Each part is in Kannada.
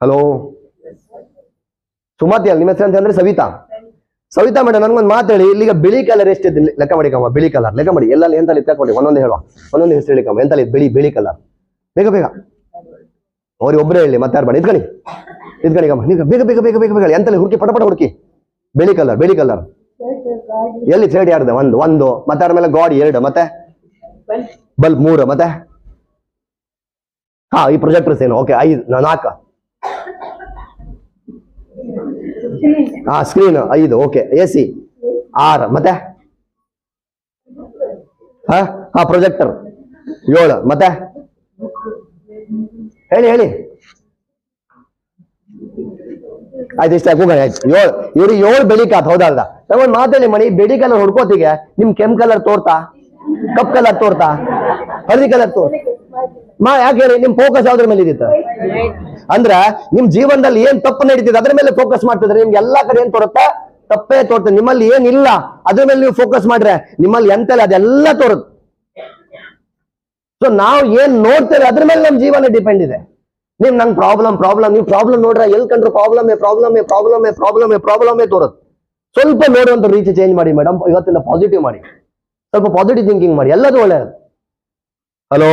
ಹಲೋ ಸುಮತಿ ಅಲ್ಲ, ನಿಮ್ಮ ಹೆಸರು ಅಂತ ಅಂದ್ರೆ ಸವಿತಾ. ಸವಿತಾ ಮೇಡಮ್ ನನ್ಗೊಂದು ಮಾತು ಹೇಳಿ, ಇಲ್ಲಿಗ ಬಿಳಿ ಕಲರ್ ಎಷ್ಟಿದೆ ಲೆಕ್ಕ ಮಾಡಿಕಮ್ಮ. ಬಿಳಿ ಕಲರ್ ಲೆಕ್ಕ ಮಾಡಿ, ಎಲ್ಲ ಎಂತಲ್ಲಿ ತಗೊಂಡು ಒಂದೊಂದು ಹೇಳುವ, ಒಂದೊಂದು ಹೆಸರು ಹೇಳಿಕಮ್ಮ. ಎಂತಲ್ಲಿ ಬಿಳಿ ಕಲರ್, ಬೇಗ ಬೇಗ ಅವ್ರಿಗೆ ಒಬ್ಬರೇ ಹೇಳಿ, ಮತ್ತೆ ಯಾರು ಬೇಡ. ಇದ್ಕಣಿಕಮ್ಮ, ಬೇಗ ಬೇಗ ಬೇಗ ಬೇಗ ಬೇಗ ಎಂತಲ್ಲಿ ಹುಡುಕಿ, ಪಟ ಹುಡುಕಿ. ಬಿಳಿ ಕಲರ್ ಎಲ್ಲಿ ಶೇಡ್ ಯಾರ್ದು? ಒಂದು ಮತ್ತೆ ಅದ್ರ ಮೇಲೆ ಗಾಡಿ 2, ಮತ್ತೆ ಬಲ್ಬ್ 3, ಮತ್ತೆ ಹಾ ಈ ಪ್ರೊಜೆಕ್ಟರ್ಸ್ ಏನು? ಓಕೆ 5 4. ಹಾ ಸ್ಕ್ರೀನ್ 5, ಓಕೆ. AC 6, ಮತ್ತೆ ಹಾ ಪ್ರೊಜೆಕ್ಟರ್ 7, ಮತ್ತೆ ಹೇಳಿ ಆಯ್ತು. ಇಷ್ಟ ಆಯ್ತು 7. ಇವ್ರಿಗೆ 7 ಬೆಳಿಕಾತ್, ಹೌದಲ್ದ? ನಾವೊಂದು ಮಾತೇಳಿ ಮಣಿ, ಬೆಳಿ ಕಲರ್ ಹುಡ್ಕೋತಿಗೆ ನಿಮ್ ಕೆಂಪ್ ಕಲರ್ ತೋರ್ತಾ, ಕಪ್ ಕಲರ್ ತೋರ್ತಾ, ಹಳದಿ ಕಲರ್ ಯಾಕೆ ಹೇಳಿ? ನಿಮ್ ಫೋಕಸ್ ಯಾವ್ದ್ರ ಮೇಲೆ ಇದ್ದಿತ್ತು? ಅಂದ್ರ ನಿಮ್ ಜೀವನದಲ್ಲಿ ಏನ್ ತಪ್ಪು ನಡೀತಿದೆ ಅದ್ರ ಮೇಲೆ ಫೋಕಸ್ ಮಾಡ್ತಿದ್ರೆ ನಿಮ್ಗೆ ಎಲ್ಲಾ ಕಡೆ ಏನ್ ತೋರುತ್ತಾ? ತಪ್ಪೇ ತೋರ್ತದೆ. ನಿಮ್ಮಲ್ಲಿ ಏನಿಲ್ಲ ಅದ್ರ ಮೇಲೆ ನೀವು ಫೋಕಸ್ ಮಾಡ್ರೆ ನಿಮ್ಮಲ್ಲಿ ಎಂತಲ್ಲ ಅದೆಲ್ಲ ತೋರುತ್ತೆ. ಸೊ ನಾವು ಏನ್ ನೋಡ್ತೇವೆ ಅದ್ರ ಮೇಲೆ ನಮ್ ಜೀವನ ಡಿಪೆಂಡ್ ಇದೆ. ನಂಗೆ ಪ್ರಾಬ್ಲಮ್ ನೀವು ಪ್ರಾಬ್ಲಮ್ ನೋಡ್ರೆ ಎಲ್ಲಿ ಕಂಡ್ರು ಪ್ರಾಬ್ಲಮೇ ತೋರುತ್ತೆ. ಸ್ವಲ್ಪ ನೋಡುವಂತ ರೀತಿ ಚೇಂಜ್ ಮಾಡಿ ಮೇಡಮ್. ಇವತ್ತಿಂದ ಪಾಸಿಟಿವ್ ಮಾಡಿ, ಸ್ವಲ್ಪ ಪಾಸಿಟಿವ್ ಥಿಂಕಿಂಗ್ ಮಾಡಿ, ಎಲ್ಲದೂ ಒಳ್ಳೆಯದು. ಹಲೋ,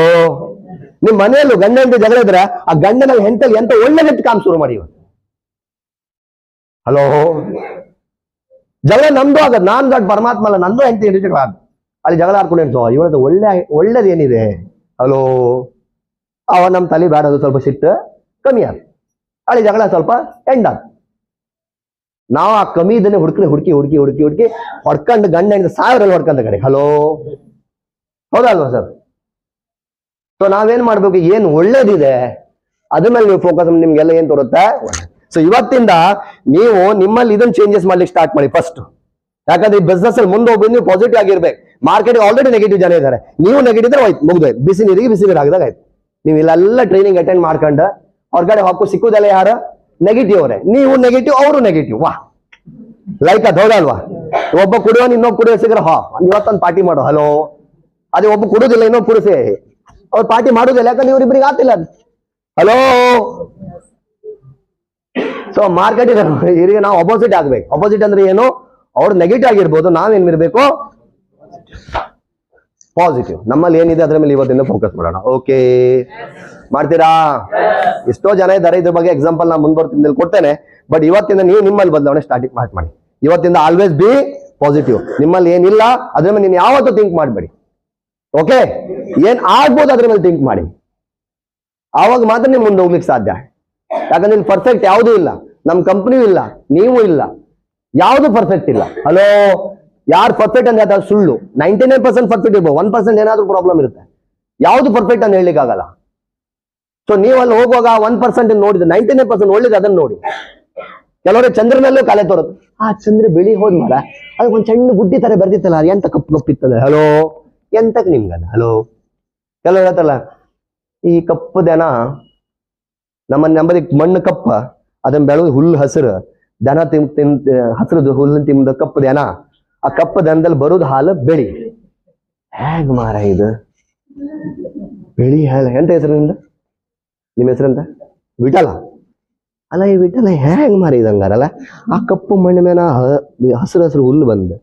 ನಿಮ್ ಮನೆಯಲ್ಲೂ ಗಂಡ ಹೆಂಡತಿ ಜಗಳ ಇದ್ರೆ ಆ ಗಂಡನ ಹೆಂಡತಿ ಎಂತ ಒಳ್ಳೆದಕ್ಕೆ ಕಾಮ್ ಶುರು ಮಾಡಿ. ಹಲೋ, ಜಗಳ ನಮ್ದು ಆಗದ್, ನಾನ್ ಗಡ್ ಪರಮಾತ್ಮ ಅಲ್ಲ, ನಂದು ಹೆಂಡತಿ ಜಗಳ ಆಗ ಅಲ್ಲಿ ಜಗಳ ಆಡ್ಕೊಂಡು ಇವತ್ತು ಒಳ್ಳೇದು ಏನಿದೆ? ಹಲೋ, ಅವ ನಮ್ ತಲೆ ಬೇಡದು, ಸ್ವಲ್ಪ ಸಿಟ್ಟು ಕಮ್ಮಿ ಆಗ ಅಲ್ಲಿ ಜಗಳ ಸ್ವಲ್ಪ ಎಂಡ್ ಆಗ. ನಾವು ಆ ಕಮ್ಮಿ ಇದನ್ನೇ ಹುಡುಕಿ ಹೊಡ್ಕೊಂಡು ಗಂಡ ಹೆಂಡತಿ 1000 ಹೊಡ್ಕೊಂಡ ಕಡೆ. ಹಲೋ, ಹೌದಲ್ವಾ ಸರ್? ಸೊ ನಾವೇನ್ ಮಾಡ್ಬೇಕು? ಏನ್ ಒಳ್ಳೇದಿದೆ ಅದ್ರ ಮೇಲೆ ನೀವು ಫೋಕಸ್, ನಿಮ್ಗೆಲ್ಲ ಏನ್ ತೋರುತ್ತೆ. ಸೊ ಇವತ್ತಿಂದ ನೀವು ನಿಮ್ಮಲ್ಲಿ ಇದನ್ನ ಚೇಂಜಸ್ ಮಾಡ್ಲಿಕ್ಕೆ ಸ್ಟಾರ್ಟ್ ಮಾಡಿ ಫಸ್ಟ್. ಯಾಕಂದ್ರೆ ಈ ಬಿಸ್ನೆಸ್ ಅಲ್ಲಿ ಮುಂದೆ ಹೋಗ್ಬೋದು, ನೀವು ಪಾಸಿಟಿವ್ ಆಗಿರ್ಬೇಕು. ಮಾರ್ಕೆಟ್ ಆಲ್ರೆಡಿ ನೆಗೆಟಿವ್ ಜನ ಇದ್ದಾರೆ, ನೀವು ನೆಗೆಟಿವ್ ಇದ್ರೆ ಹೋಯ್ತು, ಮುಗ್ದೋಯ್ತು. ಬಿಸಿ ನೀರು ಹಾಕಿದಾಗ ಆಯ್ತು. ನೀವು ಇಲ್ಲೆಲ್ಲ ಟ್ರೈನಿಂಗ್ ಅಟೆಂಡ್ ಮಾಡ್ಕೊಂಡು ಹೊರಗಡೆ ಹಾಕೋ ಸಿಕ್ಕುದೆಲ್ಲ ಯಾರು? ನೆಗೆಟಿವ್ ಅವರೇ. ನೀವು ನೆಗೆಟಿವ್, ಅವರು ನೆಗೆಟಿವ್. ವಾ, ಲೈಕ್ ಅದು ಹೌದಲ್ವಾ? ಒಬ್ಬ ಕುಡಿಯೋನು ಇನ್ನೊಬ್ಬ ಕುಡಿಯೋ ಸಿಗ್ರೆ ಇವತ್ತೊಂದು ಪಾರ್ಟಿ ಮಾಡೋ. ಹಲೋ, ಅದೇ ಒಬ್ಬ ಕುಡುದಿಲ್ಲ ಇನ್ನೊಬ್ಬ ಕುಡಿಸಿ ಅವ್ರು ಪಾರ್ಟಿ ಮಾಡುದಿಲ್ಲ, ಯಾಕಂದ್ರೆ ಇವ್ರಿಬ್ರಿಗೆ ಆಗ್ತಿಲ್ಲ ಅದು. ಹಲೋ, ಸೊ ಮಾರ್ಕೆಟ್ ಈಗ ನಾವು ಅಪೋಸಿಟ್ ಆಗ್ಬೇಕು. ಅಪೋಸಿಟ್ ಅಂದ್ರೆ ಏನು? ಅವ್ರು ನೆಗೆಟಿವ್ ಆಗಿರ್ಬೋದು, ನಾವೇನಿರ್ಬೇಕು ಪಾಸಿಟಿವ್. ನಮ್ಮಲ್ಲಿ ಏನಿದೆ ಅದ್ರ ಮೇಲೆ ಇವತ್ತಿಂದ ಫೋಕಸ್ ಮಾಡೋಣ. ಓಕೆ, ಮಾಡ್ತೀರಾ? ಎಷ್ಟೋ ಜನ ಇದ್ದಾರೆ, ಇದ್ರ ಬಗ್ಗೆ ಎಕ್ಸಾಂಪಲ್ ನಾನು ಮುಂದುವರ್ತಿಂದ ಕೊಡ್ತೇನೆ. ಬಟ್ ಇವತ್ತಿಂದ ನೀವು ನಿಮ್ಮಲ್ಲಿ ಬದಲಾವಣೆ ಸ್ಟಾರ್ಟಿಂಗ್ ಮಾಡಿ. ಇವತ್ತಿಂದ ಆಲ್ವೇಸ್ ಬಿ ಪಾಸಿಟಿವ್. ನಿಮ್ಮಲ್ಲಿ ಏನಿಲ್ಲ ಅದ್ರ ಮೇಲೆ ನೀನು ಯಾವತ್ತೂ ಥಿಂಕ್ ಮಾಡಬೇಡಿ. ಓಕೆ, ಏನ್ ಆಗ್ಬೋದು ಅದ್ರ ಮೇಲೆ ಥಿಂಕ್ ಮಾಡಿ. ಆವಾಗ ಮಾತ್ರ ನೀವು ಮುಂದೆ ಹೋಗ್ಲಿಕ್ಕೆ ಸಾಧ್ಯ. ಯಾಕಂದ್ರೆ ಇಲ್ಲಿ ಪರ್ಫೆಕ್ಟ್ ಯಾವುದೂ ಇಲ್ಲ, ನಮ್ ಕಂಪ್ನಿಯೂ ಇಲ್ಲ, ನೀವು ಇಲ್ಲ, ಯಾವುದು ಪರ್ಫೆಕ್ಟ್ ಇಲ್ಲ. ಹಲೋ, ಯಾರು ಪರ್ಫೆಕ್ಟ್ ಅಂತ ಹೇಳ್ತಾರೆ ಸುಳ್ಳು. 99% ಪರ್ಫೆಕ್ಟ್ ಇರ್ಬೋದು, 1% ಏನಾದ್ರೂ ಪ್ರಾಬ್ಲಮ್ ಇರುತ್ತೆ. ಯಾವ್ದು ಪರ್ಫೆಕ್ಟ್ ಅಂತ ಹೇಳಲಿಕ್ಕೆ ಆಗಲ್ಲ. ಸೊ ನೀವು ಅಲ್ಲಿ ಹೋಗುವಾಗ 1% ನೋಡಿದ್ರೆ 99% ಒಳ್ಳೇದು ಅದನ್ನ ನೋಡಿ. ಕೆಲವರು ಚಂದ್ರನಲ್ಲೂ ಕಾಲೆ ತೋರುತ್ತೆ. ಆ ಚಂದ್ರ ಬೆಳಿ ಹೋದ್ ಮಾರ, ಅದಕ್ಕೆ ಒಂದ್ ಸಣ್ಣ ಗುಡ್ಡಿ ತರ ಬರ್ದಿತ್ತಲ್ಲ, ಅದು ಎಂತ ಕಪ್ಪಿತ್ತಲ್ಲ. ಹಲೋ, ಎಂತಕ್ ನಿಮ್ಗಲ್ಲ? ಹಲೋ, ಕೆಲವರು ಹೇಳ್ತಲ್ಲ, ಈ ಕಪ್ಪದೇನ ನಂಬದಿ ಮಣ್ಣು ಕಪ್ಪ, ಅದನ್ನ ಬೆಳೆದು ಹುಲ್ಲು ಹಸಿರು ದನ ಹಸಿರುದು ಹುಲ್ಲು ತಿಂದ ಕಪ್ಪು ದನ, ಆ ಕಪ್ಪು ದನದಲ್ಲಿ ಬರುದು ಹಾಲು ಬೆಳಿ. ಹೇಗ್ ಮಾರ ಇದು ಬೆಳಿ ಹಾಲ? ಎಂತ ಹೆಸರು ನಿಮ್ದು? ನಿಮ್ಮ ಹೆಸರಂತ? ವಿಠಲ ಅಲ್ಲ, ಈ ವಿಠಲ ಹೇಗ್ ಮಾರ ಇದಂಗಾರಲ್ಲ? ಆ ಕಪ್ಪು ಮಣ್ಣು ಮೇನ ಹಸಿರು ಹುಲ್ಲು ಬಂದು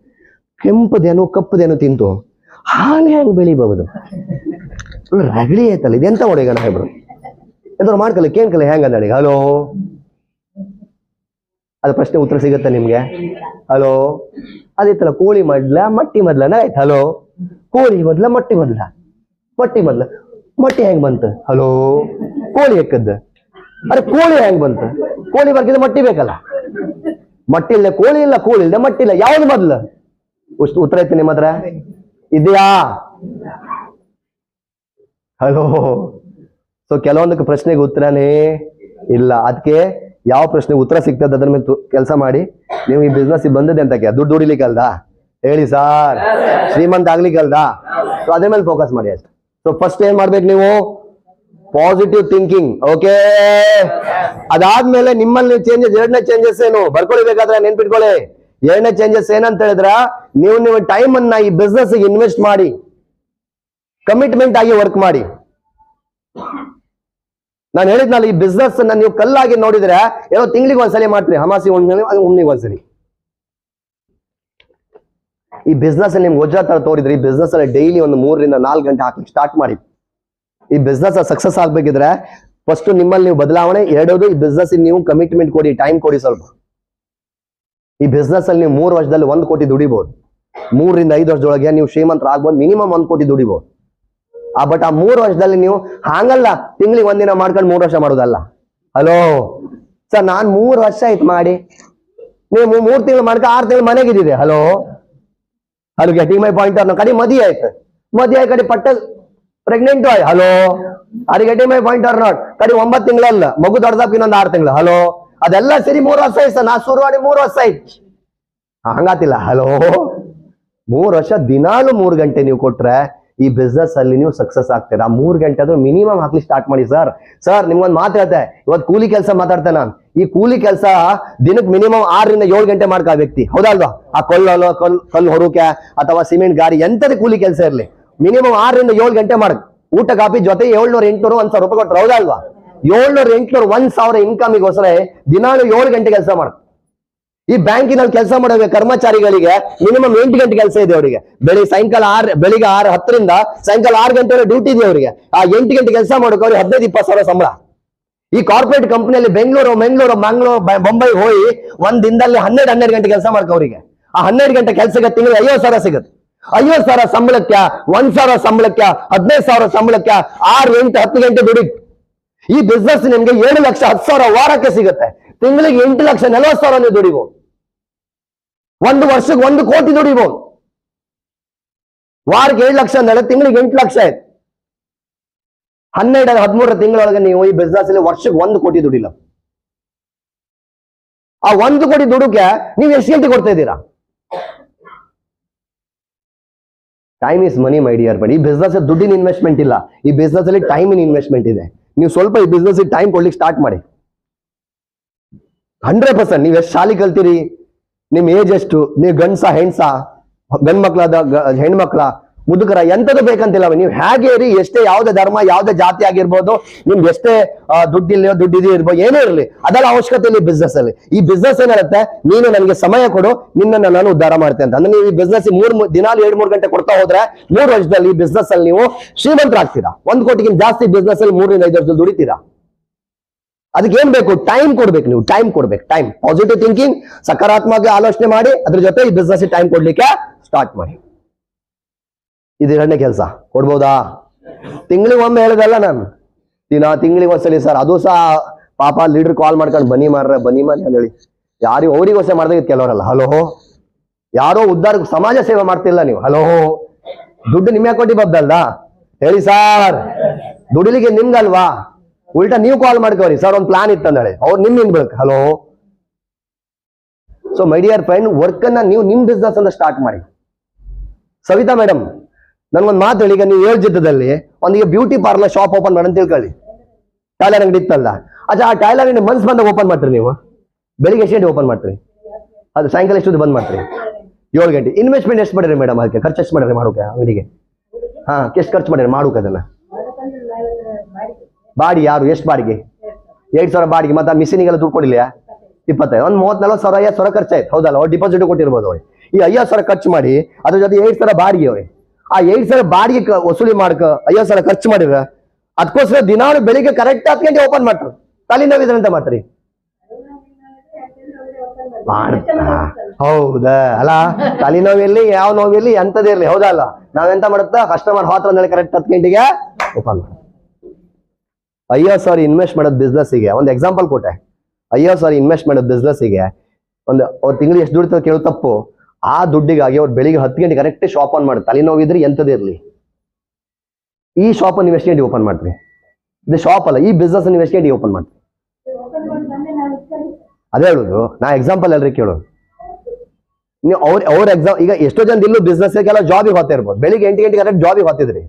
ಕೆಂಪದೇನು ಕಪ್ಪದೇನು ತಿಂತು ಹಾಲು ಹೆಂಗ್ ಬೆಳಿಬಹುದು? ರಗಳಿ ಆಯ್ತಲ್ಲ, ಇದೆಂತ ಹೊಡೆಗ ಸಾಹೇಬ್ರು ಎಂತ ಮಾಡ್ಕಲ್ಲ ಕೇಳ್ಕಲ್ಲ ಹೆಂಗ ಅಂದಡಿ. ಹಲೋ, ಅದು ಪ್ರಶ್ನೆ ಉತ್ತರ ಸಿಗುತ್ತೆ ನಿಮ್ಗೆ? ಹಲೋ, ಅದಿತ್ತಲ್ಲ, ಕೋಳಿ ಮೊದ್ಲ ಮಟ್ಟಿ ಮೊದ್ಲನ ಆಯ್ತು. ಹಲೋ, ಕೋಳಿ ಮೊದ್ಲ ಮಟ್ಟಿ ಮೊದ್ಲ, ಮಟ್ಟಿ ಹೆಂಗ್ ಬಂತು? ಹಲೋ, ಕೋಳಿ ಎಕ್ಕದ್ದು. ಅರೆ ಕೋಳಿ ಹೆಂಗ್ ಬಂತು? ಕೋಳಿ ಬರ್ಕಿದ್ರೆ ಮಟ್ಟಿ ಬೇಕಲ್ಲ. ಮಟ್ಟಿ ಇಲ್ಲ ಕೋಳಿ ಇಲ್ಲ, ಕೋಳಿ ಇಲ್ಲ ಮಟ್ಟಿ ಇಲ್ಲ, ಯಾವ್ದು ಮೊದ್ಲು? ಉತ್ತರ ಐತಿ ನಿಮ್ಮ ಹತ್ರ ಇದೆಯಾ? ಹಲೋ, ಸೊ ಕೆಲವೊಂದಕ್ಕೆ ಪ್ರಶ್ನೆಗೆ ಉತ್ತರನೇ ಇಲ್ಲ. ಅದಕ್ಕೆ ಯಾವ ಪ್ರಶ್ನೆಗೆ ಉತ್ತರ ಸಿಗ್ತದೆ ಅದ್ರ ಮೇಲೆ ಕೆಲಸ ಮಾಡಿ. ನೀವು ಈ ಬಿಸ್ನೆಸ್ ಬಂದದೆ ಅಂತ ದುಡ್ಡು ದುಡಿಲಿಕ್ಕಲ್ದ? ಹೇಳಿ ಸಾರ್, ಶ್ರೀಮಂತ ಆಗ್ಲಿಕ್ಕಲ್ದ? ಸೊ ಅದ್ರ ಮೇಲೆ ಫೋಕಸ್ ಮಾಡಿ ಅಷ್ಟೇ. ಸೊ ಫಸ್ಟ್ ಏನ್ ಮಾಡ್ಬೇಕು ನೀವು? Positive thinking. ಓಕೆ, ಅದಾದ್ಮೇಲೆ ನಿಮ್ಮಲ್ಲಿ ಚೇಂಜಸ್, ಎರಡನೇ ಚೇಂಜಸ್ ಏನು ಬರ್ಕೊಳ್ಬೇಕಾದ್ರೆ ನೆನ್ಪಿಟ್ಕೊಳ್ಳಿ. ಎರಡನೇ ಚೇಂಜಸ್ ಏನಂತ ಹೇಳಿದ್ರ, ನೀವು ಟೈಮ್ ಅನ್ನ ಈ ಬಿಸ್ನೆಸ್ ಇನ್ವೆಸ್ಟ್ ಮಾಡಿ, ಕಮಿಟ್ಮೆಂಟ್ ಆಗಿ ವರ್ಕ್ ಮಾಡಿ. ನಾನು ಹೇಳಿದ್ನಲ್ಲ, ಈ ಬಿಸ್ನೆಸ್ ಅನ್ನ ನೀವು ಕಲ್ಲಾಗಿ ನೋಡಿದ್ರೆ ಏನೋ ತಿಂಗಳಿಗೆ ಒಂದ್ಸಲಿ ಮಾಡ್ತೀರಿ, ಅಮಾಸಿ ಒಮ್ಮಿಗೆ ಒಂದ್ಸಲಿ. ಈ ಬಿಸ್ನೆಸ್ ಅಲ್ಲಿ ನಿಮ್ಗೆ ವಜ್ರ ತರ ತೋರಿದ್ರೆ ಈ ಬಿಸ್ನೆಸ್ ಅಲ್ಲಿ ಡೈಲಿ ಒಂದು 3 ರಿಂದ 4 ಗಂಟೆ ಹಾಕ್ಲಿಕ್ಕೆ ಸ್ಟಾರ್ಟ್ ಮಾಡಿ. ಈ ಬಿಸ್ನೆಸ್ ಸಕ್ಸಸ್ ಆಗ್ಬೇಕಿದ್ರೆ ಫಸ್ಟ್ ನಿಮ್ಮಲ್ಲಿ ನೀವು ಬದಲಾವಣೆ, ಎರಡೋದು ಈ ಬಿಸ್ನೆಸ್ ನೀವು ಕಮಿಟ್ಮೆಂಟ್ ಕೊಡಿ, ಟೈಮ್ ಕೊಡಿ ಸ್ವಲ್ಪ. ಈ ಬಿಸ್ನೆಸ್ ಅಲ್ಲಿ ನೀವು 3 ವರ್ಷದಲ್ಲಿ 1 ಕೋಟಿ ದುಡಿಬಹುದು. 3 ರಿಂದ 5 ವರ್ಷದೊಳಗೆ ನೀವು ಶ್ರೀಮಂತರ ಆಗ್ಬೋದು, ಮಿನಿಮಮ್ 1 ಕೋಟಿ ದುಡಿಬಹುದು. ಬಟ್ ಆ 3 ವರ್ಷದಲ್ಲಿ ನೀವು ಹಾಗಲ್ಲ ತಿಂಗಳಿಗೆ 1 ದಿನ ಮಾಡ್ಕೊಂಡು 3 ವರ್ಷ ಮಾಡೋದಲ್ಲ. ಹಲೋ ಸರ್, ನಾನ್ 3 ವರ್ಷ ಆಯ್ತು ಮಾಡಿ, ನೀವು 3 ತಿಂಗಳು ಮಾಡ್ಕ 6 ತಿಂಗಳು ಮನೆಗಿದ್ದಿದೆ. Hello hello getting my point. ಕಡೆ ಮದಿ ಆಯ್ತು, ಮದಿ ಆಯ್ತು ಕಡೆ ಪಟ್ಟ ಪ್ರೆಗ್ನೆಂಟ್ ಆಯ್. ಹಲೋ ಅದು getting my point or not. ಕಡೆ 9 ತಿಂಗಳಲ್ಲ, ಮಗು ದೊಡ್ಡದಪ್ಪ ಇನ್ನೊಂದು 6 ತಿಂಗಳು. ಹಲೋ ಅದೆಲ್ಲ ಸರಿ 3 ವರ್ಷ ಆಯ್ತು ಸರ್, ನಾ ಶುರು ಮಾಡಿ 3 ವರ್ಷ ಆಯ್ತು, ಹಂಗಾತಿಲ್ಲ. ಹಲೋ 3 ವರ್ಷ ದಿನಾಲು 3 ಗಂಟೆ ನೀವು ಕೊಟ್ರೆ ಈ ಬಿಸ್ನೆಸ್ ಅಲ್ಲಿ ನೀವು ಸಕ್ಸಸ್ ಆಗ್ತೀರಾ. 3 ಗಂಟೆ ಆದ್ರೂ ಮಿನಿಮಮ್ ಹಾಕ್ಲಿ ಸ್ಟಾರ್ಟ್ ಮಾಡಿ. ಸರ್ ನಿಮ್ಗೊಂದು ಮಾತು ಹೇಳ್ತೆ, ಇವತ್ತು ಕೂಲಿ ಕೆಲಸ ಮಾತಾಡ್ತೆ ನಾನು. ಈ ಕೂಲಿ ಕೆಲಸ ದಿನಕ್ಕೆ ಮಿನಿಮಮ್ 6 ರಿಂದ 7 ಗಂಟೆ ಮಾಡ್ಕ ವ್ಯಕ್ತಿ, ಹೌದಲ್ವಾ? ಆ ಕಲ್ಲು ಹೊರೋಕೆ ಅಥವಾ ಸಿಮೆಂಟ್ ಗಾಡಿ ಎಂತದೇ ಕೂಲಿ ಕೆಲಸ ಇರಲಿ, ಮಿನಿಮಮ್ 6 ರಿಂದ 7 ಗಂಟೆ ಮಾಡ್. ಊಟ ಕಾಪಿ ಜೊತೆ 700, 800, 1,000 ರೂಪಾಯಿ ಕೊಟ್ಟರು, ಹೌದಲ್ವಾ? 700, 800, 1,000 ಇನ್ಕಮಿಗೋಸ್ಕರ ದಿನಾಲು 7 ಗಂಟೆ ಕೆಲಸ ಮಾಡ್. ಈ ಬ್ಯಾಂಕಿನಲ್ಲಿ ಕೆಲಸ ಮಾಡೋ ಕರ್ಮಚಾರಿಗಳಿಗೆ ಮಿನಿಮಮ್ 8 ಗಂಟೆ ಕೆಲಸ ಇದೆ ಅವರಿಗೆ. ಬೆಳಿಗ್ಗೆ 10 ರಿಂದ ಸಾಯಂಕಾಲ 6 ಗಂಟೆ ಡ್ಯೂಟಿ ಇದೆ ಅವರಿಗೆ. ಆ 8 ಗಂಟೆ ಕೆಲಸ ಮಾಡೋಕೆ ಅವ್ರಿಗೆ 15-20 ಸಾವಿರ ಸಂಬಳ. ಈ ಕಾರ್ಪೊರೇಟ್ ಕಂಪನಿಯಲ್ಲಿ ಬೆಂಗಳೂರು, ಮಂಗಳೂರು, ಬೊಂಬೈ ಹೋಗಿ ಒಂದ್ ದಿನದಲ್ಲಿ 12 ಗಂಟೆ ಕೆಲಸ ಮಾಡ್ಕೊ ಅವರಿಗೆ. ಆ 12 ಗಂಟೆ ಕೆಲಸಕ್ಕೆ ತಿಂಗಳು 50 ಸಾವಿರ ಸಿಗುತ್ತೆ. 50 ಸಾವಿರ ಸಂಬಳಕ್ಕೆ, 1,000 ಸಂಬಳಕ್ಕೆ, 15 ಸಾವಿರ ಸಂಬಳಕ್ಕೆ 6, 8, 10 ಗಂಟೆ ದುಡಿ. ಈ ಬಿಸ್ನೆಸ್ ನಿಮ್ಗೆ 7 ಲಕ್ಷ 10 ಸಾವಿರ ವಾರಕ್ಕೆ ಸಿಗುತ್ತೆ. ತಿಂಗಳಿಗೆ 8 ಲಕ್ಷ 40 ಸಾವಿರ ನೀವು ದುಡಿಬಹುದು. 1 ವರ್ಷಕ್ಕೆ 1 ಕೋಟಿ ದುಡಿಬಹುದು. ವಾರಕ್ಕೆ 7 ಲಕ್ಷ ಅಂದ್ರೆ ತಿಂಗಳಿಗೆ 8 ಲಕ್ಷ ಆಯ್ತು. 12, 13 ತಿಂಗಳೊಳಗೆ ನೀವು ಈ ಬಿಸ್ನೆಸ್ ಅಲ್ಲಿ ವರ್ಷಕ್ಕೆ 1 ಕೋಟಿ ದುಡಿಲ್ಲ. ಆ 1 ಕೋಟಿ ದುಡುಕೆ ನೀವು ಎಷ್ಟು ಗಂಟೆ ಕೊಡ್ತಾ ಇದ್ದೀರಾ? Time is money my dear. But ಈ ಬಿಸ್ನೆಸ್ ದುಡ್ಡಿನ ಇನ್ವೆಸ್ಟ್ಮೆಂಟ್ ಇಲ್ಲ, ಈ ಬಿಸ್ನೆಸ್ ಅಲ್ಲಿ ಟೈಮಿನ ಇನ್ವೆಸ್ಟ್ಮೆಂಟ್ ಇದೆ. ನೀವು ಸ್ವಲ್ಪ ಈ ಬಿಸ್ನೆಸ್ ಟೈಮ್ ಕೊಡ್ಲಿಕ್ಕೆ ಸ್ಟಾರ್ಟ್ ಮಾಡಿ. 100% ನೀವು ಎಷ್ಟು ಶಾಲೆ ಕಲ್ತೀರಿ, ನಿಮ್ ಏಜ್ ಎಷ್ಟು, ನೀವು ಗಂಡ್ಸ ಹೆಣ್ಸ, ಗಂಡ್ ಮಕ್ಳಾದ ಹೆಣ್ಮಕ್ಳ, ಮುದುಕರ, ಎಂತದ್ದು ಬೇಕಂತಿಲ್ಲ. ನೀವು ಹೇಗೆ ಇರಿ, ಎಷ್ಟೇ ಯಾವ್ದೇ ಧರ್ಮ, ಯಾವ್ದೇ ಜಾತಿ ಆಗಿರ್ಬೋದು, ನಿಮ್ಗೆ ಎಷ್ಟೇ ದುಡ್ಡಿದೆ ಇರ್ಬೋದು, ಏನೇ ಇರಲಿ, ಅದೆಲ್ಲ ಅವಶ್ಯಕತೆ ಇಲ್ಲ ಈ ಬಿಸ್ನೆಸ್ ಅಲ್ಲಿ. ಈ ಬಿಸ್ನೆಸ್ ಏನಿರುತ್ತೆ, ನೀನು ನನಗೆ ಸಮಯ ಕೊಡು, ನಿನ್ನನ್ನು ನಾನು ಉದ್ಧಾರ ಮಾಡ್ತೇನೆ ಅಂತ. ಅಂದ್ರೆ ನೀವು ಈ ಬಿಸ್ನೆಸ್ ದಿನಾಲು 2-3 ಗಂಟೆ ಕೊಡ್ತಾ ಹೋದ್ರೆ 3 ವರ್ಷದಲ್ಲಿ ಈ ಬಿಸ್ನೆಸ್ ಅಲ್ಲಿ ನೀವು ಶ್ರೀಮಂತರಾಗ್ತೀರಾ. 1 ಕೋಟಿಗಿಂತ ಜಾಸ್ತಿ ಬಿಸ್ನೆಸ್ ಅಲ್ಲಿ 3 ರಿಂದ 5 ವರ್ಷದಲ್ಲಿ ದುಡಿತೀರಾ. ಅದಕ್ಕೆ ಏನ್ ಬೇಕು? ಟೈಮ್ ಕೊಡ್ಬೇಕು. ನೀವು ಟೈಮ್ ಕೊಡ್ಬೇಕು. ಟೈಮ್, ಪಾಸಿಟಿವ್ ಥಿಂಕಿಂಗ್, ಸಕಾರಾತ್ಮಕ ಆಲೋಚನೆ ಮಾಡಿ ಅದ್ರ ಜೊತೆ ಈ ಬಿಸ್ನೆಸ್ ಟೈಮ್ ಕೊಡ್ಲಿಕ್ಕೆ ಸ್ಟಾರ್ಟ್ ಮಾಡಿ. ಇದು 2ನೇ ಕೆಲಸ. ಕೊಡ್ಬೋದಾ? ತಿಂಗಳಿಗೆ ಒಮ್ಮೆ ಹೇಳದಲ್ಲ ನಾನು, ತಿಂಗಳಿಗೆ ಒಂದ್ಸಲಿ ಸರ್. ಅದು ಸಹ ಪಾಪ ಲೀಡರ್ ಕಾಲ್ ಮಾಡ್ಕೊಂಡು ಬನ್ನಿ ಅಂತ ಹೇಳಿ ಯಾರು ಅವರಿಗೋಸ್ಕರ ಮಾಡ್ದಾಗ ಕೆಲವರಲ್ಲ. ಹಲೋ ಯಾರೋ ಉದ್ಧಾರ ಸಮಾಜ ಸೇವೆ ಮಾಡ್ತಿಲ್ಲ ನೀವು. ಹಲೋ ದುಡ್ಡು ನಿಮ್ಗೆ ಕೊಟ್ಟಿ ಬಬ್ದಲ್ದ ಹೇಳಿ ಸರ್, ದುಡಿಲಿಕ್ಕೆ ನಿಮ್ಗಲ್ವಾ? ಉಲ್ಟಾ ನೀವು ಕಾಲ್ ಮಾಡ್ಕೋರಿ ಸರ್, ಒಂದು ಪ್ಲಾನ್ ಇತ್ತಂದೇಳಿ ಅವ್ರು ನಿಮ್ಮಿಂದ ಬೆಳಕ್. Hello so my dear friend, work ಅನ್ನ ನೀವು ನಿಮ್ ಬಿಸ್ನೆಸ್ ಅಂತ ಸ್ಟಾರ್ಟ್ ಮಾಡಿ. ಸವಿತಾ ಮೇಡಮ್ ನನ್ಗೊಂದು ಮಾತು ಹೇಳಿ, ಈಗ ನೀವು 7 ಜಿದ್ದದಲ್ಲಿ ಒಂದಿಗೆ ಬ್ಯೂಟಿ ಪಾರ್ಲರ್ ಶಾಪ್ ಓಪನ್ ಮಾಡಿ ಅಂತ ತಿಳ್ಕೊಳ್ಳಿ. ಟೈಲರ್ ಅಂಗಡಿ ಇತ್ತಲ್ಲ, ಆ ಟೈಲರ್ ಅಂಗಡಿ ಮನ್ಸ್ ಬಂದಾಗ ಓಪನ್ ಮಾಡ್ತೀರಿ ನೀವು? ಬೆಳಿಗ್ಗೆ ಎಷ್ಟು ಗಂಟೆ ಓಪನ್ ಮಾಡ್ತೀರಿ? ಅದು ಸಾಯಂಕಾಲ ಎಷ್ಟು ಬಂದ್ ಮಾಡ್ತೀರಿ? 7 ಗಂಟೆ. ಇನ್ವೆಸ್ಟ್ಮೆಂಟ್ ಎಷ್ಟು ಮಾಡಿರಿ ಮೇಡಮ್? ಅದಕ್ಕೆ ಖರ್ಚು ಎಷ್ಟು ಮಾಡಿರಿ ಮಾಡೋಕೆ ಅಂಗಡಿಗೆ? ಎಷ್ಟು ಖರ್ಚು ಮಾಡಿರಿ ಮಾಡೋಕೆ ಅದನ್ನ? ಬಾಡಿ ಯಾರು ಎಷ್ಟು ಬಾಡಿಗೆ? 2,000 ಬಾಡಿಗೆ. ಮತ್ತೆ ಮಿಷಿನಿಗೆಲ್ಲ ದುಡ್ಡು ಕೊಡಿಲ್ಲ? 25, ಒಂದು 30-40 ಸಾವಿರ 50 ಸಾವಿರ ಖರ್ಚಾಯ್ತು, ಹೌದಲ್ಲ? ಅವ್ರು ಡಿಪಾಸಿಟ್ ಕೊಟ್ಟಿರ್ಬೋದು ಅವ್ರಿಗೆ. ಈ 50 ಸಾವಿರ ಖರ್ಚು ಮಾಡಿ ಅದ್ರ ಜೊತೆ 2,000 ಬಾಡಿಗೆ ಅವ್ರಿ. ಆ 2,000 ಬಾಡಿಗೆ ವಸೂಲಿ ಮಾಡ್ಕ 50 ಸಾವಿರ ಖರ್ಚು ಮಾಡಿದ್ರ ಅದಕ್ಕೋಸ್ಕರ ದಿನಾಲು ಬೆಳಿಗ್ಗೆ ಕರೆಕ್ಟ್ 10 ಗಂಟೆ ಓಪನ್ ಮಾಡ್ತಾರೆ. ತಲೆನೋವಿದ್ರೆ ಅಂತ ಮಾಡ್ತಾರೆ. ಹೌದಾ? ಅಲ್ಲ, ತಲೆನೋವಿರ್ಲಿ ಯಾವ ನೋವಿರ್ಲಿ ಎಂತದೇ ಇರ್ಲಿ, ಹೌದಲ್ಲ? ನಾವೆಂತ ಮಾಡುತ್ತಾ, ಕಸ್ಟಮರ್ ಹೋತ್ರ ಅಂದ್ರೆ ಕರೆಕ್ಟ್ 10 ಗಂಟೆಗೆ ಓಪನ್ ಮಾಡಿ. 50 ಸಾವಿರ ಇನ್ವೆಸ್ಟ್ ಮಾಡೋದು ಬಿಸ್ನೆಸ್ಸಿಗೆ ಒಂದು ಎಕ್ಸಾಂಪಲ್ ಕೊಟ್ಟೆ. 50 ಸಾವಿರ ಇನ್ವೆಸ್ಟ್ ಮಾಡೋದು ಬಿಸ್ನೆಸ್ಸಿಗೆ ಅವ್ರ ತಿಂಗಳಿಗೆ ಎಷ್ಟು ದುಡ್ಡು ಕೇಳೋ ತಪ್ಪು. ಆ ದುಡ್ಡಿಗಾಗಿ ಅವ್ರು ಬೆಳಿಗ್ಗೆ 10 ಗಂಟೆ ಕರೆಕ್ಟ್ ಶಾಪ್ ಆನ್ ಮಾಡಿ, ತಲೆನೋವಿದ್ರೆ ಎಂತದೇ ಇರ್ಲಿ ಈ ಶಾಪ್ ಅನ್ನು ಎಷ್ಟು ಗಂಟೆ ಓಪನ್ ಮಾಡ್ತೀವಿ? ಇದು ಶಾಪ್ ಅಲ್ಲ, ಈ ಬಿಸ್ನೆಸ್ ನೀವು ಎಷ್ಟು ಗಂಟೆ ಓಪನ್ ಮಾಡ್ತೀವಿ? ಅದೇ ಹೇಳುದು, ನಾ ಎಕ್ಸಾಂಪಲ್ ಎಲ್ರಿ ಕೇಳೋದು. ನೀವು ಅವ್ರ ಎಕ್ಸಾಮ್, ಈಗ ಎಷ್ಟೋ ಜನ ಇಲ್ಲೂ ಬಿಸ್ನೆಸ್ಗೆಲ್ಲ ಜಾಬಿಗೆ ಹೋಗ್ತಾ ಇರ್ಬೋದು. ಬೆಳಿಗ್ಗೆ 8 ಗಂಟೆ ಕರೆಕ್ಟ್ ಜಾಬಿಗೆ ಹೋಗ್ತಿದ್ರಿ.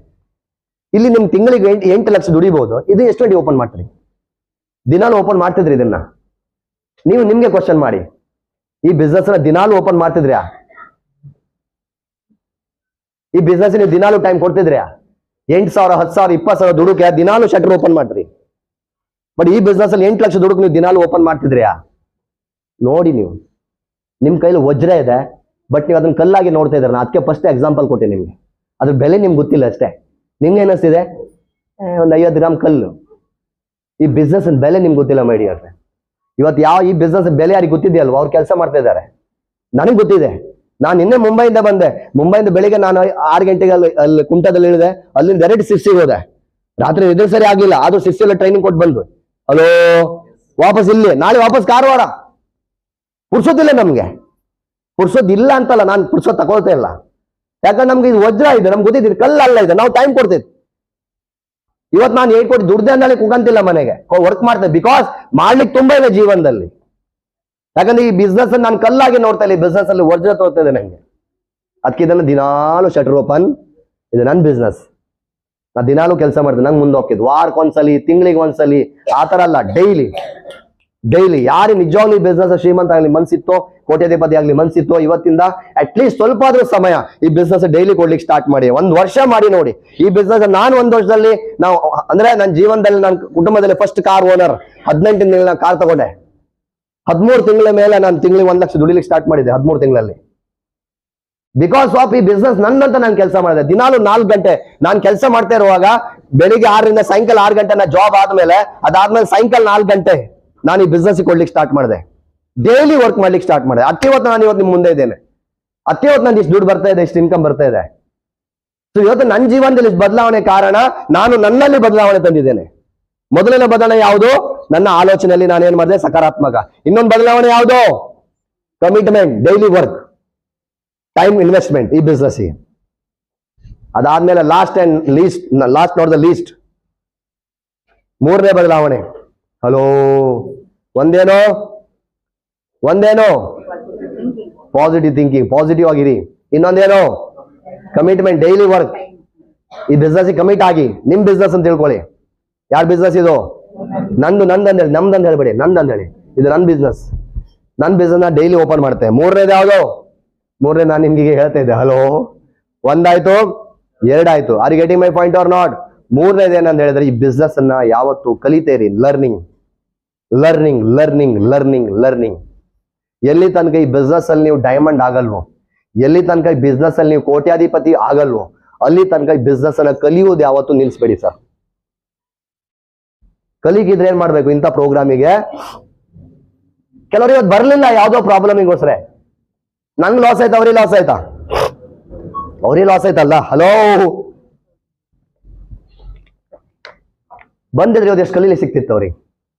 ಇಲ್ಲಿ ನಿಮ್ ತಿಂಗಳಿಗೆ 8 ಲಕ್ಷ ದುಡಿಬಹುದು. ಇದು ಎಷ್ಟು ಗಂಟೆ ಓಪನ್ ಮಾಡ್ತೀರಿ? ದಿನಾಲು ಓಪನ್ ಮಾಡ್ತಿದ್ರಿ ಇದನ್ನ? ನೀವು ನಿಮ್ಗೆ ಕ್ವಶನ್ ಮಾಡಿ, ಈ ಬಿಸ್ನೆಸ್ ನ ದಿನಾಲು ಓಪನ್ ಮಾಡ್ತಿದ್ರ್ಯಾ? ಈ ಬಿಸ್ನೆಸ್ ನೀವು ದಿನಾಲು ಟೈಮ್ ಕೊಡ್ತಿದ್ರ್ಯಾ? 8,000, 10,000, 20,000 ದುಡುಕೆ ದಿನಾಲು ಶಟರ್ ಓಪನ್ ಮಾಡ್ರಿ. ಬಟ್ ಈ ಬಿಸ್ನೆಸ್ ಅಲ್ಲಿ 8 ಲಕ್ಷ ದುಡ್ಡು ನೀವು ದಿನಾಲು ಓಪನ್ ಮಾಡ್ತಿದ್ರಿಯಾ? ನೋಡಿ, ನೀವು ನಿಮ್ ಕೈಲಿ ವಜ್ರ ಇದೆ, ಬಟ್ ನೀವು ಅದನ್ನ ಕಲ್ಲಾಗಿ ನೋಡ್ತಾ ಇದ್ದಾರೆ. ನಾನು ಅದಕ್ಕೆ ಫಸ್ಟ್ ಎಕ್ಸಾಂಪಲ್ ಕೊಟ್ಟೆ ನಿಮ್ಗೆ. ಅದ್ರ ಬೆಲೆ ನಿಮ್ಗೆ ಗೊತ್ತಿಲ್ಲ ಅಷ್ಟೇ. ನಿಮ್ಗೆ ಏನಿಸ್ತಿದೆ, ಒಂದು 50 ಗ್ರಾಮ್ ಕಲ್ಲು. ಈ ಬಿಸ್ನೆಸ್ ಬೆಲೆ ನಿಮ್ಗೆ ಗೊತ್ತಿಲ್ಲ ಮೈ ಡಿಯರ್. ಇವತ್ತು ಈ ಬಿಸ್ನೆಸ್ ಬೆಲೆ ಯಾರಿಗೆ ಗೊತ್ತಿದೆಯಲ್ವ, ಅವ್ರು ಕೆಲಸ ಮಾಡ್ತಾ ಇದ್ದಾರೆ. ನನಗೆ ಗೊತ್ತಿದೆ. ನಾನು ನಿನ್ನೆ ಮುಂಬೈಯಿಂದ ಬಂದೆ. ಮುಂಬೈಯಿಂದ ಬೆಳಿಗ್ಗೆ ನಾನು 6 ಗಂಟೆಗೆ ಅಲ್ಲಿ ಕುಂಟದಲ್ಲಿ ಇಳಿದೆ. ಅಲ್ಲಿಂದ ಡೈರೆಕ್ಟ್ ಸಿರ್ಸಿಗೆ ಹೋದೆ. ರಾತ್ರಿ ನಿದ್ರೆ ಸರಿ ಆಗಿಲ್ಲ, ಆದ್ರೂ ಸಿರ್ಸಿಲ್ಲ ಟ್ರೈನಿಂಗ್ ಕೊಟ್ಟು ಬಂದು ಹಲೋ ವಾಪಸ್ ಇಲ್ಲಿ. ನಾಳೆ ವಾಪಸ್ ಕಾರವಾರ. ಪುರ್ಸೋದಿಲ್ಲ ನಮ್ಗೆ. ಪುರ್ಸೋದಿಲ್ಲ ಅಂತಲ್ಲ, ನಾನು ಪುರ್ಸೋದ್ ತಗೊಳ್ತಾ ಇಲ್ಲ. ಯಾಕಂದ್ರೆ ನಮ್ಗೆ ಇದು ವಜ್ರ ಇದೆ, ನಮ್ಗೆ ಗೊತ್ತಿದ್ದು ಕಲ್ಲಲ್ಲ ಇದೆ. ನಾವು ಟೈಮ್ ಕೊಡ್ತಿದ್ವಿ. ಇವತ್ತು ನಾನು 8 ಕೋಟಿ ದುಡ್ದೆ ಅಂದಾಳೆ ಕುಗಂತಿಲ್ಲ ಮನೆಗೆ, ವರ್ಕ್ ಮಾಡ್ತೇನೆ. ಬಿಕಾಸ್ ಮಾಡ್ಲಿಕ್ಕೆ ತುಂಬಾ ಇದೆ ಜೀವನದಲ್ಲಿ. ಯಾಕಂದ್ರೆ ಈ ಬಿಸ್ನೆಸ್ ನಾನು ಕಲ್ಲಾಗಿ ನೋಡ್ತಾ ಇಲ್ಲ, ಈ ಬಿಸ್ನೆಸ್ ಅಲ್ಲಿ ವಜ್ರ ತೋರ್ತಾ ಇದೆ ನಂಗೆ. ಅದಕ್ಕೆ ಇದನ್ನು ದಿನಾಲು ಶಟರ್ ಓಪನ್, ಇದು ನನ್ನ ಬಿಸ್ನೆಸ್. ನಾ ದಿನಾಲು ಕೆಲಸ ಮಾಡ್ತೀನಿ. ನಂಗೆ ಮುಂದೆ ಹೋಗ್ತಿದ್ದು ವಾರಕ್ಕೊಂದ್ಸಲಿ, ತಿಂಗಳಿಗೆ ಒಂದ್ಸಲಿ, ಆ ತರ ಅಲ್ಲ, ಡೈಲಿ. ಯಾರು ನಿಜವಾಗ್ಲೂ ಈ ಬಿಸ್ನೆಸ್ ಶ್ರೀಮಂತ ಆಗಲಿ ಮನ್ಸಿತ್ತೋ, ಕೋಟ್ಯಾಧಿಪತಿ ಆಗ್ಲಿ ಮನ್ಸಿತ್ತೋ, ಇವತ್ತಿಂದ ಅಟ್ಲೀಸ್ಟ್ ಸ್ವಲ್ಪ ಆದ್ರೂ ಸಮಯ ಈ ಬಿಸ್ನೆಸ್ ಡೈಲಿ ಕೊಡ್ಲಿಕ್ಕೆ ಸ್ಟಾರ್ಟ್ ಮಾಡಿ. 1 ವರ್ಷ ಮಾಡಿ ನೋಡಿ ಈ ಬಿಸ್ನೆಸ್. ನಾನು 1 ವರ್ಷದಲ್ಲಿ ಅಂದ್ರೆ ನನ್ನ ಜೀವನದಲ್ಲಿ, ನನ್ನ ಕುಟುಂಬದಲ್ಲಿ ಫಸ್ಟ್ ಕಾರ್ ಓನರ್. 18 ತಿಂಗಳ ಕಾರ್ ತಗೊಂಡೆ. 13 ತಿಂಗಳ ಮೇಲೆ ನಾನು ತಿಂಗಳಿಗೆ 1 ಲಕ್ಷ ದುಡಿಲಿಕ್ಕೆ ಸ್ಟಾರ್ಟ್ ಮಾಡಿದೆ 13 ತಿಂಗಳಲ್ಲಿ. ಬಿಕಾಸ್ ಆಫ್ ಈ ಬಿಸ್ನೆಸ್ ನನ್ನಂತ ನಾನು ಕೆಲಸ ಮಾಡಿದೆ. ದಿನಾಲು 4 ಗಂಟೆ ನಾನು ಕೆಲಸ ಮಾಡ್ತಾ ಇರುವಾಗ, ಬೆಳಿಗ್ಗೆ 6ರಿಂದ ಸಾಯಂಕಾಲ 6 ಗಂಟೆ ನಾ ಜಾಬ್ ಆದ್ಮೇಲೆ, ಅದಾದ್ಮೇಲೆ ಸಾಯಂಕಾಲ 4 ಗಂಟೆ ನಾನು ಈ ಬಿಸ್ನೆಸ್ ಕೊಡ್ಲಿಕ್ಕೆ ಸ್ಟಾರ್ಟ್ ಮಾಡಿದೆ. ಡೈಲಿ ವರ್ಕ್ ಮಾಡ್ಲಿಕ್ಕೆ ಸ್ಟಾರ್ಟ್ ಮಾಡಿದೆ. ಅತ್ತಿವತ್ತು ನಾನು ಇವತ್ತು ನಿಮ್ ಮುಂದೆ ಇದ್ದೇನೆ. ಅತ್ತಿವತ್ತು ನಾನು ಇಷ್ಟು ದುಡ್ಡು ಬರ್ತಾ ಇದೆ, ಇಷ್ಟು ಇನ್ಕಮ್ ಬರ್ತಾ ಇದೆ. ಸೊ ಇವತ್ತು ನನ್ನ ಜೀವನದಲ್ಲಿ ಇಷ್ಟು ಬದಲಾವಣೆ ಕಾರಣ ನಾನು ನನ್ನಲ್ಲಿ ಬದಲಾವಣೆ ತಂದಿದ್ದೇನೆ. ಮೊದಲನೇ ಬದಲಾವಣೆ ಯಾವುದು? ನನ್ನ ಆಲೋಚನೆಯಲ್ಲಿ ನಾನು ಏನ್ ಮಾಡಿದೆ, ಸಕಾರಾತ್ಮಕ. ಇನ್ನೊಂದು ಬದಲಾವಣೆ ಯಾವುದು? Commitment, daily work, time investment ಈ ಬಿಸ್ನೆಸ್. ಅದಾದ್ಮೇಲೆ ಲಾಸ್ಟ್ ನಾಟ್ ದ ಲೀಸ್ಟ್, 3ನೇ ಬದಲಾವಣೆ. ಹಲೋ, ಒಂದೇನೋ ಪಾಸಿಟಿವ್ ಥಿಂಕಿಂಗ್, ಪಾಸಿಟಿವ್ ಆಗಿರಿ. ಇನ್ನೊಂದೇನೋ ಕಮಿಟ್ಮೆಂಟ್, ಡೈಲಿ ವರ್ಕ್. ಈ ಬಿಸ್ನೆಸ್ ಕಮಿಟ್ ಆಗಿ ನಿಮ್ ಬಿಸ್ನೆಸ್ ಅಂತ ತಿಳ್ಕೊಳ್ಳಿ. ಯಾರ ಬಿಸ್ನೆಸ್ ಇದು? ನಂದಂದೇಳಿ, ನಮ್ದಂತ ಹೇಳ್ಬೇಡಿ, ನಂದಂದೇಳಿ. ಇದು ನನ್ನ ಬಿಸ್ನೆಸ್. ನನ್ನ ಬಿಸ್ನೆಸ್ ನ ಡೈಲಿ ಓಪನ್ ಮಾಡ್ತೆ. 3ನೇದು ಯಾವುದು? 3ನೇ ನಾನು ನಿಮ್ಗೆ ಹೇಳ್ತಾ ಇದ್ದೆ. ಹಲೋ, 1 ಆಯ್ತು, 2 ಆಯ್ತು. Are you getting my point or not? 3ನೇದು ಏನಂತ ಹೇಳಿದ್ರೆ, ಈ ಬಿಸ್ನೆಸ್ ಅನ್ನ ಯಾವತ್ತು ಕಲಿತೇರಿ. ಲರ್ನಿಂಗ್. ಎಲ್ಲಿ ತನಕ ಈ ಬಿಸ್ನೆಸ್ ಅಲ್ಲಿ ನೀವು ಡೈಮಂಡ್ ಆಗಲ್ವೋ, ಎಲ್ಲಿ ತನಕ ಈ ಬಿಸ್ನೆಸ್ ಅಲ್ಲಿ ನೀವು ಕೋಟ್ಯಾಧಿಪತಿ ಆಗಲ್ವೋ, ಅಲ್ಲಿ ತನಕ ಈ ಬಿಸ್ನೆಸ್ ಅನ್ನ ಕಲಿಯೋದು ಯಾವತ್ತು ನಿಲ್ಸ್ಬೇಡಿ ಸರ್. ಕಲಿಗಿದ್ರೆ ಏನ್ ಮಾಡ್ಬೇಕು? ಇಂಥ ಪ್ರೋಗ್ರಾಮಿಗೆ ಕೆಲವರು ಇವತ್ತು ಬರ್ಲಿಲ್ಲ, ಯಾವ್ದೋ ಪ್ರಾಬ್ಲಮಿಗೋಸ್ಕರ. ನಂಗೆ ಲಾಸ್ ಆಯ್ತಾ, ಅವ್ರಿಗೆ ಲಾಸ್ ಆಯ್ತಾ? ಅವ್ರಿಗೆ ಲಾಸ್ ಆಯ್ತಲ್ಲ. ಹಲೋ, ಬಂದಿದ್ರೆ ಇವತ್ತು ಎಷ್ಟು ಕಲೀಲಿ ಸಿಕ್ತಿತ್ತು ಅವ್ರಿಗೆ.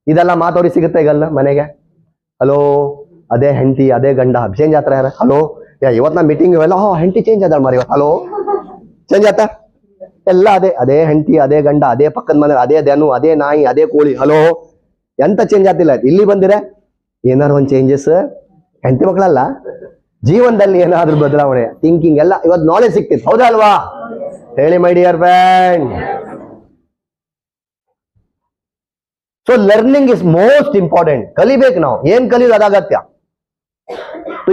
ಇದೆಲ್ಲ ಮಾತವ್ರಿಗೆ ಸಿಗುತ್ತೆ ಈಗಲ್ಲ ಮನೆಗೆ. ಹಲೋ, ಅದೇ ಹೆಂಡತಿ, ಅದೇ ಗಂಡ ಚೇಂಜ್ ಆತರ ಯಾರ? ಹಲೋ, ಇವತ್ತು ನಾ ಮೀಟಿಂಗ್ ಇವೆಲ್ಲ ಹೆಂಡತಿ ಚೇಂಜ್ ಆದ ಮಾರಿ. ಹಲೋ, ಚೇಂಜ್ ಆತ ಎಲ್ಲ ಅದೇ ಹೆಂಡತಿ, ಅದೇ ಗಂಡ, ಅದೇ ಪಕ್ಕದ ಮನೆ, ಅದೇ ದನು, ಅದೇ ನಾಯಿ, ಅದೇ ಕೋಳಿ. ಹಲೋ, ಎಂತ ಚೇಂಜ್ ಆಗ್ತಿಲ್ಲ. ಇಲ್ಲಿ ಬಂದಿರೆ ಏನಾರು ಒಂದು ಚೇಂಜಸ್. ಹೆಂಡತಿ ಮಕ್ಕಳಲ್ಲ, ಜೀವನದಲ್ಲಿ ಏನಾದ್ರೂ ಬದಲಾವಣೆ, ಥಿಂಕಿಂಗ್ ಎಲ್ಲ ಇವತ್ತು ನಾಲೆಜ್ ಸಿಕ್ತಿತ್ತು. ಹೌದಾ ಅಲ್ವಾ? ಹೇಳಿ ಮೈ dear friend. So learning is most important. ಕಲಿಬೇಕು ನಾವು. ಏನ್ ಕಲಿಯೋದು ಅದಾಗತ್ಯ.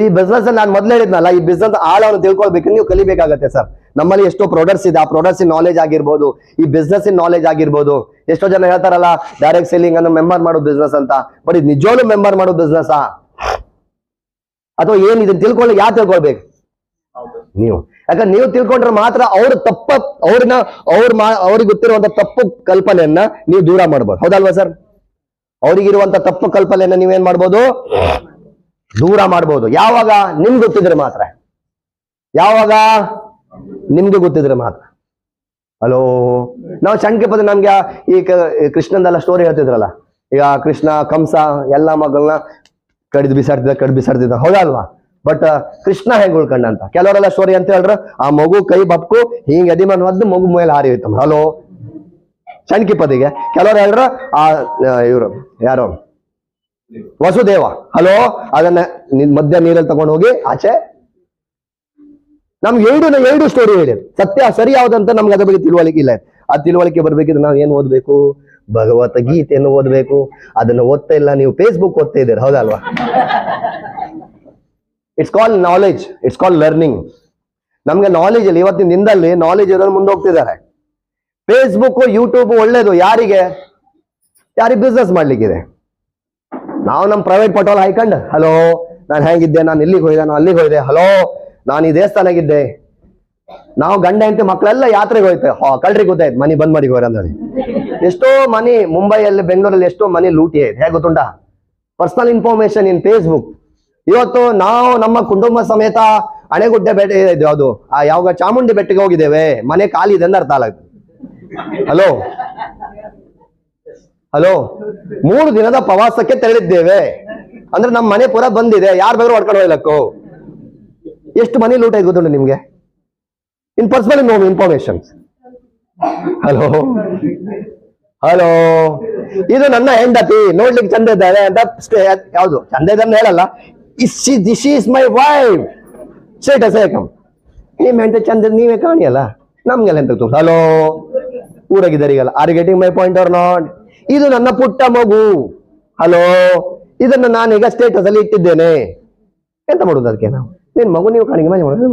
ಈ ಬಿಸ್ನೆಸ್ ನಾನು ಮೊದಲು ಹೇಳಿದ್ನಲ್ಲ, ಈ ಬಿಸ್ನೆಸ್ ಆಳವನ್ನು ತಿಳ್ಕೊಳ್ಬೇಕು, ನೀವು ಕಲಿಬೇಕಾಗತ್ತೆ ಸರ್. ನಮ್ಮಲ್ಲಿ ಎಷ್ಟೋ ಪ್ರಾಡಕ್ಟ್ಸ್ ಇದೆ, ಆ ಪ್ರಾಡಕ್ಟ್ಸ್ ನಾಲೆಜ್ ಆಗಿರ್ಬೋದು, ಈ ಬಿಸ್ನೆಸ್ ನಾಲೆಜ್ ಆಗಿರ್ಬೋದು. ಎಷ್ಟೋ ಜನ ಹೇಳ್ತಾರಲ್ಲ ಡೈರೆಕ್ಟ್ ಸೆಲ್ಲಿಂಗ್ ಅನ್ನು ಮೆಂಬರ್ ಮಾಡೋ ಬಿಸ್ನೆಸ್ ಅಂತ. ಬಟ್ ಇದು ನಿಜವಾಗ್ಲೂ ಮೆಂಬರ್ ಮಾಡೋ ಬಿಸ್ನೆಸ್ ಅಥವಾ ಏನ್ ಇದನ್ನ ತಿಳ್ಕೊಳ್ಳಿ? ಯಾರು ತಿಳ್ಕೊಳ್ಬೇಕು? ನೀವು. ಯಾಕಂದ್ರೆ ನೀವು ತಿಳ್ಕೊಂಡ್ರೆ ಮಾತ್ರ ಅವ್ರಿಗೆ ಗೊತ್ತಿರುವಂತ ತಪ್ಪು ಕಲ್ಪನೆಯನ್ನ ನೀವು ದೂರ ಮಾಡ್ಬೋದು. ಹೌದಲ್ವಾ ಸರ್? ಅವ್ರಿಗಿರುವಂತ ತಪ್ಪು ಕಲ್ಪನೆಯನ್ನ ನೀವೇನ್ ಮಾಡ್ಬೋದು? ದೂರ ಮಾಡ್ಬೋದು. ಯಾವಾಗ? ನಿಮ್ಗೆ ಗೊತ್ತಿದ್ರೆ ಮಾತ್ರ. ನಿಮ್ಗೆ ಗೊತ್ತಿದ್ರೆ ಮಾತ್ರ. ಹಲೋ, ನಾವು ಸಣ್ಣ ಪದ ನಮ್ಗೆ ಈ ಕೃಷ್ಣಂದೆಲ್ಲ ಸ್ಟೋರಿ ಹೇಳ್ತಿದ್ರಲ್ಲ, ಈಗ ಕೃಷ್ಣ ಕಂಸ ಎಲ್ಲ ಮಗಳನ್ನ ಕಡಿದು ಬಿಸಾಡ್ತಿದ್ದ. ಹೌದಲ್ವಾ? ಬಟ್ ಕೃಷ್ಣ ಹೆಂಗ್ ಉಳ್ಕಂಡ ಅಂತ ಕೆಲವರೆಲ್ಲ ಸ್ಟೋರಿ ಅಂತ ಹೇಳ್ರ, ಆ ಮಗು ಕೈ ಬಪ್ಕು ಹಿಂಗ್ ಎದಿಮನ್ ಒದ್ದು ಮಗು ಮೇಲೆ ಹಾರಿ ಹೋಯ್ತಮ್ಮ. ಹಲೋ, ಸಣ್ಣ ಪದಿಗೆ ಕೆಲವರು ಹೇಳ್ರ, ಆ ಇವ್ರು ಯಾರು ವಸುದೇವ, ಹಲೋ, ಅದನ್ನ ಮಧ್ಯ ನೀರಲ್ಲಿ ತಗೊಂಡು ಹೋಗಿ ಆಚೆ. ನಮ್ಗೆ ಎರಡು ಸ್ಟೋರಿ ಹೇಳಿ. ಸತ್ಯ ಸರಿ ಯಾವ್ದಂತ ನಮ್ಗೆ ಅದ್ರ ಬಗ್ಗೆ ತಿಳುವಳಿಕೆ ಇಲ್ಲ. ಆ ತಿಳುವಳಿಕೆ ಬರ್ಬೇಕಿದ್ರೆ ನಾವು ಏನ್ ಓದ್ಬೇಕು? ಭಗವದ್ಗೀತೆಯನ್ನು ಓದ್ಬೇಕು. ಅದನ್ನ ಓದ್ತಾ ಇಲ್ಲ ನೀವು, ಫೇಸ್ಬುಕ್ ಓದ್ತಾ ಇದ್ದೀರ. ಹೌದಲ್ವಾ? It's called knowledge, it's called learning. ನಮ್ಗೆ ನಾಲೆಜ್ ಇಲ್ಲ. ಇವತ್ತಿನ ದಿನದಲ್ಲಿ ನಾಲೆಜ್ ಇರೋರು ಮುಂದೆ ಹೋಗ್ತಿದ್ದಾರೆ. ಫೇಸ್ಬುಕ್, ಯೂಟ್ಯೂಬ್ ಒಳ್ಳೇದು ಯಾರಿಗೆ? ಯಾರಿಗೆ ಬಿಸ್ನೆಸ್ ಮಾಡ್ಲಿಕ್ಕಿದೆ. ನಾವು ನಮ್ಮ ಪ್ರೈವೇಟ್ ಪಟೋಲ್ ಹಾಯ್ಕಂಡ್ ಹಲೋ ನಾನು ಹೆಂಗಿದ್ದೆ, ನಾನು ಇಲ್ಲಿಗೆ ಹೋಯ್ದೆ, ನಾನು ಅಲ್ಲಿಗೆ ಹೋಯ್ದೆ, ಹಲೋ ನಾನು ಈ ದೇವಸ್ಥಾನಾಗಿದ್ದೆ. ನಾವು ಗಂಡ ಹೆಂಡತಿ ಮಕ್ಕಳೆಲ್ಲ ಯಾತ್ರೆಗೆ ಹೋಯ್ತೆ, ಕಳ್ರಿಗೆ ಗೊತ್ತಾಯ್ತು ಮನಿ ಬಂದ್ ಮಾಡಿ ಹೋರ ಅಂದೇಳಿ. ಎಷ್ಟೋ ಮನಿ ಮುಂಬೈಯಲ್ಲಿ ಬೆಂಗಳೂರಲ್ಲಿ ಎಷ್ಟೋ ಮನಿ ಲೂಟಿ ಆಯ್ತು. ಹೇಗೆ ಗೊತ್ತುಂಟಾ? ಪರ್ಸನಲ್ ಇನ್ಫಾರ್ಮೇಶನ್ ಇನ್ ಫೇಸ್ಬುಕ್. ಇವತ್ತು ನಾವು ನಮ್ಮ ಕುಟುಂಬ ಸಮೇತ ಅಣೆಗುಡ್ಡೆ ಬೆಟ್ಟ ಯಾವುದು ಯಾವಾಗ ಚಾಮುಂಡಿ ಬೆಟ್ಟಿಗೆ ಹೋಗಿದ್ದೇವೆ, ಮನೆ ಖಾಲಿ ಇದೆ ಅಂತ ಅರ್ಥ ಆಗತ್ತೆ. ಹಲೋ ಹಲೋ 3 ದಿನದ ಪ್ರವಾಸಕ್ಕೆ ತೆರಳಿದ್ದೇವೆ ಅಂದ್ರೆ ನಮ್ಮ ಮನೆ ಪೂರ ಬಂದಿದೆ, ಯಾರು ಬೇಕಾದ್ರೂ ಹೊಡ್ಕೊಂಡು ಹೋಗ್ಲಕ್ಕು. ಎಷ್ಟು ಮನಿ ಲೂಟ್ ಆಯ್ತು ಗೊತ್ತುಂಟು ನಿಮ್ಗೆ? In personal information. Hello hello ಇದು ನನ್ನ ಹೆಂಡತಿ ನೋಡ್ಲಿಕ್ಕೆ ಚಂದ ಇದ್ದಾರೆ ಅಂತ ಯಾವುದು ಚಂದ ಇದ್ದಾನೆ ಹೇಳಲ್ಲ, this is my wife status ಏಕಮ್. ನಿಮ್ ಹೆಂಡತಿ ಚಂದ ನೀವೇ ಕಾಣಿಯಲ್ಲ, ನಮ್ಗೆಲ್ಲ ಎಂತ ಗೊತ್ತು. ಹಲೋ ಊರಾಗಿದ್ದಾರೆ ಈಗಲ್ಲ, are getting my point or not? ಇದು ನನ್ನ ಪುಟ್ಟ ಮಗು. ಹಲೋ ಇದನ್ನ ನಾನೀಗ ಸ್ಟೇಟಸ್ ಅಲ್ಲಿ ಇಟ್ಟಿದ್ದೇನೆ. ಎಂತ ಮಾಡುದು ಅದಕ್ಕೆ? ನಾವು ನಿನ್ ಮಗು ನೀವು ಕಾಣಿಗೆ ಮನೆ ಮಾಡೋದು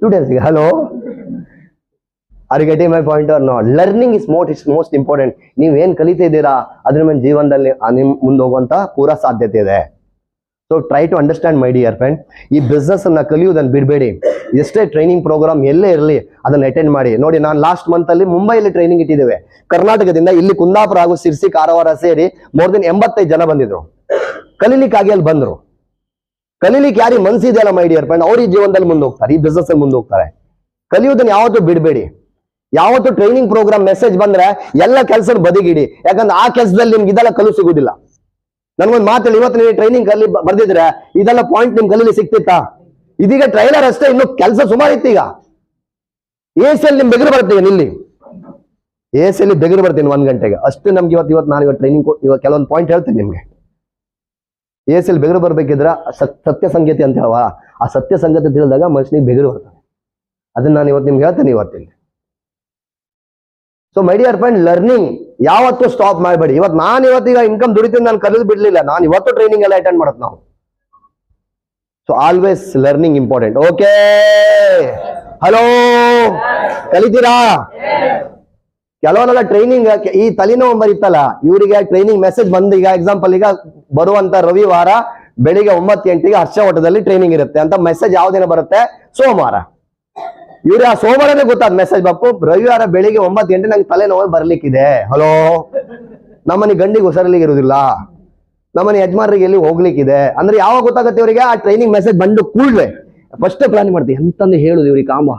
ಸ್ಟೂಡೆಂಟ್ಸ್ಗೆ. Hello are getting my point or not? Learning is most important. ನೀವೇನ್ ಕಲಿತಾ ಇದ್ದೀರಾ ಅದ್ರ ಮೇಲೆ ಜೀವನದಲ್ಲಿ ನಿಮ್ ಮುಂದೆ ಹೋಗುವಂತ ಪೂರಾ ಸಾಧ್ಯತೆ ಇದೆ. So try to understand my dear friend. ಈ ಬಿಸ್ನೆಸ್ ಅನ್ನ ಕಲಿಯುವುದನ್ನು ಬಿಡಬೇಡಿ. ಎಷ್ಟೇ ಟ್ರೈನಿಂಗ್ ಪ್ರೋಗ್ರಾಮ್ ಎಲ್ಲೇ ಇರಲಿ ಅದನ್ನ ಅಟೆಂಡ್ ಮಾಡಿ. ನೋಡಿ, ನಾನು ಲಾಸ್ಟ್ ಮಂತ್ ಅಲ್ಲಿ ಮುಂಬೈಯಲ್ಲಿ ಟ್ರೈನಿಂಗ್ ಇಟ್ಟಿದ್ದೇವೆ. ಕರ್ನಾಟಕದಿಂದ ಇಲ್ಲಿ ಕುಂದಾಪುರ ಹಾಗೂ ಸಿರ್ಸಿ ಕಾರವಾರ ಸೇರಿ ಮೋರ್ ದೆನ್ 85 ಜನ ಬಂದಿದ್ರು. ಕಲೀಲಿಕ್ಕಾಗಿ ಅಲ್ಲಿ ಬಂದ್ರು. ಕಲೀಲಿಕ್ಕೆ ಯಾರಿಗೆ ಮನ್ಸಿದೆಯಲ್ಲ ಮೈ ಡಿಯರ್ ಫ್ರೆಂಡ್, ಅವ್ರ ಈ ಜೀವನದಲ್ಲಿ ಮುಂದೆ ಹೋಗ್ತಾರೆ, ಈ ಬಿಸ್ನೆಸ್ ಅಲ್ಲಿ ಮುಂದೆ ಹೋಗ್ತಾರೆ. ಕಲಿಯುವುದನ್ನ ಯಾವತ್ತೂ ಬಿಡಬೇಡಿ. ಯಾವತ್ತು ಟ್ರೈನಿಂಗ್ ಪ್ರೋಗ್ರಾಮ್ ಮೆಸೇಜ್ ಬಂದ್ರೆ ಎಲ್ಲ ಕೆಲಸ ಬದಿಗಿಡಿ. ಯಾಕಂದ್ರೆ ಆ ಕೆಲಸದಲ್ಲಿ ನಿಮ್ಗೆ ಇದೆಲ್ಲ ಕಲು ಸಿಗುದಿಲ್ಲ. ನನ್ಗೊಂದು ಮಾತಲ್ಲಿ, ಇವತ್ತು ನೀವು ಟ್ರೈನಿಂಗ್ ಕಲಿ ಬರ್ದಿದ್ರೆ ಇದೆಲ್ಲ ಪಾಯಿಂಟ್ ನಿಮ್ ಕಲೀಲಿ ಸಿಕ್ತಿತ್ತಾ? ಇದೀಗ ಟ್ರೈಲರ್ ಅಷ್ಟೇ, ಇನ್ನು ಕೆಲಸ ಸುಮಾರು ಇತ್ತು. ಈಗ ಎಸಿಯಲ್ಲಿ ನಿಮ್ ಬೆಗರು ಬರುತ್ತೆ, ನಿಲ್ಲಿ ಎಸಿಯಲ್ಲಿ ಬೆಗರು ಬರ್ತೀನಿ 1 ಗಂಟೆಗೆ ಅಷ್ಟು. ನಮ್ಗೆ ಇವತ್ತು ನಾನು ಟ್ರೈನಿಂಗ್ ಇವಾಗ ಕೆಲವೊಂದು ಪಾಯಿಂಟ್ ಹೇಳ್ತೀನಿ ನಿಮ್ಗೆ. ಎಸಿಯಲ್ಲಿ ಬೆಗರು ಬರ್ಬೇಕಿದ್ರೆ ಸತ್ಯ ಸಂಗತಿ ಅಂತ ಹೇಳುವ, ಆ ಸತ್ಯ ಸಂಗತಿ ತಿಳಿದಾಗ ಮನುಷ್ಯನಿಗೆ ಬೆಗರು ಬರ್ತಾನೆ. ಅದನ್ನ ನಾನು ಇವತ್ತು ನಿಮ್ಗೆ ಹೇಳ್ತೇನೆ ಇವತ್ತಿಲ್ಲಿ. So my dear friend, learning ಯಾವತ್ತೂ ಸ್ಟಾಪ್ ಮಾಡಬೇಡಿ. ನಾನು ಇವತ್ತೀಗ ಇನ್ಕಮ್ ದುಡಿತೀನಿ, ನಾನು ಕಲಿದು ಬಿಡ್ಲಿಲ್ಲ. ನಾನು ಇವತ್ತು ಟ್ರೈನಿಂಗ್ ಎಲ್ಲ ಅಟೆಂಡ್ ಮಾಡತ್ ನಾವು. So always learning important. Okay hello ಕಲಿತೀರಾ? ಕೆಲವರೆಲ್ಲ ಟ್ರೈನಿಂಗ್ ಈ ತಲೆನೋವು ಬರೀತಲ್ಲ, ಇವರಿಗೆ ಟ್ರೈನಿಂಗ್ ಮೆಸೇಜ್ ಬಂದು, ಈಗ ಎಕ್ಸಾಂಪಲ್ ಈಗ ಬರುವಂತ ರವಿವಾರ ಬೆಳಿಗ್ಗೆ 9 ಗಂಟೆಗೆ ಹರ್ಷವಟದಲ್ಲಿ ಟ್ರೈನಿಂಗ್ ಇರುತ್ತೆ ಅಂತ ಮೆಸೇಜ್ ಯಾವ ದಿನ ಬರುತ್ತೆ? ಸೋಮವಾರ. ಇವ್ರಿಗೆ ಆ ಸೋಮವಾರನೇ ಗೊತ್ತಾದ ಮೆಸೇಜ್, ಬಪ್ಪು ರವಿವಾರ ಬೆಳಿಗ್ಗೆ 9 ಗಂಟೆ ನಂಗೆ ತಲೆನೋವು ಬರ್ಲಿಕ್ಕಿದೆ. ಹಲೋ ನಮ್ಮನೆ ಗಂಡಿಗೆ ಹುಷಾರ್ಲಿಕ್ಕೆ ಇರುವುದಿಲ್ಲ, ನಮ್ಮನೆ ಯಜಮಾನರಿಗೆ ಎಲ್ಲಿ ಹೋಗ್ಲಿಕ್ಕಿದೆ ಅಂದ್ರೆ ಯಾವಾಗ ಗೊತ್ತಾಗುತ್ತೆ ಇವರಿಗೆ? ಆ ಟ್ರೈನಿಂಗ್ ಮೆಸೇಜ್ ಬಂದು ಕೂಡ್ಲೆ ಫಸ್ಟ್ ಪ್ಲಾನ್ ಮಾಡ್ತೀವಿ ಎಂತಂದು ಹೇಳುದು ಇವ್ರಿಗೆ. ಕಾಮ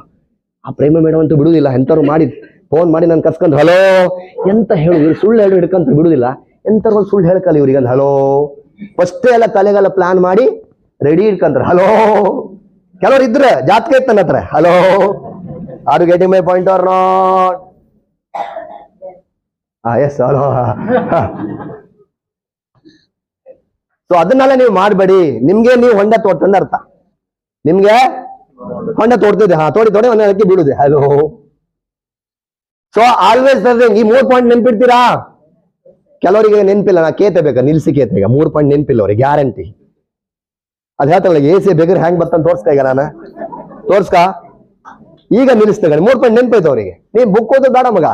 ಆ ಪ್ರೇಮ ಮೇಡಮ್ ಅಂತೂ ಬಿಡುದಿಲ್ಲ, ಎಂತವ್ರು ಮಾಡಿ ಫೋನ್ ಮಾಡಿ ನಾನು ಕರ್ಸ್ಕೊಂಡು ಹಲೋ ಎಂತ ಹೇಳುದು, ಸುಳ್ಳು ಹೇಳು ಹಿಡ್ಕಂತ ಬಿಡುದಿಲ್ಲ. ಎಂತರು ಸುಳ್ಳು ಹೇಳ್ಕಲ್ಲ ಇವ್ರಿಗೆ ಅಂತ ಹಲೋ ಫಸ್ಟ್ ಎಲ್ಲ ತಲೆಗೆಲ್ಲ ಪ್ಲಾನ್ ಮಾಡಿ ರೆಡಿ ಇಟ್ಕೊಂತಾರೆ. ಹಲೋ ಕೆಲವರು ಇದ್ರೆ ಜಾತಕ ಇತ್ತು ನನ್ನ ಹತ್ರ, hello are you getting my point or not? Yes hello. So ಅದನ್ನೆಲ್ಲ ನೀವು ಮಾಡಬೇಡಿ. ನಿಮ್ಗೆ ನೀವು ಹೊಂಡ ತೋಡ್ತಂದ ಅರ್ಥ. ನಿಮ್ಗೆ ಹೊಂಡ ತೋಡ್ತಿದ್ದೆ, ತೋಡಿ ಒಂದ್ ಅದಕ್ಕೆ ಬಿಡುದೆ. ಹಲೋ ಸೊ ಆಲ್ವೇಸ್ ಈ 3 ಪಾಯಿಂಟ್ ನೆನ್ಪಿಡ್ತೀರಾ? ಕೆಲವರಿಗೆ ನೆನ್ಪಿಲ್ಲ, ನಾ ಕೇತೆ ಬೇಕಾ ನಿಲ್ಸಿ ಕೇತೆ. ಈಗ 3 ಪಾಯಿಂಟ್ ನೆನ್ಪಿಲ್ಲ ಅವ್ರಿಗೆ, ಗ್ಯಾರಂಟಿ. ಅದ್ ಹೇಳ್ತಾರಲ್ಲ ಎಸಿ ಬೆಗರ್ ಹ್ಯಾಂಗ್ ಬರ್ತಂತ ತೋರ್ಸ್ಕ. ಈಗ ನಾನು ತೋರ್ಸ್ಕ ಈಗ ನಿಲ್ಲಿಸ್ತೇನೆ. 3 ಪಾಯಿಂಟ್ ನೆನ್ಪೈತೆ ಅವರಿಗೆ. ನೀವ್ ಬುಕ್ ಓದೋದು ಬೇಡ ಮಗ.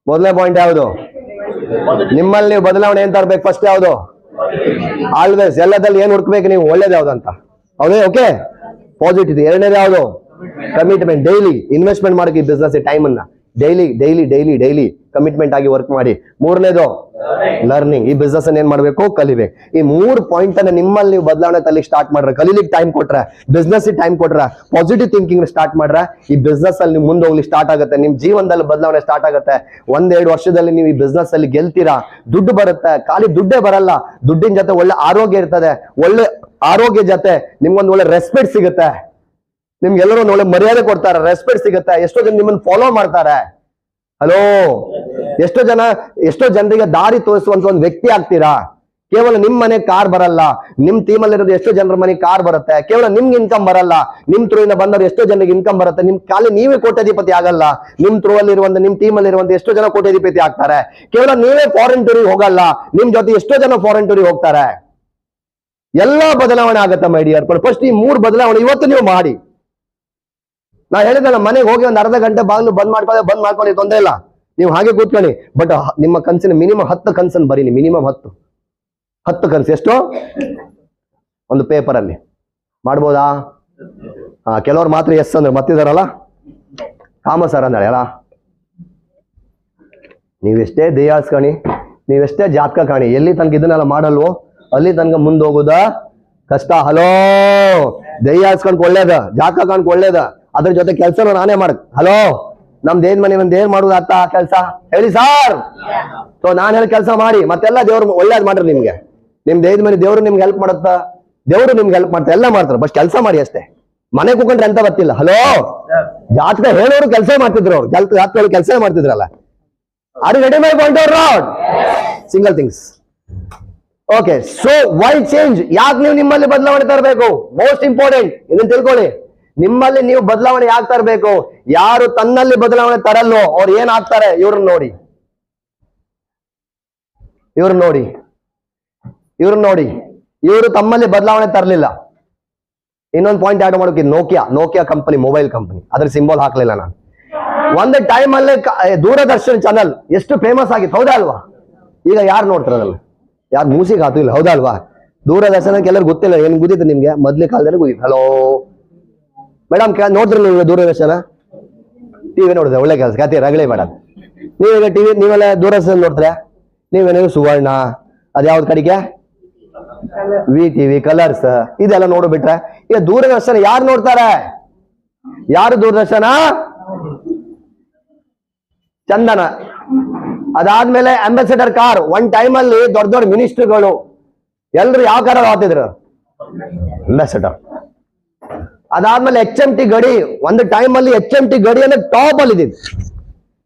ಮೊದಲನೇ ಪಾಯಿಂಟ್ ಯಾವುದು? ನಿಮ್ಮಲ್ಲಿ ನೀವು ಬದಲಾವಣೆ ಏನ್ ತರ್ಬೇಕು? ಫಸ್ಟ್ ಯಾವುದು? ಆಲ್ವೇಸ್ ಎಲ್ಲದಲ್ಲಿ ಏನ್ ಹುಡ್ಕ್ಬೇಕು ನೀವು? ಒಳ್ಳೇದು ಯಾವ್ದಂತ. ಹೌದೇ? Okay positive. ಎರಡನೇದು ಯಾವುದು? ಕಮಿಟ್ಮೆಂಟ್. ಡೈಲಿ ಇನ್ವೆಸ್ಟ್ಮೆಂಟ್ ಮಾಡಕ್ಕೆ ಈ ಬಿಸ್ನೆಸ್ ಟೈಮ್ ಅನ್ನ ಡೈಲಿ ಕಮಿಟ್ಮೆಂಟ್ ಆಗಿ ವರ್ಕ್ ಮಾಡಿ. ಮೂರನೇದು ಲರ್ನಿಂಗ್. ಈ ಬಿಸ್ನೆಸ್ ಅನ್ನ ಏನ್ ಮಾಡ್ಬೇಕು? ಕಲಿಬೇಕು. ಈ 3 ಪಾಯಿಂಟ್ ಅನ್ನ ನಿಮ್ಮಲ್ಲಿ ನೀವು ಬದಲಾವಣೆ ತರಲಿಕ್ಕೆ ಸ್ಟಾರ್ಟ್ ಮಾಡ್ರೆ, ಕಲಿಲಿಕ್ಕೆ ಟೈಮ್ ಕೊಟ್ರೆ, ಬಿಸ್ನೆಸ್ ಟೈಮ್ ಕೊಟ್ರೆ, ಪಾಸಿಟಿವ್ ಥಿಂಕಿಂಗ್ ಸ್ಟಾರ್ಟ್ ಮಾಡ್ರೆ, ಈ ಬಿಸ್ನೆಸ್ ಅಲ್ಲಿ ನೀವು ಮುಂದೆ ಹೋಗ್ಲಿಕ್ಕೆ ಸ್ಟಾರ್ಟ್ ಆಗುತ್ತೆ. ನಿಮ್ ಜೀವನದಲ್ಲಿ ಬದಲಾವಣೆ ಸ್ಟಾರ್ಟ್ ಆಗುತ್ತೆ. 1-2 ವರ್ಷದಲ್ಲಿ ನೀವು ಈ ಬಿಸ್ನೆಸ್ ಅಲ್ಲಿ ಗೆಲ್ತೀರಾ. ದುಡ್ಡು ಬರುತ್ತೆ. ಖಾಲಿ ದುಡ್ಡೇ ಬರಲ್ಲ, ದುಡ್ಡಿನ ಜೊತೆ ಒಳ್ಳೆ ಆರೋಗ್ಯ ಇರ್ತದೆ. ಒಳ್ಳೆ ಆರೋಗ್ಯ ಜೊತೆ ನಿಮ್ಗೊಂದು ಒಳ್ಳೆ ರೆಸ್ಪೆಕ್ಟ್ ಸಿಗುತ್ತೆ. ನಿಮ್ಗೆಲ್ಲರೂ ಒಳ್ಳೆ ಮರ್ಯಾದೆ ಕೊಡ್ತಾರೆ, ರೆಸ್ಪೆಕ್ಟ್ ಸಿಗುತ್ತೆ. ಎಷ್ಟೋ ಜನ ನಿಮ್ಮನ್ನು ಫಾಲೋ ಮಾಡ್ತಾರೆ. ಹಲೋ ಎಷ್ಟೋ ಜನರಿಗೆ ದಾರಿ ತೋರಿಸುವಂತ ಒಂದು ವ್ಯಕ್ತಿ ಆಗ್ತೀರಾ. ಕೇವಲ ನಿಮ್ ಮನೆ ಕಾರ್ ಬರಲ್ಲ, ನಿಮ್ ಟೀಮಲ್ಲಿ ಇರೋದು ಎಷ್ಟೋ ಜನರ ಮನೆ ಕಾರ್ ಬರುತ್ತೆ. ಕೇವಲ ನಿಮ್ಗೆ ಇನ್ಕಮ್ ಬರಲ್ಲ, ನಿಮ್ ಥ್ರೂ ಇಂದ ಬಂದವರು ಎಷ್ಟೋ ಜನರಿಗೆ ಇನ್ಕಮ್ ಬರುತ್ತೆ. ನಿಮ್ ಖಾಲಿ ನೀವೇ ಕೋಟ್ಯಾಧಿಪತಿ ಆಗಲ್ಲ, ನಿಮ್ ಥ್ರೂ ಅಲ್ಲಿ ಇರುವಂತ ನಿಮ್ ಟೀಮ್ ಅಲ್ಲಿ ಇರುವಂತ ಎಷ್ಟೋ ಜನ ಕೋಟ್ಯಾಧಿಪತಿ ಆಗ್ತಾರೆ. ಕೇವಲ ನೀವೇ ಫಾರಿನ್ ಟೂರಿಗೆ ಹೋಗಲ್ಲ, ನಿಮ್ ಜೊತೆ ಎಷ್ಟೋ ಜನ ಫಾರಿನ್ ಟೂರಿಗೆ ಹೋಗ್ತಾರೆ. ಎಲ್ಲಾ ಬದಲಾವಣೆ ಆಗುತ್ತೆ ಮೈ ಡಿಯರ್. ಫಸ್ಟ್ ಈ 3 ಬದಲಾವಣೆ ಇವತ್ತು ನೀವು ಮಾಡಿ. ನಾ ಹೇಳಿದಲ್ಲ, ಮನೆಗೆ ಹೋಗಿ ಒಂದು ಅರ್ಧ ಗಂಟೆ ಬಾಗಿಲು ಬಂದ್ ಮಾಡ್ಕೊಳ್ಳಿ ತೊಂದರೆ ಇಲ್ಲ. ನೀವು ಹಾಗೆ ಕೂತ್ಕೊಳ್ಳಿ, ಬಟ್ ನಿಮ್ಮ ಕನ್ಸಿನ ಮಿನಿಮಮ್ 10 ಕನ್ಸನ್ ಬರೀನಿ, ಮಿನಿಮಮ್ 10 ಕನ್ಸು. ಎಷ್ಟು? ಒಂದು ಪೇಪರ್ ಅಲ್ಲಿ ಮಾಡ್ಬೋದಾ? ಕೆಲವ್ರು ಮಾತ್ರ ಎಸ್ ಅಂದ್ರೆ ಮತ್ತಿದಾರಲ್ಲ ಕಾಮ ಸರ್ ಅಂದಾಳೆ ಅಲ್ಲ. ನೀವೆಷ್ಟೇ ದೇಹಾಸ್ಕಣಿ, ನೀವೆಷ್ಟೇ ಜಾತಕ ಕಾಣಿ, ಎಲ್ಲಿ ತನಕ ಇದನ್ನೆಲ್ಲ ಮಾಡಲ್ವೋ ಅಲ್ಲಿ ತನಕ ಮುಂದೆ ಹೋಗುದ ಕಷ್ಟ. ಹಲೋ, ದೈಯಾಸ್ಕೊಂಡ್ ಒಳ್ಳೇದ, ಜಾತಕ ಕಾಣಕ್ ಒಳ್ಳೇದ, ಅದ್ರ ಜೊತೆ ಕೆಲ್ಸನೂ ನಾನೇ ಮಾಡಕ್. ಹಲೋ, ನಮ್ದು ಏನ್ ಮನೆ ಒಂದ್ ಏನ್ ಮಾಡುದು ಅತ್ತ ಕೆಲ್ಸ ಹೇಳಿ ಸಾರ್. ಸೊ ನಾನ್ ಹೇಳಿ ಕೆಲಸ ಮಾಡಿ, ಮತ್ತೆಲ್ಲ ದೇವ್ರು ಒಳ್ಳೇದ್ ಮಾಡ್ರಿ ನಿಮ್ಗೆ. ನಿಮ್ ದೇಹದ ಮನೆ ದೇವ್ರು ನಿಮ್ಗೆ ಹೆಲ್ಪ್ ಮಾಡತ್ತ, ದೇವ್ರು ನಿಮ್ಗೆ ಹೆಲ್ಪ್ ಮಾಡ್ತಾರೆ, ಎಲ್ಲ ಮಾಡ್ತಾರೆ. ಬಸ್ ಕೆಲಸ ಮಾಡಿ ಅಷ್ಟೇ. ಮನೆ ಕೂಕೊಂಡ್ರೆ ಅಂತ ಗೊತ್ತಿಲ್ಲ. ಹಲೋ, ಜಾತಕ ಹೇಳೋರು ಕೆಲಸ ಮಾಡ್ತಿದ್ರು, ಅವ್ರು ಜಾತಕ ಕೆಲಸ ಮಾಡ್ತಿದ್ರಲ್ಲ. Are you ready my point out ರಾಡ್? Single things. Okay, so why change? ಯಾಕೆ ನೀವು ನಿಮ್ಮಲ್ಲಿ ಬದಲಾವಣೆ ತರಬೇಕು? ಮೋಸ್ಟ್ ಇಂಪಾರ್ಟೆಂಟ್ ಇದನ್ನ ತಿಳ್ಕೊಳ್ಳಿ. ನಿಮ್ಮಲ್ಲಿ ನೀವು ಬದಲಾವಣೆ ಯಾಕೆ ತರಬೇಕು? ಯಾರು ತನ್ನಲ್ಲಿ ಬದಲಾವಣೆ ತರಲ್ಲೋ ಅವ್ರು ಏನ್ ಆಗ್ತಾರೆ? ಇವ್ರನ್ನ ನೋಡಿ, ಇವ್ರನ್ನ ನೋಡಿ, ಇವ್ರನ್ನ ನೋಡಿ. ಇವರು ತಮ್ಮಲ್ಲಿ ಬದಲಾವಣೆ ತರಲಿಲ್ಲ. ಇನ್ನೊಂದು ಪಾಯಿಂಟ್ ಆಡ್ ಮಾಡೋಕೆ, ನೋಕಿಯಾ ಕಂಪನಿ, ಮೊಬೈಲ್ ಕಂಪನಿ, ಅದ್ರ ಸಿಂಬಲ್ ಹಾಕ್ಲಿಲ್ಲ ನಾನು. ಒಂದು ಟೈಮ್ ಅಲ್ಲೇ ದೂರದರ್ಶನ್ ಚಾನಲ್ ಎಷ್ಟು ಫೇಮಸ್ ಆಗಿತ್ತು, ಹೌದಾ ಅಲ್ವಾ? ಈಗ ಯಾರು ನೋಡ್ತಾರಲ್ಲ, ಯಾರು ಮೂಸಿಗೆ ಹಾತು ಇಲ್ಲ, ಹೌದಾ ಅಲ್ವಾ? ದೂರದರ್ಶನಕ್ಕೆ ಎಲ್ಲರೂ ಗೊತ್ತಿಲ್ಲ, ಏನ್ ಗೊತ್ತಿತ್ತು ನಿಮ್ಗೆ? ಮೊದ್ಲೇ ಕಾಲದಲ್ಲಿ ಗೊತ್ತಿತ್ತು. ಹಲೋ ಮೇಡಮ್, ನೋಡ್ತಿರಲ್ಲ ನೀವು ದೂರದರ್ಶನ? ಟಿವಿ ನೋಡಿದ್ರೆ ಒಳ್ಳೆ ಕೆಲಸ, ಕತೆ ರಗಳೆ ಬೇಡ. ನೀವೀಗ ಟಿವಿ, ನೀವೆಲ್ಲ ದೂರದರ್ಶನ ನೋಡ್ತಾರೆ? ನೀವೇನೇನು ಸುವರ್ಣ, ಅದ್ಯಾವ್ದು ಕಡೆಗೆ ವಿ ಟಿವಿ, ಕಲರ್ಸ್, ಇದೆಲ್ಲ ನೋಡ್ಬಿಟ್ರೆ ಈಗ ದೂರದರ್ಶನ ಯಾರು ನೋಡ್ತಾರೆ? ಯಾರು ದೂರದರ್ಶನ? ಚಂದನ. ಅದಾದ್ಮೇಲೆ ಅಂಬಾಸಿಡರ್ ಕಾರ್. ಒನ್ ಟೈಮ್ ಅಲ್ಲಿ ದೊಡ್ಡ ದೊಡ್ಡ ಮಿನಿಸ್ಟರ್ಗಳು ಎಲ್ರು ಯಾವ ಕಾರ್ ಹಾತಿದ್ರು? ಅಂಬಾಸಿಡರ್. ಅದಾದ್ಮೇಲೆ HMT ಗಡಿ. ಒಂದು ಟೈಮ್ ಅಲ್ಲಿ HMT ಗಡಿ ಅಂದ್ರೆ ಟಾಪ್ ಅಲ್ಲಿ ಇದ್ದಿದ್ದು.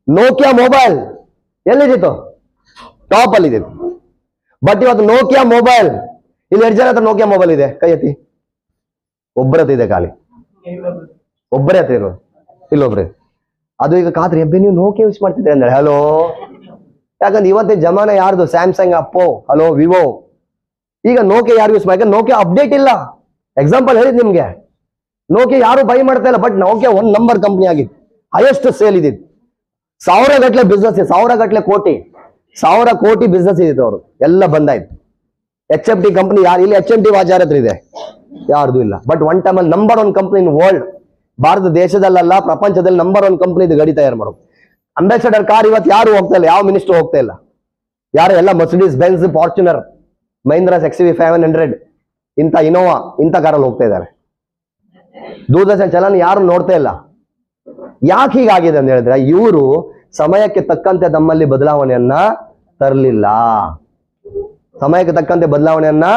Nokia mobile ಎಲ್ಲಿದ್ದಿತ್ತು? ಟಾಪ್ ಅಲ್ಲಿ ಇದ್ದಿತ್ತು. ಬಟ್ ಇವತ್ತು ನೋಕಿಯಾ ಮೊಬೈಲ್, ಇಲ್ಲಿ 2 ಜನ ಹತ್ರ ನೋಕಿಯಾ ಮೊಬೈಲ್ ಇದೆ? ಕೈ ಎತ್ತಿ. ಒಬ್ಬರ ಹತ್ರ ಇದೆ, ಖಾಲಿ ಒಬ್ಬರೇ ಹತ್ರ ಇರೋ, ಇಲ್ಲೊಬ್ರೆ. ಅದು ಈಗ ಖಾತ್ರಿ ಎಬ್ಬೆ ನೀವು ನೋಕಿಯಾ ಯೂಸ್ ಮಾಡ್ತಿದ್ರೆ ಅಂದ್ರೆ. ಹಲೋ, ಯಾಕಂದ್ರೆ ಇವತ್ತಿನ ಜಮಾನ ಯಾರ್ದು? Samsung, Oppo, hello, Vivo. ಈಗ ನೋಕಿಯಾ ಯಾರು ಯೂಸ್ ಮಾಡಿ? ನೋಕಿಯಾ ಅಪ್ಡೇಟ್ ಇಲ್ಲ. ಎಕ್ಸಾಂಪಲ್ ಹೇಳಿದ್ ನಿಮ್ಗೆ, ನೋಕಿಯಾ ಯಾರು ಬೈ ಮಾಡ್ತಾ ಇಲ್ಲ, ಬಟ್ ನೋಕಿಯಾ 1 ನಂಬರ್ ಕಂಪ್ನಿ ಆಗಿತ್ತು, ಹೈಯೆಸ್ಟ್ ಸೇಲ್ ಇದ್ದಿತ್ತು. 1000 ಗಟ್ಲೆ ಬಿಸ್ನೆಸ್, 1000 ಗಟ್ಲೆ ಕೋಟಿ, 1000 ಕೋಟಿ ಬಿಸ್ನೆಸ್ ಇದ್ದಿತ್ತು. ಅವರು ಎಲ್ಲ ಬಂದಾಯ್ತು. HMT ಕಂಪನಿ ಯಾರು? ಇಲ್ಲಿ HMT ವಾಚ್ ಯಾರ ಹತ್ರ ಇದೆ? ಯಾರ್ದು ಇಲ್ಲ. ಬಟ್ ಒನ್ ಟೈಮ್ ಅಲ್ಲಿ number 1 company in world. Bharat ದೇಶದಲ್ಲ, ಪ್ರಪಂಚದಲ್ಲಿ ನಂಬರ್ 1 ಕಂಪನಿ ಇದು ಗಡಿ ತಯಾರು ಮಾಡೋದು. ಅಂಬಾಸಿಡರ್ ಕಾರ್ ಇವತ್ತು ಯಾರು ಹೋಗ್ತಾ ಇಲ್ಲ, ಯಾವ ಮಿನಿಸ್ಟರ್ ಹೋಗ್ತಾ ಇಲ್ಲ. ಯಾರು? ಎಲ್ಲ Mercedes Benz, Fortuner, Mahindra XUV 500, ಇಂಥ ಇನೋವಾ, ಇಂಥ ಕಾರಲ್ಲಿ ಹೋಗ್ತಾ ಇದ್ದಾರೆ. ದೂರದರ್ಶನ ಚಲನ ಯಾರು ನೋಡ್ತಾ ಇಲ್ಲ. ಯಾಕೆ ಹೀಗಾಗಿದೆ ಅಂತ ಹೇಳಿದ್ರೆ, ಇವರು ಸಮಯಕ್ಕೆ ತಕ್ಕಂತೆ ನಮ್ಮಲ್ಲಿ ಬದಲಾವಣೆಯನ್ನ ತರಲಿಲ್ಲ. ಸಮಯಕ್ಕೆ ತಕ್ಕಂತೆ ಬದಲಾವಣೆಯನ್ನ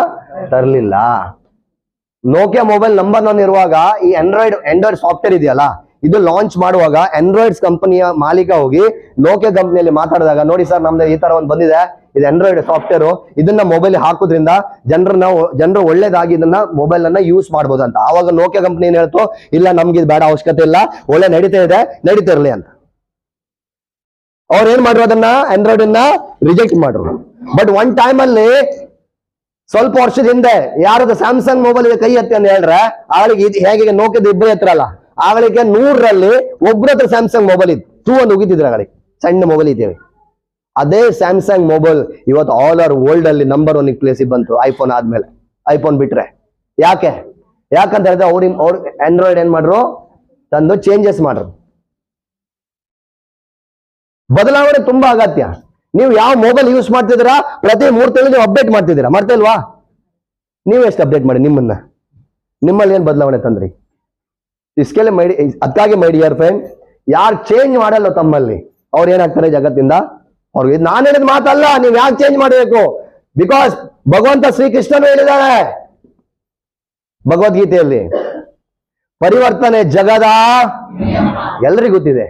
ತರಲಿಲ್ಲ. ನೋಕಿಯಾ ಮೊಬೈಲ್ ನಂಬರ್ 1 ಇರುವಾಗ ಈ ಆಂಡ್ರಾಯ್ಡ್ ಸಾಫ್ಟ್ವೇರ್ ಇದೆಯಲ್ಲ, ಇದು ಲಾಂಚ್ ಮಾಡುವಾಗ ಆಂಡ್ರಾಯ್ಡ್ಸ್ ಕಂಪನಿಯ ಮಾಲೀಕ ಹೋಗಿ ನೋಕಿಯಾ ಕಂಪನಿಯಲ್ಲಿ ಮಾತಾಡಿದಾಗ, ನೋಡಿ ಸರ್, ನಮ್ದು ಈ ತರ ಒಂದು ಬಂದಿದೆ, ಇದು ಆಂಡ್ರಾಯ್ಡ್ ಸಾಫ್ಟ್ವೇರ್, ಇದನ್ನ ಮೊಬೈಲ್ ಹಾಕೋದ್ರಿಂದ ಜನರು ಒಳ್ಳೇದಾಗಿ ಇದನ್ನ ಮೊಬೈಲ್ ಅನ್ನ ಯೂಸ್ ಮಾಡ್ಬೋದು ಅಂತ. ಆವಾಗ ನೋಕಿಯಾ ಕಂಪನಿ ಏನ್ ಹೇಳ್ತು? ಇಲ್ಲ, ನಮ್ಗೆ ಇದು ಬೇಡ, ಅವಶ್ಯಕತೆ ಇಲ್ಲ, ಒಳ್ಳೆ ನಡೀತಾ ಇದೆ, ನಡೀತಾ ಇರಲಿ ಅಂತ. ಅವ್ರು ಏನ್ ಮಾಡ್ರು? ಅದನ್ನ ಆಂಡ್ರಾಯ್ಡ್ ಅನ್ನ ರಿಜೆಕ್ಟ್ ಮಾಡ್ರು. ಬಟ್ ಒನ್ ಟೈಮ್ ಅಲ್ಲಿ ಸ್ವಲ್ಪ ವರ್ಷದ ಹಿಂದೆ ಯಾರದು ಸ್ಯಾಮ್ಸಂಗ್ ಮೊಬೈಲ್ ಇದೆ ಕೈ ಎತ್ತಿ ಅಂತ ಹೇಳ್ರೆ, ಆಳಿಗೆ ಇದು ಹೇಗೆ ನೋಕಿಯದ ಇಬ್ಬರೇ ಹತ್ರ ಅಲ್ಲ, ಆಗಳಿಗೆ 100ರಲ್ಲಿ ಒಬ್ಬರ ಹತ್ರ ಸ್ಯಾಮ್ಸಂಗ್ ಮೊಬೈಲ್ ಇತ್ತು. 2 ಅಂತ ಹೋಗಿದ್ರು ಆಗಳಿಗೆ, ಸಣ್ಣ ಮೊಬೈಲ್ ಇದ್ದೇವೆ. ಅದೇ ಸ್ಯಾಮ್ಸಂಗ್ ಮೊಬೈಲ್ ಇವತ್ತು ಆಲ್ ಓವರ್ ವರ್ಲ್ಡ್ ಅಲ್ಲಿ ನಂಬರ್ 1 ಪ್ಲೇಸ್ ಬಂತು, ಐಫೋನ್ ಆದ್ಮೇಲೆ. ಐಫೋನ್ ಬಿಟ್ರೆ ಯಾಕಂತ ಹೇಳಿದ್ರೆ ಅವ್ರು ಆಂಡ್ರಾಯ್ಡ್ ಏನ್ ಮಾಡ್ರು? ತಂದು ಚೇಂಜಸ್ ಮಾಡ್ರು. ಬದಲಾವಣೆ ತುಂಬಾ ಅಗತ್ಯ. ನೀವು ಯಾವ ಮೊಬೈಲ್ ಯೂಸ್ ಮಾಡ್ತಿದ್ದೀರಾ, ಪ್ರತಿ 3 ತಿಂಗಳು ನೀವು ಅಪ್ಡೇಟ್ ಮಾಡ್ತಿದ್ದೀರಾ, ಮಾಡ್ತಾ ಇಲ್ವಾ? ನೀವು ಎಷ್ಟು ಅಪ್ಡೇಟ್ ಮಾಡಿ ನಿಮ್ಮಲ್ಲಿ ಏನ್ ಬದಲಾವಣೆ ತಂದ್ರಿ? ಇಸ್ಕೆಲ್ಲ ಅದಕ್ಕಾಗಿ ಮೈ ಡಿಯರ್ ಫ್ರೆಂಡ್, ಯಾರು ಚೇಂಜ್ ಮಾಡಲ್ಲ ತಮ್ಮಲ್ಲಿ, ಅವ್ರು ಏನಾಗ್ತಾರೆ ಜಗತ್ತಿಂದ? ಅವ್ರಿಗೆ ನಾನು ಹೇಳಿದ ಮಾತಲ್ಲ, ನೀವು ಯಾಕೆ ಚೇಂಜ್ ಮಾಡಬೇಕು? ಬಿಕಾಸ್ ಭಗವಂತ ಶ್ರೀಕೃಷ್ಣನು ಹೇಳಿದ್ದಾರೆ ಭಗವದ್ಗೀತೆಯಲ್ಲಿ, ಪರಿವರ್ತನೆ ಜಗದ, ಎಲ್ರಿಗೂ ಗೊತ್ತಿದೆ,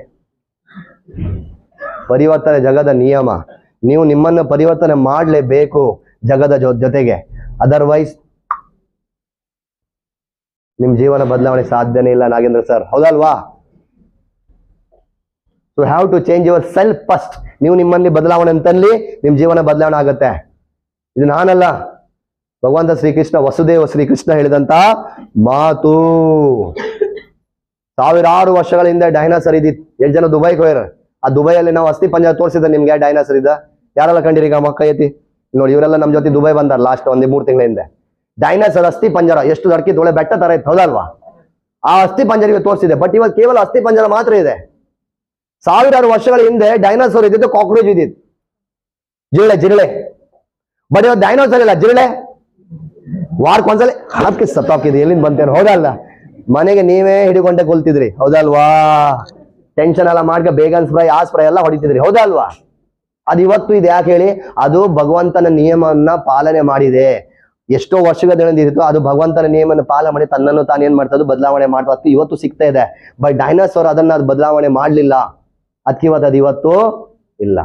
ಪರಿವರ್ತನೆ ಜಗದ ನಿಯಮ. ನೀವು ನಿಮ್ಮನ್ನು ಪರಿವರ್ತನೆ ಮಾಡಲೇಬೇಕು ಜಗದ ಜೊತೆಗೆ, ಅದರ್ವೈಸ್ ನಿಮ್ ಜೀವನ ಬದಲಾವಣೆ ಸಾಧ್ಯನೇ ಇಲ್ಲ. ನಾಗೇಂದ್ರ ಸರ್, ಹೌದಲ್ವಾ? So have to change yourself first. ನೀವು ನಿಮ್ಮಲ್ಲಿ ಬದಲಾವಣೆ ಅಂತಲ್ಲಿ ನಿಮ್ ಜೀವನ ಬದಲಾವಣೆ ಆಗುತ್ತೆ. ಇದು ನಾನಲ್ಲ, ಭಗವಂತ ಶ್ರೀಕೃಷ್ಣ, ವಸುದೇವ ಶ್ರೀಕೃಷ್ಣ ಹೇಳಿದಂತ ಮಾತು. ಸಾವಿರಾರು ವರ್ಷಗಳ ಹಿಂದೆ ಡೈನಾಸರ್ ಇದ್ದಿತ್ತು. 8 ಜನ ದುಬೈಗೆ ಹೋಗ್ಯಾರ, ಆ ದುಬೈಯಲ್ಲಿ ನಾವು ಅಸ್ಥಿ ಪಂಜರ ತೋರಿಸಿದ ನಿಮ್ಗೆ ಡೈನಾಸರ್ ಇದ್ದ ಯಾರೆಲ್ಲ ಕಂಡಿರಿ ಈಗ ಕೈ ಎತ್ತಿ ನೋಡಿ. ಇವರೆಲ್ಲ ನಮ್ ಜೊತೆ ದುಬೈ ಬಂದಾರ ಲಾಸ್ಟ್ 1-3 ತಿಂಗಳ ಹಿಂದೆ. ಡೈನಾಸರ್ ಅಸ್ಥಿ ಪಂಜರ ಎಷ್ಟು ದಡ್ಕಿ ತೊಳೆ ಬೆಟ್ಟ ತರ ಇತ್ತು, ಹೌದಲ್ವಾ? ಆ ಅಸ್ಥಿ ಪಂಜರಿಗೆ ತೋರಿಸಿದೆ. ಬಟ್ ಇವಾಗ ಕೇವಲ ಅಸ್ಥಿ ಪಂಜರ ಮಾತ್ರ ಇದೆ. ಸಾವಿರಾರು ವರ್ಷಗಳ ಹಿಂದೆ ಡೈನಾಸೋರ್ ಇದ್ದಿದ್ದು, ಕಾಕ್ರೋಚ್ ಇದ್ದಿದ್ದು, ಜಿರಳೆ. ಬಟ್ ಇವತ್ತು ಡೈನೋಸರ್ ಇಲ್ಲ, ಜಿರಳೆ. ವಾರಕ್ಕೊಂದ್ಸಲ ಹಾಕಿ ಸತ್ತಾಕಿದೆ, ಎಲ್ಲಿಂದ ಬಂತೇನು, ಹೌದಲ್ಲ? ಮನೆಗೆ ನೀವೇ ಹಿಡಿಕೊಂಡೆ ಕೊಲ್ತಿದ್ರಿ, ಹೌದಲ್ವಾ? ಟೆನ್ಷನ್ ಎಲ್ಲ ಮಾಡ್ಕ ಬೇಗನ್ ಸ್ಪ್ರೈ ಆ ಸ್ಪ್ರೈ ಎಲ್ಲ ಹೊಡಿತಿದ್ರಿ, ಹೌದಲ್ವಾ? ಅದು ಇವತ್ತು ಇದೆ. ಯಾಕೆ ಹೇಳಿ? ಅದು ಭಗವಂತನ ನಿಯಮವನ್ನ ಪಾಲನೆ ಮಾಡಿದೆ. ಎಷ್ಟೋ ವರ್ಷಗಳಿತ್ತು ಅದು ಭಗವಂತನ ನಿಯಮನ ಪಾಲನೆ ಮಾಡಿ ತನ್ನನ್ನು ತಾನು ಏನ್ ಮಾಡ್ತದ್ದು ಬದಲಾವಣೆ ಮಾಡ್ತಾ ಇವತ್ತು ಸಿಗ್ತಾ ಇದೆ. ಬಟ್ ಡೈನೋಸಾರ್ ಅದನ್ನ ಅದು ಬದಲಾವಣೆ ಮಾಡ್ಲಿಲ್ಲ, ಅದಕ್ಕೆ ಅದು ಇವತ್ತು ಇಲ್ಲ.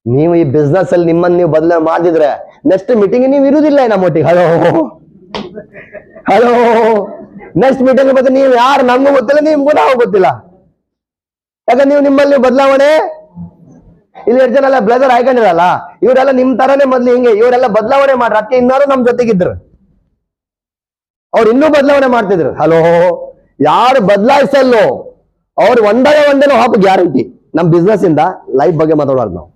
ನೀವು ಈ ಬಿಸ್ನೆಸ್ ಅಲ್ಲಿ ನಿಮ್ಮನ್ನು ನೀವು ಬದಲಾವಣೆ ಮಾಡಿದ್ರೆ ನೆಕ್ಸ್ಟ್ ಮೀಟಿಂಗ್ ನೀವು ಇರುವುದಿಲ್ಲ ನಮ್ಮೊಟ್ಟಿಗೆ. ಹಲೋ ನೆಕ್ಸ್ಟ್ ಮೀಟಿಂಗ್ ಮತ್ತೆ ನೀವು ಯಾರು ನಮಗೂ ಗೊತ್ತಿಲ್ಲ, ನಿಮ್ಗೂ ನಾವು ಗೊತ್ತಿಲ್ಲ. ಯಾಕಂದ್ರೆ ನೀವು ನಿಮ್ಮಲ್ಲಿ ಬದಲಾವಣೆ ಇಲ್ಲಿ 2 ಜನ ಎಲ್ಲ ಬ್ಲದರ್ ಹಾಕೊಂಡಿರಲ್ಲ, ಇವರೆಲ್ಲ ನಿಮ್ ತರನೇ ಮೊದ್ಲು ಹಿಂಗೆ ಇವರೆಲ್ಲ ಬದಲಾವಣೆ ಮಾಡ್ರ. ಅದಕ್ಕೆ ಇನ್ನಾರು ನಮ್ ಜೊತೆಗಿದ್ರು, ಅವ್ರು ಇನ್ನೂ ಬದಲಾವಣೆ ಮಾಡ್ತಿದ್ರು. ಹಲೋ, ಯಾರು ಬದಲಾಯಿಸಲ್ಲೋ ಅವ್ರು ಒಂದೇನೋ ಹಾಕು ಗ್ಯಾರಂಟಿ. ನಮ್ ಬಿಸ್ನೆಸ್ ಇಂದ ಲೈಫ್ ಬಗ್ಗೆ ಮಾತಾಡೋದು ನಾವು.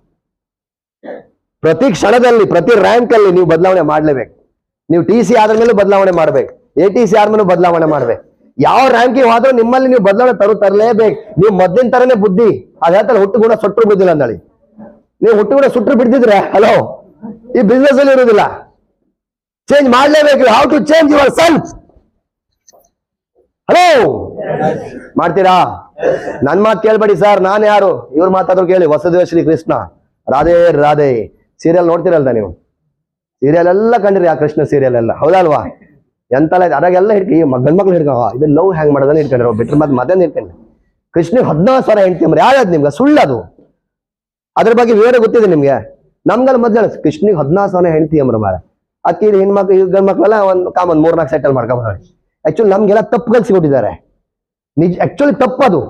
ಪ್ರತಿ ಕ್ಷಣದಲ್ಲಿ ಪ್ರತಿ ರ್ಯಾಂಕ್ ಅಲ್ಲಿ ನೀವು ಬದಲಾವಣೆ ಮಾಡ್ಲೇಬೇಕು. ನೀವು TC ಆದ್ರ ಮೇಲೂ ಬದಲಾವಣೆ ಮಾಡ್ಬೇಕು, ATC ಆದ್ಮೇಲೆ ಬದಲಾವಣೆ ಮಾಡ್ಬೇಕು. ಯಾವ ರ್ಯಾಂಕಿಗೆ ಹೋದ್ರೂ ನಿಮ್ಮಲ್ಲಿ ನೀವು ಬದಲಾವಣೆ ತರಲೇಬೇಕು. ನೀವು ಮೊದ್ಲಿನ ತರನೇ ಬುದ್ಧಿ, ಅದ್ ಹೇಳ್ತಾರೆ ಹುಟ್ಟು ಕೂಡ ಸುಟ್ಟರು ಬಿದ್ದಿಲ್ಲ ಅಂದಳಿ. ನೀವು ಹುಟ್ಟು ಕೂಡ ಸುಟ್ಟರು ಬಿಡ್ತಿದ್ರೆ ಹಲೋ ಈ ಬಿಸ್ನೆಸ್ ಅಲ್ಲಿ ಇರುವುದಿಲ್ಲ. ಚೇಂಜ್ ಮಾಡ್ಲೇಬೇಕು. How to change yourself. Hello ಮಾಡ್ತೀರಾ? ನನ್ ಮಾತು ಕೇಳ್ಬೇಡಿ ಸರ್, ನಾನು ಯಾರು? ಇವ್ರ ಮಾತಾದ್ರು ಕೇಳಿ. ವಸುದೇವ ಶ್ರೀ ಕೃಷ್ಣ, ರಾಧೆ ರಾಧೆ ಸೀರಿಯಲ್ ನೋಡ್ತಿರಲ್ದ ನೀವು? ಸೀರಿಯಲ್ ಎಲ್ಲ ಕಂಡ್ರಿ, ಆ ಕೃಷ್ಣ ಸೀರಿಯಲ್ ಎಲ್ಲ, ಹೌದಲ್ವಾ? ಎಂತೆಲ್ಲ ಅದಾಗೆಲ್ಲ ಹಿಡ್ಕಿ ಗಂಡ್ ಮಕ್ಳು ಹಿಡ್ಕೊ ಇದು ಲವ್ ಹ್ಯಾಂಗ್ ಮಾಡೋದನ್ನ ಹಿಡ್ಕೊಂಡ್ರೆ ಬಿಟ್ರೆ ಮತ್ತೆ ಮದನ್ ಹಿಡ್ಕೊಂಡ್ರಿ. ಕೃಷ್ಣ 14,000 ಹೆಂಡತಿ ಅಂಬ್ರಿ, ಯಾವ್ದು ನಿಮ್ಗೆ ಸುಳ್ಳದು? ಅದ್ರ ಬಗ್ಗೆ ವಿವರ ಗೊತ್ತಿದೆ ನಿಮ್ಗೆ? ನಮ್ಗೆಲ್ಲ ಮೊದ್ಲು ಕೃಷ್ಣಿಗೆ 14,000 ಹೆಂಡತಿ ಅಂಬ್ರ ಮಾರ. ಅದಕ್ಕೆ ಇದು ಹೆಣ್ಮಕ್ಳು ಗಂಡ್ ಮಕ್ಳೆಲ್ಲ ಒಂದು 3-4 ಸೆಟಲ್ ಮಾಡ್ಕೊಂಡ್ರೆ. ಆಕ್ಚುಲಿ ನಮ್ಗೆಲ್ಲ ತಪ್ಪು ಕಲ್ಸಿಕೊಟ್ಟಿದ್ದಾರೆ. ನಿಜ ಆಕ್ಚುಲಿ ತಪ್ಪದು.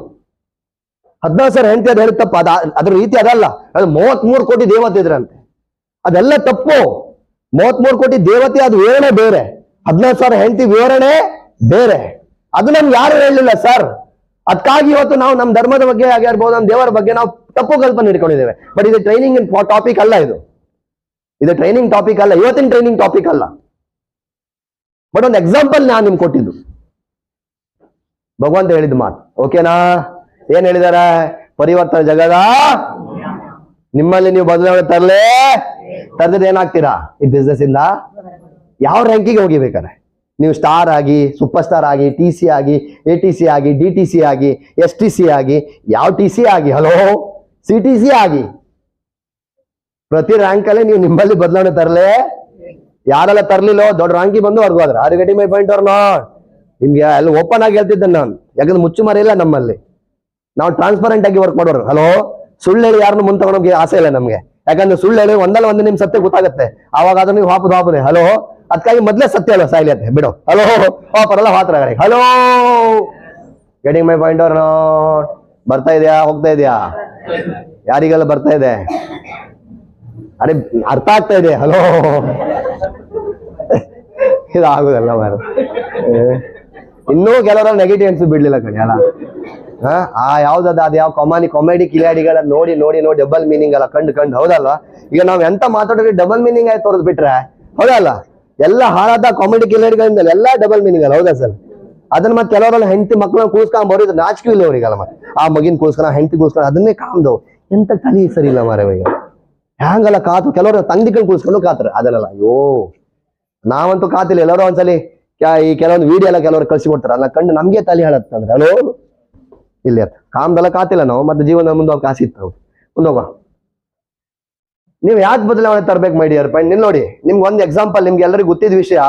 14,000 ಹೆಂಡತಿ ಅದು ಹೇಳಿ ತಪ್ಪು. ಅದ್ರ ರೀತಿ ಅದಲ್ಲ. ಅದು 33 ಕೋಟಿ ದೇವತೆ ಇದ್ರಂತೆ, ಅದೆಲ್ಲ ತಪ್ಪು. 33 ಕೋಟಿ ದೇವತೆ ಅದು ವಿವರಣೆ ಬೇರೆ, 14,000 ಹೆಂಡತಿ ವಿವರಣೆ ಬೇರೆ. ಅದು ನಮ್ಗೆ ಯಾರು ಹೇಳಲಿಲ್ಲ ಸರ್. ಅದಕ್ಕಾಗಿ ಇವತ್ತು ನಾವು ನಮ್ಮ ಧರ್ಮದ ಬಗ್ಗೆ ಆಗಿರ್ಬೋದು, ನಮ್ಮ ದೇವರ ಬಗ್ಗೆ ನಾವು ತಪ್ಪು ಕಲ್ಪನೆ ಇಟ್ಕೊಂಡಿದ್ದೇವೆ. ಬಟ್ ಇದು ಟ್ರೈನಿಂಗ್ ಟಾಪಿಕ್ ಅಲ್ಲ, ಇದು ಟ್ರೈನಿಂಗ್ ಟಾಪಿಕ್ ಅಲ್ಲ, ಇವತ್ತಿನ ಟ್ರೈನಿಂಗ್ ಟಾಪಿಕ್ ಅಲ್ಲ. ಬಟ್ ಒಂದು ಎಕ್ಸಾಂಪಲ್ ನಾನು ನಿಮ್ಗೆ ಕೊಟ್ಟಿದ್ದು ಭಗವಂತ ಹೇಳಿದ ಮಾತು. ಓಕೆನಾ? ಏನ್ ಹೇಳಿದಾರೆ? ಪರಿವರ್ತನೆ ಜಗದ ನಿಮ್ಮಲ್ಲಿ ನೀವು ಬದಲಾವಣೆ ತರದ್ರೆ ಏನಾಗ್ತೀರಾ? ಈ ಬಿಸ್ನೆಸ್ ಇಂದ ಯಾವ ರ್ಯಾಂಕಿಗೆ ಹೋಗಿಬೇಕಾರೆ ನೀವು ಸ್ಟಾರ್ ಆಗಿ, ಸೂಪರ್ ಸ್ಟಾರ್ ಆಗಿ, TC ಆಗಿ, ATC ಆಗಿ, DTC ಆಗಿ, STC ಆಗಿ, ಯಾವ TC ಆಗಿ, ಹಲೋ CTC ಆಗಿ, ಪ್ರತಿ ರ್ಯಾಂಕ್ ಅಲ್ಲಿ ನೀವು ನಿಮ್ಮಲ್ಲಿ ಬದಲಾವಣೆ ತರಲೇ. ಯಾರೆಲ್ಲ ತರ್ಲಿಲ್ಲೋ ದೊಡ್ಡ ರ್ಯಾಂಕಿ ಬಂದು ಅವ್ರಿಗೆ ಹೋದ್ರೆ R getting my point or not. ನಿಮ್ಗೆ ಅಲ್ಲಿ ಓಪನ್ ಆಗಿ ಹೇಳ್ತಿದ್ದೆ ನಾನು, ಯಾಕಂದ್ರೆ ಮುಚ್ಚು ಮರ ಇಲ್ಲ ನಮ್ಮಲ್ಲಿ. ನಾವು ಟ್ರಾನ್ಸ್ಪರೆಂಟ್ ಆಗಿ ವರ್ಕ್ ಮಾಡೋರು. ಹಲೋ, ಸುಳ್ಳು ಹೇಳಿ ಯಾರನ್ನು ಮುಂದೆ ತಗೊಳೋಕೆ ಆಸೆ ಇಲ್ಲ ನಮ್ಗೆ. ಯಾಕಂದ್ರೆ ಸುಳ್ಳು ಹೇಳಿ ಒಂದಲ್ಲ ಒಂದು ನಿಮ್ ಸತ್ಯ ಗೊತ್ತಾಗುತ್ತೆ, ಆವಾಗ ಅದನ್ನ ನೀವು ಹಾಪುದೇ. ಹಲೋ, ಅದಕ್ಕಾಗಿ ಮೊದ್ಲೇ ಸತ್ಯ ಅಲ್ಲ ಸಾಯ್ಲತ್ತೆ ಬಿಡು. ಹಲೋ ಪರಲ್ಲ ಹಾತ್ರ hello getting my point or not. ಬರ್ತಾ ಇದೆಯಾ? ಹೋಗ್ತಾ ಇದೆಯಾ? ಯಾರಿಗೆಲ್ಲ ಬರ್ತಾ ಇದೆ? ಅರೆ ಅರ್ಥ ಆಗ್ತಾ ಇದೆ? ಹಲೋ ಇದು ಆಗುದಲ್ಲ ಮಾರು. ಇನ್ನೂ ಕೆಲವರ ನೆಗೆಟಿವ್ ಅನ್ಸು ಬಿಡ್ಲಿಲ್ಲ ಕಣಿ ಅಲ್ಲ. ಆ ಯಾವ್ದದ ಅದು ಯಾವ ಕಾಮಿಡಿ ಕಿಲಾಡಿಗಳ ನೋಡಿ ನೋಡಿ ನೋಡಿ ಡಬಲ್ ಮೀನಿಂಗ್ ಅಲ್ಲ ಕಂಡು ಹೌದಲ್ವಾ? ಈಗ ನಾವ್ ಎಂತ ಮಾತಾಡಿದ್ರೆ ಡಬಲ್ ಮೀನಿಂಗ್ ಆಯ್ತು ತೋರ್ದ್ ಬಿಟ್ರೆ, ಹೌದಲ್ಲ? ಎಲ್ಲ ಹಾಳಾದ ಕಾಮಿಡಿ ಕಿಲಾಡಿಗಳಿಂದ ಎಲ್ಲ ಡಬಲ್ ಮೀನಿಂಗ್ ಅಲ್ಲ, ಹೌದಾ ಸರ್? ಅದನ್ನ ಮತ್ತೆ ಕೆಲವರೆಲ್ಲ ಹೆಂಡತಿ ಮಕ್ಕಳನ್ನ ಕೂರ್ಸ್ಕೊಂಡ್ ಬರೋದು ನಾಚಿಕೆ ಇಲ್ಲ ಅವ್ರಿಗಲ್ಲ. ಮತ್ತೆ ಆ ಮಗಿನ ಕೂರ್ಸ್ಕೊಂಡ್ ಹೆಂಡತಿ ಕೂರ್ಸ್ಕೊಂಡ್ ಅದನ್ನೇ ಕಾಮ್ದವು ಎಂತ ತಲಿ ಸರಿ ಇಲ್ಲ ಮಾರ. ಈಗ ಹ್ಯಾಂಗಲ್ಲ ಕಾತು ಕೆಲವರು ತಂದಿಗಳು ಕೂರ್ಸ್ಕೊಂಡು ಕಾತಾರೆ, ಅದನ್ನಲ್ಲ. ಅಯ್ಯೋ ನಾವಂತೂ ಕಾತಿಲ್ಲ. ಎಲ್ಲರೂ ಒಂದ್ಸಲಿ ಈ ಕೆಲವೊಂದು ವಿಡಿಯೋ ಎಲ್ಲ ಕೆಲವರು ಕಳ್ಸಿ ಕೊಡ್ತಾರೆ, ಅಲ್ಲ ಕಂಡು ನಮ್ಗೆ ತಲೆ ಹೇಳತ್ತಂದ್ರೆ ಹಲೋ ಇಲ್ಲಿ ಅತ್ತ ಕಾಮ್ದೆಲ್ಲ ಕಾತಿಲ್ಲ ನಾವು. ಮತ್ತೆ ಜೀವನ ಮುಂದೋಗ ಕಾಸಿತ್ತು ಮುಂದೋಗ. ನೀವು ಯಾಕೆ ಬದಲಾವಣೆ ತರಬೇಕು ಮೈ ಡಿಯರ್ ಫ್ರೆಂಡ್? ನಿಲ್ ನೋಡಿ, ನಿಮ್ಗೆ ಒಂದು ಎಕ್ಸಾಂಪಲ್ ನಿಮ್ಗೆ ಎಲ್ಲರಿಗೂ ಗೊತ್ತಿದ್ದ ವಿಷಯ.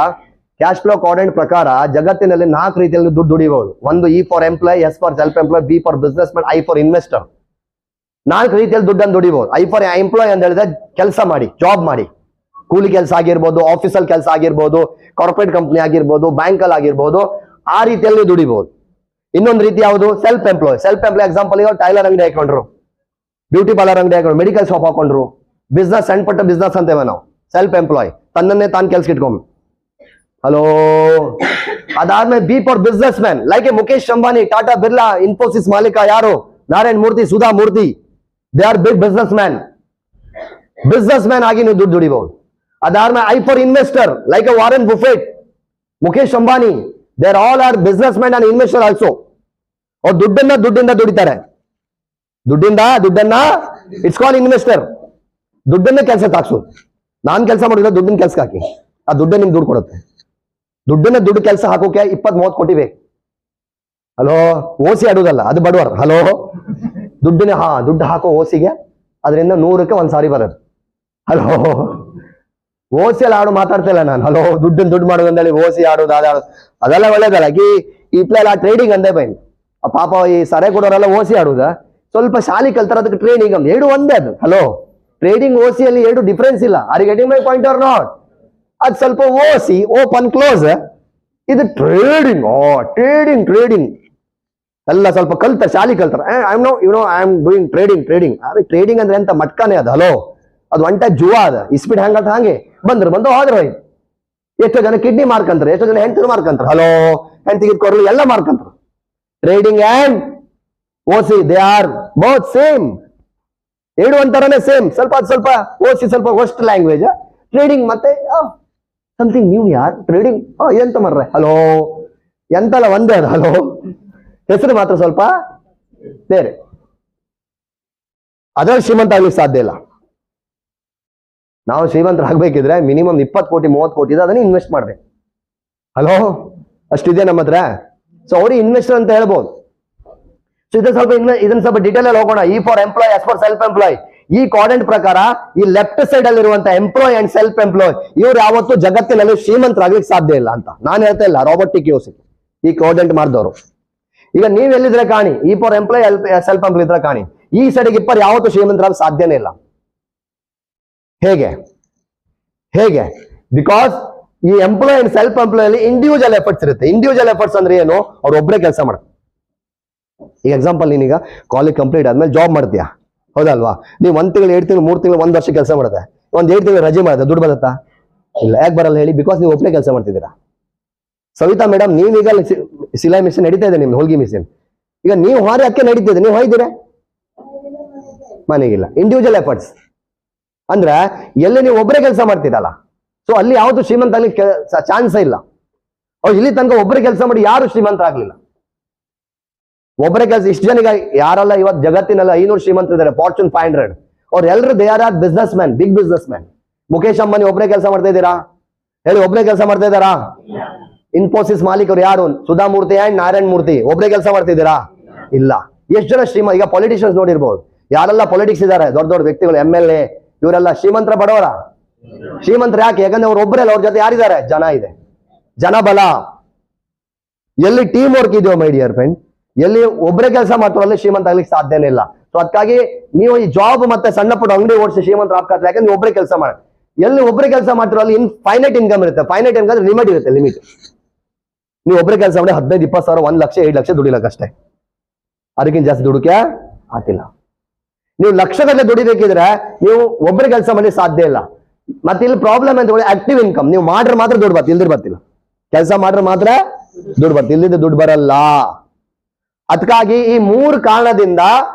ಕ್ಯಾಶ್ ಫ್ಲೋ ಕ್ವಾಡ್ರೆಂಟ್ ಪ್ರಕಾರ ಜಗತ್ತಿನಲ್ಲಿ 4 ರೀತಿಯಲ್ಲಿ ದುಡ್ಡು ದುಡಿಬಹುದು. ಒಂದು E for employ, S for self employ, B for businessman, I for investor. 4 ರೀತಿಯಲ್ಲಿ ದುಡ್ಡನ್ನು ದುಡಿಬಹುದು. I ಫಾರ್ ಎಂಪ್ಲಾಯ್ ಅಂತ ಹೇಳಿದ್ರೆ ಕೆಲಸ ಮಾಡಿ, ಜಾಬ್ ಮಾಡಿ, ಕೂಲಿ ಕೆಲಸ ಆಗಿರ್ಬೋದು, ಆಫೀಸಲ್ಲಿ ಕೆಲಸ ಆಗಿರ್ಬೋದು, ಕಾರ್ಪೊರೇಟ್ ಕಂಪ್ನಿ ಆಗಿರ್ಬೋದು, ಬ್ಯಾಂಕಲ್ಲಿ ಆಗಿರ್ಬೋದು, ಆ ರೀತಿಯಲ್ಲಿ ದುಡಿಬಹುದು. ಇನ್ನೊಂದು ರೀತಿ ಯಾವುದು? Self employ. Self employ example ಈಗ ಟೈಲರ್ ಅಂಗಡಿ ಹಾಕೊಂಡ್ರು, ಬ್ಯೂಟಿ ಪಾರ್ಲರ್ ಅಂಗಡಿ ಹಾಕೊಂಡ್ರು, ಮೆಡಿಕಲ್ ಶಾಪ್ ಹಾಕೊಂಡ್ರು, ಬಿಸ್ನೆಸ್ ಸಣ್ಣ ಪಟ್ಟ ಬಿಸ್ನೆಸ್ ಅಂತೇವೆ ನಾವು. ಸೆಲ್ಫ್ ಎಂಪ್ಲಾಯ್ ತನ್ನನ್ನೇ ತಾನು ಕೆಲ್ಸ ಇಟ್ಕೊಂಡ್. ಹಲೋ, ಅದಾದ್ಮೇಲೆ B for businessman, like Mukesh Ambani, Tata Birla, Infosys ಮಾಲೀಕ ಯಾರು? Narayan Murthy, Sudha Murthy, they are big businessman ಆಗಿ ನೀವು ದುಡ್ಡು ದುಡಿಬಹುದು. ಅದಾದ್ಮೇಲೆ I for investor like a Warren Buffett, Mukesh Ambani, there all are businessman and investor also. ಅವ್ರು ದುಡ್ಡಿಂದ ದುಡಿತಾರೆ. ದುಡ್ಡನ್ನ ಇಟ್ಸ್ ಕಾಲ್ ಇನ್ವೆಸ್ಟರ್. ದುಡ್ಡನ್ನ ಕೆಲಸಕ್ಕೆ ಹಾಕ್ಸೋದು. ನಾನ್ ಕೆಲಸ ಮಾಡಿದ್ರೆ ದುಡ್ಡಿನ ಕೆಲ್ಸಕ್ಕೆ ಹಾಕಿ, ಆ ದುಡ್ಡನ್ನ ನಿಮ್ಗೆ ದುಡ್ಡು ಕೊಡುತ್ತೆ. ದುಡ್ಡು ಕೆಲಸ ಹಾಕೋಕೆ 20-30 ಕೋಟಿ ಬೇಕು. ಹಲೋ, ಓಸಿ ಆಡುವುದಲ್ಲ, ಅದು ಬಡವರ್. ಹಲೋ, ದುಡ್ಡು ಹಾಕೋ ಓಸಿಗೆ ಅದರಿಂದ 100ಕ್ಕೆ 1,000 ಬರೋದು. ಹಲೋ, ಓಸಿಯಲ್ಲಿ ಆಡು ಮಾತಾಡ್ತಾ ಇಲ್ಲ ನಾನು. ಹಲೋ, ದುಡ್ಡು ಮಾಡೋದು ಅಂದೇಳಿ ಓಸಿ ಆಡೋದು ಅದೆಲ್ಲ ಒಳ್ಳೇದಲ್ಲ. ಇತ್ಲೆಲ್ಲ ಟ್ರೇಡಿಂಗ್ ಅಂದೇ ಬೈನ್. ಪಾಪ ಈ ಸರೆ ಕೊಡೋರೆಲ್ಲ ಓಸಿ ಆಡುದ, ಸ್ವಲ್ಪ ಶಾಲಿ ಕಲ್ತಾರ, ಅದಕ್ಕೆ ಟ್ರೇಡಿಂಗ್ ಎರಡು ಒಂದೇ ಅದು. ಹಲೋ, ಟ್ರೇಡಿಂಗ್ ಓಸಿಯಲ್ಲಿ ಎರಡು ಡಿಫ್ರೆನ್ಸ್ ಇಲ್ಲ. Are you getting my point or not? ಅದು ಸ್ವಲ್ಪ ಓಸಿ ಓಪನ್ ಕ್ಲೋಸ್, ಇದು ಟ್ರೇಡಿಂಗ್ ಎಲ್ಲ ಸ್ವಲ್ಪ ಕಲ್ತಾರೆ, ಶಾಲಿ ಕಲ್ತಾರೆ. ಐ ಆಮ್ ಡೂಯಿಂಗ್ ಟ್ರೇಡಿಂಗ್ ಅಂದ್ರೆ ಎಂತ ಮಟ್ಕಾನೆ ಅದು. ಹಲೋ, ಅದು ಒಂಟ ಜುವಾ ಅದ. ಇಸ್ಪೀಡ್ ಹಂಗಂತ ಹಾಗೆ ಬಂದ್ರು ಹೋದ್ರೆ ಹೋಯ್ತು. ಎಷ್ಟೋ ಜನ ಕಿಡ್ನಿ ಮಾರ್ಕಂತಾರೆ, ಎಷ್ಟೋ ಜನ ಹೆಂಡತಿ ಮಾರ್ಕಂತಾರೆ. ಹಲೋ, ಹೆಂಡತಿಗೆ ಕೊರಲು ಎಲ್ಲ ಮಾರ್ಕಂತಾರೆ. Trading and OC they are both same. ಎರಡು ಒಂಥರನೇ ಸೇಮ್. ಸ್ವಲ್ಪ ಓಸಿ ಸ್ವಲ್ಪ ವರ್ಸ್ಟ್ ಲ್ಯಾಂಗ್ವೇಜ್. ಟ್ರೇಡಿಂಗ್ ಮತ್ತೆ ಸಮಥಿಂಗ್ ನ್ಯೂ ಯಾರ್. ಟ್ರೇಡಿಂಗ್ ಎಂತ ಮರ್ರೆ. ಹಲೋ, ಎಂತಲ್ಲ ಒಂದೇ ಅದು. ಹಲೋ, ಹೆಸರು ಮಾತ್ರ ಸ್ವಲ್ಪ ಬೇರೆ. ಅದ್ರಲ್ಲಿ ಶ್ರೀಮಂತ ಆಗ್ಲಿಕ್ಕೆ ಸಾಧ್ಯ ಇಲ್ಲ. ನಾವು ಶ್ರೀಮಂತರಾಗಬೇಕಿದ್ರೆ ಮಿನಿಮಮ್ 20 ಕೋಟಿ 30 ಕೋಟಿ ಇದೆ, ಅದನ್ನ ಇನ್ವೆಸ್ಟ್ ಮಾಡ್ಬೇಕು. ಹಲೋ, ಅಷ್ಟಿದೆ ನಮ್ಮ ಹತ್ರ. ಸೊ ಅವ್ರಿಗೆ ಇನ್ವೆಸ್ಟರ್ ಅಂತ ಹೇಳ್ಬೋದು. ಸೊ ಇದನ್ನ ಸ್ವಲ್ಪ ಡಿಟೇಲ್ ಅಲ್ಲಿ ಹೋಗೋಣ. E for employ, S for self employ. ಈ ಕ್ವಾಡ್ರೆಂಟ್ ಪ್ರಕಾರ ಈ ಲೆಫ್ಟ್ ಸೈಡ್ ಅಲ್ಲಿ ಇರುವಂತ ಎಂಪ್ಲಾಯ್ ಅಂಡ್ ಸೆಲ್ಫ್ ಎಂಪ್ಲಾಯ್ ಇವ್ರು ಯಾವತ್ತೂ ಜಗತ್ತಿನಲ್ಲಿ ಶ್ರೀಮಂತರಾಗ್ಲಿಕ್ಕೆ ಸಾಧ್ಯ ಇಲ್ಲ ಅಂತ ನಾನು ಹೇಳ್ತಾ ಇಲ್ಲ. ರಾಬರ್ಟ್ ಕಿಯೋಸಕಿ ಈ ಕ್ವಾಡ್ರೆಂಟ್ ಮಾಡಿದವರು. ಈಗ ನೀವ್ ಎಲ್ಲಿದ್ರೆ ಕಾಣಿ, ಈ ಫಾರ್ ಎಂಪ್ಲಾಯ್ ಸೆಲ್ಫ್ ಎಂಪ್ಲಾಯ್ ಇದ್ರೆ ಕಾಣಿ. ಈ ಸೈಡ್ಗೆ ಇಪ್ಪರ್ ಯಾವತ್ತೂ ಶ್ರೀಮಂತರಾಗ ಸಾಧ್ಯನೇ ಇಲ್ಲ. ಹೇಗೆ? ಬಿಕಾಸ್ ಈ ಎಂಪ್ಲಾಯ್ ಅಂಡ್ ಸೆಲ್ಫ್ ಎಂಪ್ಲಾಯ್ ಅಲ್ಲಿ ಇಂಡಿವಿಜುವಲ್ ಎಫರ್ಟ್ಸ್ ಇರುತ್ತೆ. ಇಂಡಿವಿಜುವಲ್ ಎಫರ್ಟ್ಸ್ ಅಂದ್ರೆ ಏನು? ಅವ್ರು ಒಬ್ಬರೇ ಕೆಲಸ ಮಾಡ್ತಾರೆ. ಈಗ ಎಕ್ಸಾಂಪಲ್, ನೀನೀಗ ಕಾಲೇಜ್ ಕಂಪ್ಲೀಟ್ ಆದ್ಮೇಲೆ ಜಾಬ್ ಮಾಡ್ತೀಯಾ, ಹೌದಲ್ವಾ? ನೀವು 1 ತಿಂಗಳು 2 ತಿಂಗಳು 3 ತಿಂಗಳು 1 ವರ್ಷ ಕೆಲಸ ಮಾಡುತ್ತೆ, 1-2 ತಿಂಗಳು ರಜೆ ಮಾಡುತ್ತೆ, ದುಡ್ಡು ಬರುತ್ತಾ? ಇಲ್ಲ. ಯಾಕೆ ಬರಲ್ಲ ಹೇಳಿ? ಬಿಕಾಸ್ ನೀವು ಒಬ್ಬರೇ ಕೆಲಸ ಮಾಡ್ತಿದ್ದೀರಾ. ಸವಿತಾ ಮೇಡಮ್, ನೀವೀಗ ಸಿಲೈ ಮಿಷನ್ ನಡೀತಾ ಇದೆ, ನಿಮ್ದು ಹೊಲ್ಗಿ ಮಿಷನ್. ಈಗ ನೀವು ಹಾರಿ ಅಕ್ಕೆ ನಡೀತಿದೆ, ನೀವು ಹೋಯ್ತೀರಾ? ಮನೆಗಿಲ್ಲ. ಇಂಡಿವಿಜುವಲ್ ಎಫರ್ಟ್ಸ್ ಅಂದ್ರೆ ಎಲ್ಲಿ ನೀವು ಒಬ್ಬರೇ ಕೆಲಸ ಮಾಡ್ತೀರಲ್ಲ, ಸೊ ಅಲ್ಲಿ ಯಾವತ್ತು ಶ್ರೀಮಂತ ಆಗ್ಲಿಕ್ಕೆ ಚಾನ್ಸೇ ಇಲ್ಲ. ಅವ್ರು ಇಲ್ಲಿ ತನಕ ಒಬ್ಬರೇ ಕೆಲಸ ಮಾಡಿ ಯಾರು ಶ್ರೀಮಂತ ಆಗ್ಲಿಲ್ಲ. ಒಬ್ಬರೇ ಕೆಲಸ. ಇಷ್ಟು ಜನ ಯಾರೆಲ್ಲ ಇವತ್ತು ಜಗತ್ತಿನಲ್ಲಿ 500 ಶ್ರೀಮಂತರು ಇದ್ದಾರೆ, ಫಾರ್ಚೂನ್ 500, ಅವ್ರು ಎಲ್ಲರೂ they are businessman, big businessman. Mukesh Ambani ಒಬ್ಬರೇ ಕೆಲಸ ಮಾಡ್ತಾ ಇದ್ದೀರಾ ಹೇಳಿ? ಒಬ್ಬರೇ ಕೆಲಸ ಮಾಡ್ತಾ ಇದ್ದಾರಾ? ಇನ್ಫೋಸಿಸ್ ಮಾಲೀಕರು ಯಾರು? ಸುಧಾ ಮೂರ್ತಿ ಅಂಡ್ ನಾರಾಯಣ್ ಮೂರ್ತಿ ಒಬ್ಬರೇ ಕೆಲಸ ಮಾಡ್ತಿದ್ದೀರಾ? ಇಲ್ಲ. ಎಷ್ಟು ಜನ ಈಗ ಪೊಲಿಟಿಷಿಯನ್ಸ್ ನೋಡಿರ್ಬೋದು, ಯಾರೆಲ್ಲ ಪೊಲಿಟಿಕ್ಸ್ ಇದ್ದಾರೆ, ದೊಡ್ಡ ದೊಡ್ಡ ವ್ಯಕ್ತಿಗಳು, MLA, ಇವರೆಲ್ಲ ಶ್ರೀಮಂತರ ಬಡವರ? ಶ್ರೀಮಂತರ ಯಾಕೆ? ಯಾಕಂದ್ರೆ ಅವ್ರು ಒಬ್ಬರೇ ಅಲ್ಲ, ಅವ್ರ ಜೊತೆ ಯಾರಿದ್ದಾರೆ? ಜನ ಇದೆ, ಜನಬಲ. ಎಲ್ಲಿ ಟೀಮ್ ವರ್ಕ್ ಇದೆಯೋ ಮೈ ಡಿಯರ್ ಫ್ರೆಂಡ್, ಎಲ್ಲಿ ಒಬ್ಬರೇ ಕೆಲಸ ಮಾಡ್ತಾರೋ ಅಲ್ಲಿ ಶ್ರೀಮಂತ ಆಗ್ಲಿಕ್ಕೆ ಸಾಧ್ಯನೇ ಇಲ್ಲ. ಸೊ ಅದಕ್ಕಾಗಿ ನೀವು ಈ ಜಾಬ್ ಮತ್ತೆ ಸಣ್ಣ ಪುಟ್ಟ ಅಂಗಡಿ ಓಡಿಸಿ ಶ್ರೀಮಂತರ ಆಗ್ತಾರೆ. ಯಾಕಂದ್ರೆ ನೀವು ಒಬ್ಬರೇ ಕೆಲಸ ಮಾಡಿ. ಎಲ್ಲಿ ಒಬ್ಬರೇ ಕೆಲಸ ಮಾಡ್ತಾರೋ ಅಲ್ಲಿ ಫೈನೈಟ್ ಇನ್ಕಮ್ ಇರುತ್ತೆ. ಫೈನೈಟ್ ಇನ್ಕಮ್ ಅಂದ್ರೆ ಲಿಮಿಟ್ ಇರುತ್ತೆ, ಲಿಮಿಟ್. ನೀವು ಒಬ್ಬರೇ ಕೆಲಸ ಮಾಡಿ 15-20 ಸಾವಿರ 1 ಲಕ್ಷ 7 ಲಕ್ಷ ದುಡಿಲಕ್ಕಷ್ಟೇ, ಅದಕ್ಕಿಂತ ಜಾಸ್ತಿ ದುಡುಕೆ ಆತಿಲ್ಲ. ನೀವು ಲಕ್ಷದಲ್ಲೇ ದುಡಿಬೇಕಿದ್ರೆ ನೀವು ಒಬ್ಬರೇ ಕೆಲಸ ಮಾಡಿ ಸಾಧ್ಯ ಇಲ್ಲ. ಮತ್ತೆ ಇಲ್ಲಿ ಪ್ರಾಬ್ಲಮ್ ಅಂತ ಹೇಳಿ ಆಕ್ಟಿವ್ ಇನ್ಕಮ್. ನೀವು ಮಾಡ್ರೆ ಮಾತ್ರ ದುಡ್ಡು ಬರ್ತಿ, ಇಲ್ದಿರ್ ಬರ್ತಿಲ್ಲ. ಕೆಲಸ ಮಾಡ್ರೆ ಮಾತ್ರ ದುಡ್ಡು ಬರ್ತಿ, ಇಲ್ಲಿದ್ದು ದುಡ್ಡು ಬರಲ್ಲ. ಅದಕ್ಕಾಗಿ ಈ 3 ಕಾರಣದಿಂದ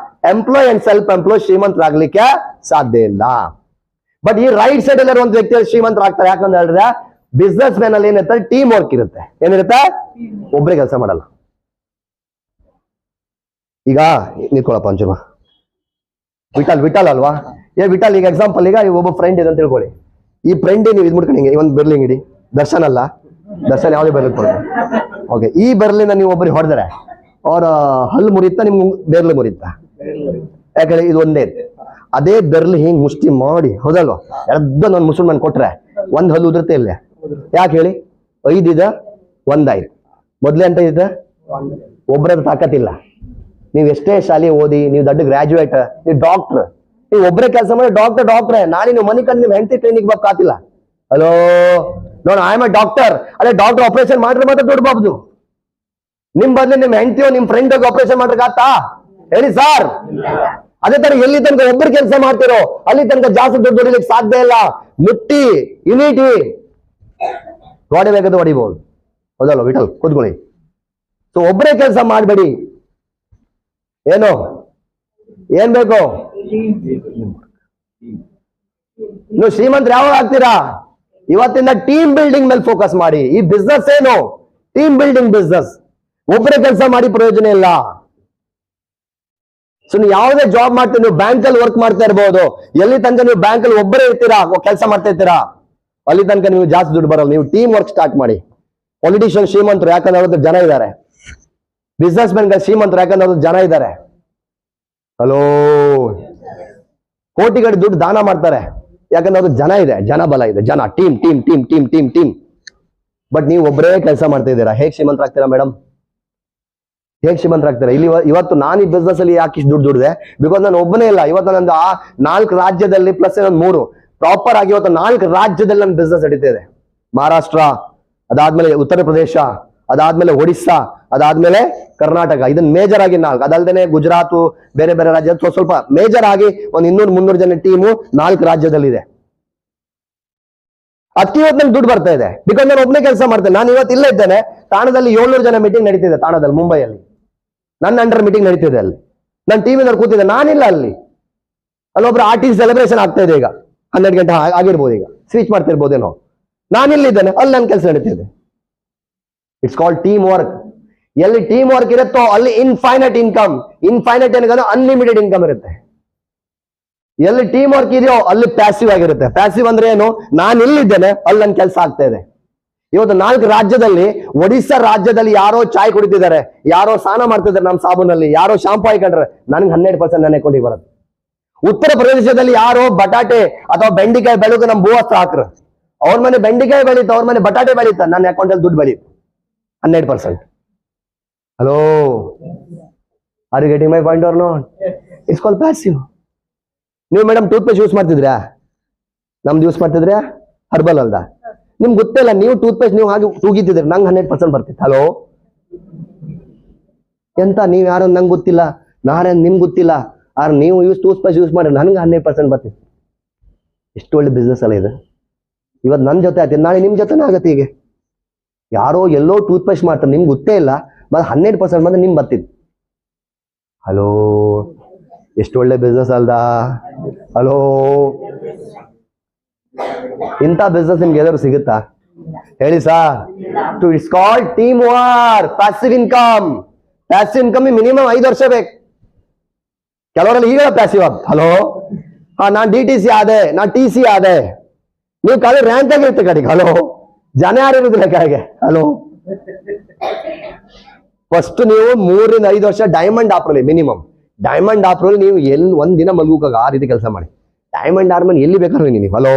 ಎಂಪ್ಲಾಯ್ ಅಂಡ್ ಸೆಲ್ಫ್ ಎಂಪ್ಲಾಯ್ ಶ್ರೀಮಂತರಾಗ್ಲಿಕ್ಕೆ ಸಾಧ್ಯ ಇಲ್ಲ. ಬಟ್ ಈ ರೈಟ್ ಸೈಡ್ ಅಲ್ಲಿ ಇರುವಂತ ವ್ಯಕ್ತಿ ಶ್ರೀಮಂತರಾಗ್ತಾರೆ. ಯಾಕಂತ ಹೇಳಿದ್ರೆ ಬಿಸ್ನೆಸ್ ಮ್ಯಾನ್ ಅಲ್ಲಿ ಏನಿರುತ್ತೆ? ಟೀಮ್ ವರ್ಕ್ ಇರುತ್ತೆ. ಏನಿರುತ್ತೆ? ಒಬ್ಬರೇ ಕೆಲಸ ಮಾಡಲ್ಲ. ಈಗ ನಿಂತ್ಕೊಳ್ಳಪ್ಪ ಒಂಚೂರು. ವಿಠಲ್ ಅಲ್ವಾ? ವಿಠಲ್ ಈಗ ಎಕ್ಸಾಂಪಲ್, ಈಗ ಒಬ್ಬ ಫ್ರೆಂಡ್ ಇದೆ ಅಂತ ತಿಳ್ಕೊಳ್ಳಿ. ಈ ಫ್ರೆಂಡ್ ನೀವು ಇದ್ ಮುಟ್ಕೊಂಡು ಒಂದು ಬೆರ್ಲಿಂಗ್ ಇಡಿ. ದರ್ಶನ್ ಅಲ್ಲ, ದರ್ಶನ್ ಯಾವುದೇ ಬೆರ್ಲಿ ಕೊಡ. ಓಕೆ, ಈ ಬೆರ್ಲಿಂದ ನೀವು ಒಬ್ಬರಿಗೆ ಹೊಡೆದ್ರೆ ಅವ್ರ ಹಲ್ಲು ಮುರಿಯುತ್ತಾ, ನಿಮ್ಗೆ ಬೆರ್ಲು ಮುರಿಯುತ್ತಾ? ಯಾಕಂದ್ರೆ ಇದು ಒಂದೇ. ಅದೇ ಬೆರ್ಲಿ ಹಿಂಗ್ ಮುಷ್ಟಿ ಮಾಡಿ, ಹೌದಲ್ವಾ, ಒಂದು ಮುಸಲ್ಮಾನ್ ಕೊಟ್ರೆ 1 ಹಲ್ಲು ಉದುರುತ್ತೆ ಇಲ್ಲೇ. ಯಾಕೆ ಹೇಳಿ? 5 ಇದೆ, 1 ಆಯ್ತು. ಮೊದ್ಲೇ ಅಂತ ಇದೆ, ಒಬ್ಬರದ ತಾಕತ್ತಿಲ್ಲ. ನೀವು ಎಷ್ಟೇ ಶಾಲೆ ಓದಿ, ನೀವು ದೊಡ್ಡ ಗ್ರಾಜುಯೇಟ್, ನೀವು ಡಾಕ್ಟರ್, ನೀವು ಒಬ್ಬರೇ ಕೆಲಸ ಮಾಡಿ ಡಾಕ್ಟ್ರೇ. ನಾಳೆ ನೀವು ಮನೆ ಕಂಡು ನಿಮ್ ಹೆಂಡತಿ ಟ್ರೈನಿಂಗ್ ಬೇಕಾತಿಲ್ಲ. ಹಲೋ, ನೋಡ, ಐ ಆಮ್ ಎ ಡಾಕ್ಟರ್. ಅದೇ ಡಾಕ್ಟರ್ ಆಪರೇಷನ್ ಮಾಡಿದ್ರೆ ಮಾತ್ರ ದುಡ್ಡು ಬಾಬುದು. ನಿಮ್ ಬದ್ಲಿ ನಿಮ್ ಹೆಂಡತಿಯೋ ನಿಮ್ ಫ್ರೆಂಡ್ ಆಪರೇಷನ್ ಮಾಡ್ರಕ್ಕಾತಾ? ಹೇಳಿ ಸರ್. ಅದೇ ತರ ಎಲ್ಲಿ ತನಕ ಒಬ್ಬರು ಕೆಲಸ ಮಾಡ್ತಿರೋ ಅಲ್ಲಿ ತನಕ ಜಾಸ್ತಿ ದುಡ್ಡು ಹೊಡಿಲಿಕ್ಕೆ ಸಾಧ್ಯ ಇಲ್ಲ. ಮುಟ್ಟಿ ಯುನಿಟಿ ಹೊಡಿಬೇಕಾದ್ರೆ ಹೊಡಿಬಹುದು, ಹೌದಲ್ವ ವಿಠಲ್? ಕೂತ್ಕೊಳ್ಳಿ. ಸೊ ಒಬ್ಬರೇ ಕೆಲಸ ಮಾಡಬೇಡಿ. ಏನು ಏನ್ ಬೇಕು? ನೀವು ಶ್ರೀಮಂತರು ಯಾವಾಗ ಆಗ್ತೀರಾ? ಇವತ್ತಿಂದ ಟೀಮ್ ಬಿಲ್ಡಿಂಗ್ ಮೇಲೆ ಫೋಕಸ್ ಮಾಡಿ. ಈ ಬಿಸ್ನೆಸ್ ಏನು? Team building business. ಒಬ್ಬರೇ ಕೆಲಸ ಮಾಡಿ ಪ್ರಯೋಜನ ಇಲ್ಲ. ಸೊ ನೀವು ಯಾವುದೇ ಜಾಬ್ ಮಾಡ್ತೀರಿ, ನೀವು ಬ್ಯಾಂಕ್ ಅಲ್ಲಿ ವರ್ಕ್ ಮಾಡ್ತಾ ಇರಬಹುದು, ಎಲ್ಲಿ ತನಕ ನೀವು ಬ್ಯಾಂಕ್ ಅಲ್ಲಿ ಒಬ್ಬರೇ ಇರ್ತೀರಾ, ಕೆಲಸ ಮಾಡ್ತಾ ಇರ್ತೀರಾ, ಅಲ್ಲಿ ತನಕ ನೀವು ಜಾಸ್ತಿ ದುಡ್ಡು ಬರಲ್ಲ. ನೀವು ಟೀಮ್ ವರ್ಕ್ ಸ್ಟಾರ್ಟ್ ಮಾಡಿ. ಪೊಲಿಟಿಷಿಯನ್ ಶ್ರೀಮಂತರು ಯಾಕಂದ್ರೆ ಅವ್ರದ್ದು ಜನ ಇದ್ದಾರೆ. ಬಿಸ್ನೆಸ್ ಮ್ಯಾನ್ ಶ್ರೀಮಂತರು ಯಾಕಂದ್ರೆ ಅವ್ರದ್ದು ಜನ ಇದ್ದಾರೆ. ಹಲೋ, ಕೋಟಿಗಡಿ ದುಡ್ಡು ದಾನ ಮಾಡ್ತಾರೆ ಯಾಕಂದ್ರೆ ಅವ್ರದ್ದು ಜನ ಇದೆ, ಜನ ಬಲ ಇದೆ, ಜನ, team team team team team team. But ನೀವು ಒಬ್ಬರೇ ಕೆಲಸ ಮಾಡ್ತಾ ಇದ್ದೀರಾ. ಹೇಗೆ ಶ್ರೀಮಂತರಾಗ್ತೀರಾ ಮೇಡಮ್? ಹೇಗೆ ಶ್ರೀಮಂತರಾಗ್ತೀರಾ? ಇಲ್ಲಿ ಇವತ್ತು ನಾನು ಈ ಬಿಸ್ನೆಸ್ ಅಲ್ಲಿ ಯಾಕೆ ದುಡ್ಡು ದುಡಿದೆ? ಬಿಕಾಸ್ ನಾನು ಒಬ್ಬನೇ ಇಲ್ಲ. ಇವತ್ತು ನಂದು ಆ 4 ರಾಜ್ಯದಲ್ಲಿ ಪ್ಲಸ್ 3 ಪ್ರಾಪರ್ ಆಗಿ ಇವತ್ತು 4 ರಾಜ್ಯದಲ್ಲಿ ನನ್ನ ಬಿಸ್ನೆಸ್ ನಡೀತಾ ಇದೆ. ಮಹಾರಾಷ್ಟ್ರ, ಅದಾದ್ಮೇಲೆ ಉತ್ತರ ಪ್ರದೇಶ, ಅದಾದ್ಮೇಲೆ ಒಡಿಸ್ಸಾ, ಅದಾದ್ಮೇಲೆ ಕರ್ನಾಟಕ. ಇದನ್ನ ಮೇಜರ್ ಆಗಿ 4. ಅದಲ್ದೇನೆ ಗುಜರಾತ್, ಬೇರೆ ಬೇರೆ ರಾಜ್ಯ ಸ್ವಲ್ಪ ಮೇಜರ್ ಆಗಿ ಒಂದು 200-300 ಜನ ಟೀಮು 4 ರಾಜ್ಯದಲ್ಲಿದೆ. ಅದಕ್ಕೆ ಇವತ್ತು ನಂಗೆ ದುಡ್ಡು ಬರ್ತಾ ಇದೆ. ಬಿಕಾಸ್ ನಾನು ಒಬ್ಬನೇ ಕೆಲಸ ಮಾಡ್ತೇನೆ. ನಾನು ಇವತ್ತು ಇಲ್ಲೇ ಇದ್ದೇನೆ. ತಾಣದಲ್ಲಿ 700 ಜನ ಮೀಟಿಂಗ್ ನಡೀತಿದೆ. ತಾಣದಲ್ಲಿ, ಮುಂಬೈಯಲ್ಲಿ ನನ್ನ ಅಂಡರ್ ಮೀಟಿಂಗ್ ನಡೀತಿದೆ. ಅಲ್ಲಿ ನನ್ನ ಟೀಮಿನವ್ರು ಕೂತಿದ್ದೆ, ನಾನಿಲ್ಲ ಅಲ್ಲಿ. ಅಲ್ಲೊಬ್ರು ಆರ್ಟಿಸ್ಟ್ ಸೆಲೆಬ್ರೇಷನ್ ಆಗ್ತಾ ಇದೆ. ಈಗ 12 ಗಂಟೆ ಆಗಿರ್ಬೋದು, ಈಗ ಸ್ವಿಚ್ ಮಾಡ್ತಿರ್ಬೋದೇನೋ. ನಾನಿಲ್ಲಿದ್ದೇನೆ, ಅಲ್ಲಿ ನನ್ನ ಕೆಲಸ ನಡೀತಿದೆ. It's called team work. ಎಲ್ಲಿ ಟೀಮ್ ವರ್ಕ್ ಇರುತ್ತೋ ಅಲ್ಲಿ ಇನ್ಫೈನೈಟ್ ಇನ್ಕಮ್. ಇನ್ಫೈನೈಟ್ ಏನಿದೆ, ಅನ್ಲಿಮಿಟೆಡ್ ಇನ್ಕಮ್ ಇರುತ್ತೆ. ಎಲ್ಲಿ ಟೀಮ್ ವರ್ಕ್ ಇದೆಯೋ ಅಲ್ಲಿ ಪ್ಯಾಸಿವ್ ಆಗಿರುತ್ತೆ. ಪ್ಯಾಸಿವ್ ಅಂದ್ರೆ ಏನು? ನಾನು ಇಲ್ಲಿದ್ದೇನೆ, ಅಲ್ಲಿ ನನ್ನ ಕೆಲಸ ಆಗ್ತಾ ಇದೆ. ಇವತ್ತು 4 ರಾಜ್ಯದಲ್ಲಿ, ಒಡಿಸ್ಸಾ ರಾಜ್ಯದಲ್ಲಿ ಯಾರೋ ಚಾಯ್ ಕುಡಿತಿದ್ದಾರೆ, ಯಾರೋ ಸ್ನಾನ ಮಾಡ್ತಿದ್ದಾರೆ ನಮ್ಮ ಸಾಬೂನಲ್ಲಿ, ಯಾರೋ ಶಾಂಪು ಹಾಕೊಂಡ್ರೆ ನನಗೆ 12% ನನ್ನ ಅಕೌಂಟಿಗೆ ಬರುತ್ತೆ. ಉತ್ತರ ಪ್ರದೇಶದಲ್ಲಿ ಯಾರೋ ಬಟಾಟೆ ಅಥವಾ ಬೆಂಡಿಕಾಯಿ ಬೆಳೆದು ನಮ್ಮ ಭೂವಸ್ತ್ರ ಹಾಕ್ರು, ಅವ್ರ ಮನೆ ಬೆಂಡಿಕಾಯಿ ಬೆಳೀತು, ಅವ್ರ ಮನೆ ಬಟಾಟೆ ಬೆಳೀತ, ನನ್ನ ಅಕೌಂಟಲ್ಲಿ ದುಡ್ಡು ಬೆಳೀತು 100%. Hello, are you getting my point or not? It's called passive. ನೀವು ಮೇಡಮ್ ಟೂತ್ ಪೇಸ್ಟ್ ಯೂಸ್ ಮಾಡ್ತಿದ್ರಾ? ನಮ್ದು ಯೂಸ್ ಮಾಡ್ತಿದ್ರಾ? ಹರ್ಬಲ್ ಅಲ್ದ? ನಿಮ್ಗೆ ಗೊತ್ತಿಲ್ಲ. ನೀವು ಟೂತ್ ಪೇಸ್ಟ್ ನೀವು ಹಾಗೆ ತೂಗಿತಿದ್ರಿ, ನಂಗೆ 100% ಬರ್ತಿತ್ತು. ಹಲೋ, ಎಂತ ನೀವು ಯಾರು ನಂಗೆ ಗೊತ್ತಿಲ್ಲ, ನಾರೇನು ನಿಮ್ಗೆ ಗೊತ್ತಿಲ್ಲ. ಆದ್ರೆ ನೀವು ಟೂತ್ ಪೇಸ್ಟ್ ಯೂಸ್ ಮಾಡಿ ನನಗೆ 100% ಬರ್ತಿತ್ತು. ಎಷ್ಟು ಒಳ್ಳೆ ಬಿಸ್ನೆಸ್ ಅಲ್ಲ ಇದು. ಇವತ್ತು ನನ್ನ ಜೊತೆ ಆಯ್ತು, ನಾಳೆ ನಿಮ್ಮ ಜೊತೆನೇ ಆಗತ್ತೆ. ಹೀಗೆ ಯಾರೋ ಎಲ್ಲೋ ಟೂತ್ ಪೇಸ್ಟ್ ಮಾಡ್ತಾರೆ, ನಿಮ್ಗೆ ಗೊತ್ತೇ ಇಲ್ಲ, ಮತ್ತೆ 100% ಬಂದ್ರೆ ನಿಮ್ಗೆ ಬರ್ತಿತ್ತು. ಹಲೋ, ಎಷ್ಟು ಒಳ್ಳೆ ಬಿಸ್ನೆಸ್ ಅಲ್ದ? ಹಲೋ, ಇಂಥ ಬಿಸ್ನೆಸ್ ನಿಮ್ಗೆ ಎಲ್ಲರೂ ಸಿಗುತ್ತಾ? ಹೇಳಿ sir. It's called team work. Passive income. Passive income minimum 5 ವರ್ಷ ಬೇಕು. ಕೆಲವರಲ್ಲಿ ಈಗ ಪ್ಯಾಸಿವ್ ಆಗ್. ಹಲೋ, ನಾನ್ DTC ಆದೆ, ನಾನ್ TC ಆದೆ. ನೀವು ಖಾಲಿ ರ್ಯಾಂಕ್ ಆಗಿರುತ್ತೆ ಕಡೆಗೆ. ಹಲೋ, ಜನ ಯಾರಿರುದಿಲ್ಲ ಕೆಳಗೆ. ಹಲೋ, ಫಸ್ಟ್ ನೀವು 3 ರಿಂದ 5 ವರ್ಷ ಡೈಮಂಡ್ ಆಪ್ರಲ್ಲಿ ಮಿನಿಮಮ್. ಡೈಮಂಡ್ ಆಪ್ರಲ್ಲಿ ನೀವು ಎಲ್ಲಿ ಒಂದಿನ ಮಲ್ಗೋಕಾಗ ಆ ರೀತಿ ಕೆಲಸ ಮಾಡಿ. ಡೈಮಂಡ್ ಆರ್ಮನ್ ಎಲ್ಲಿ ಬೇಕಾದ್ರೆ ನೀವು. ಹಲೋ,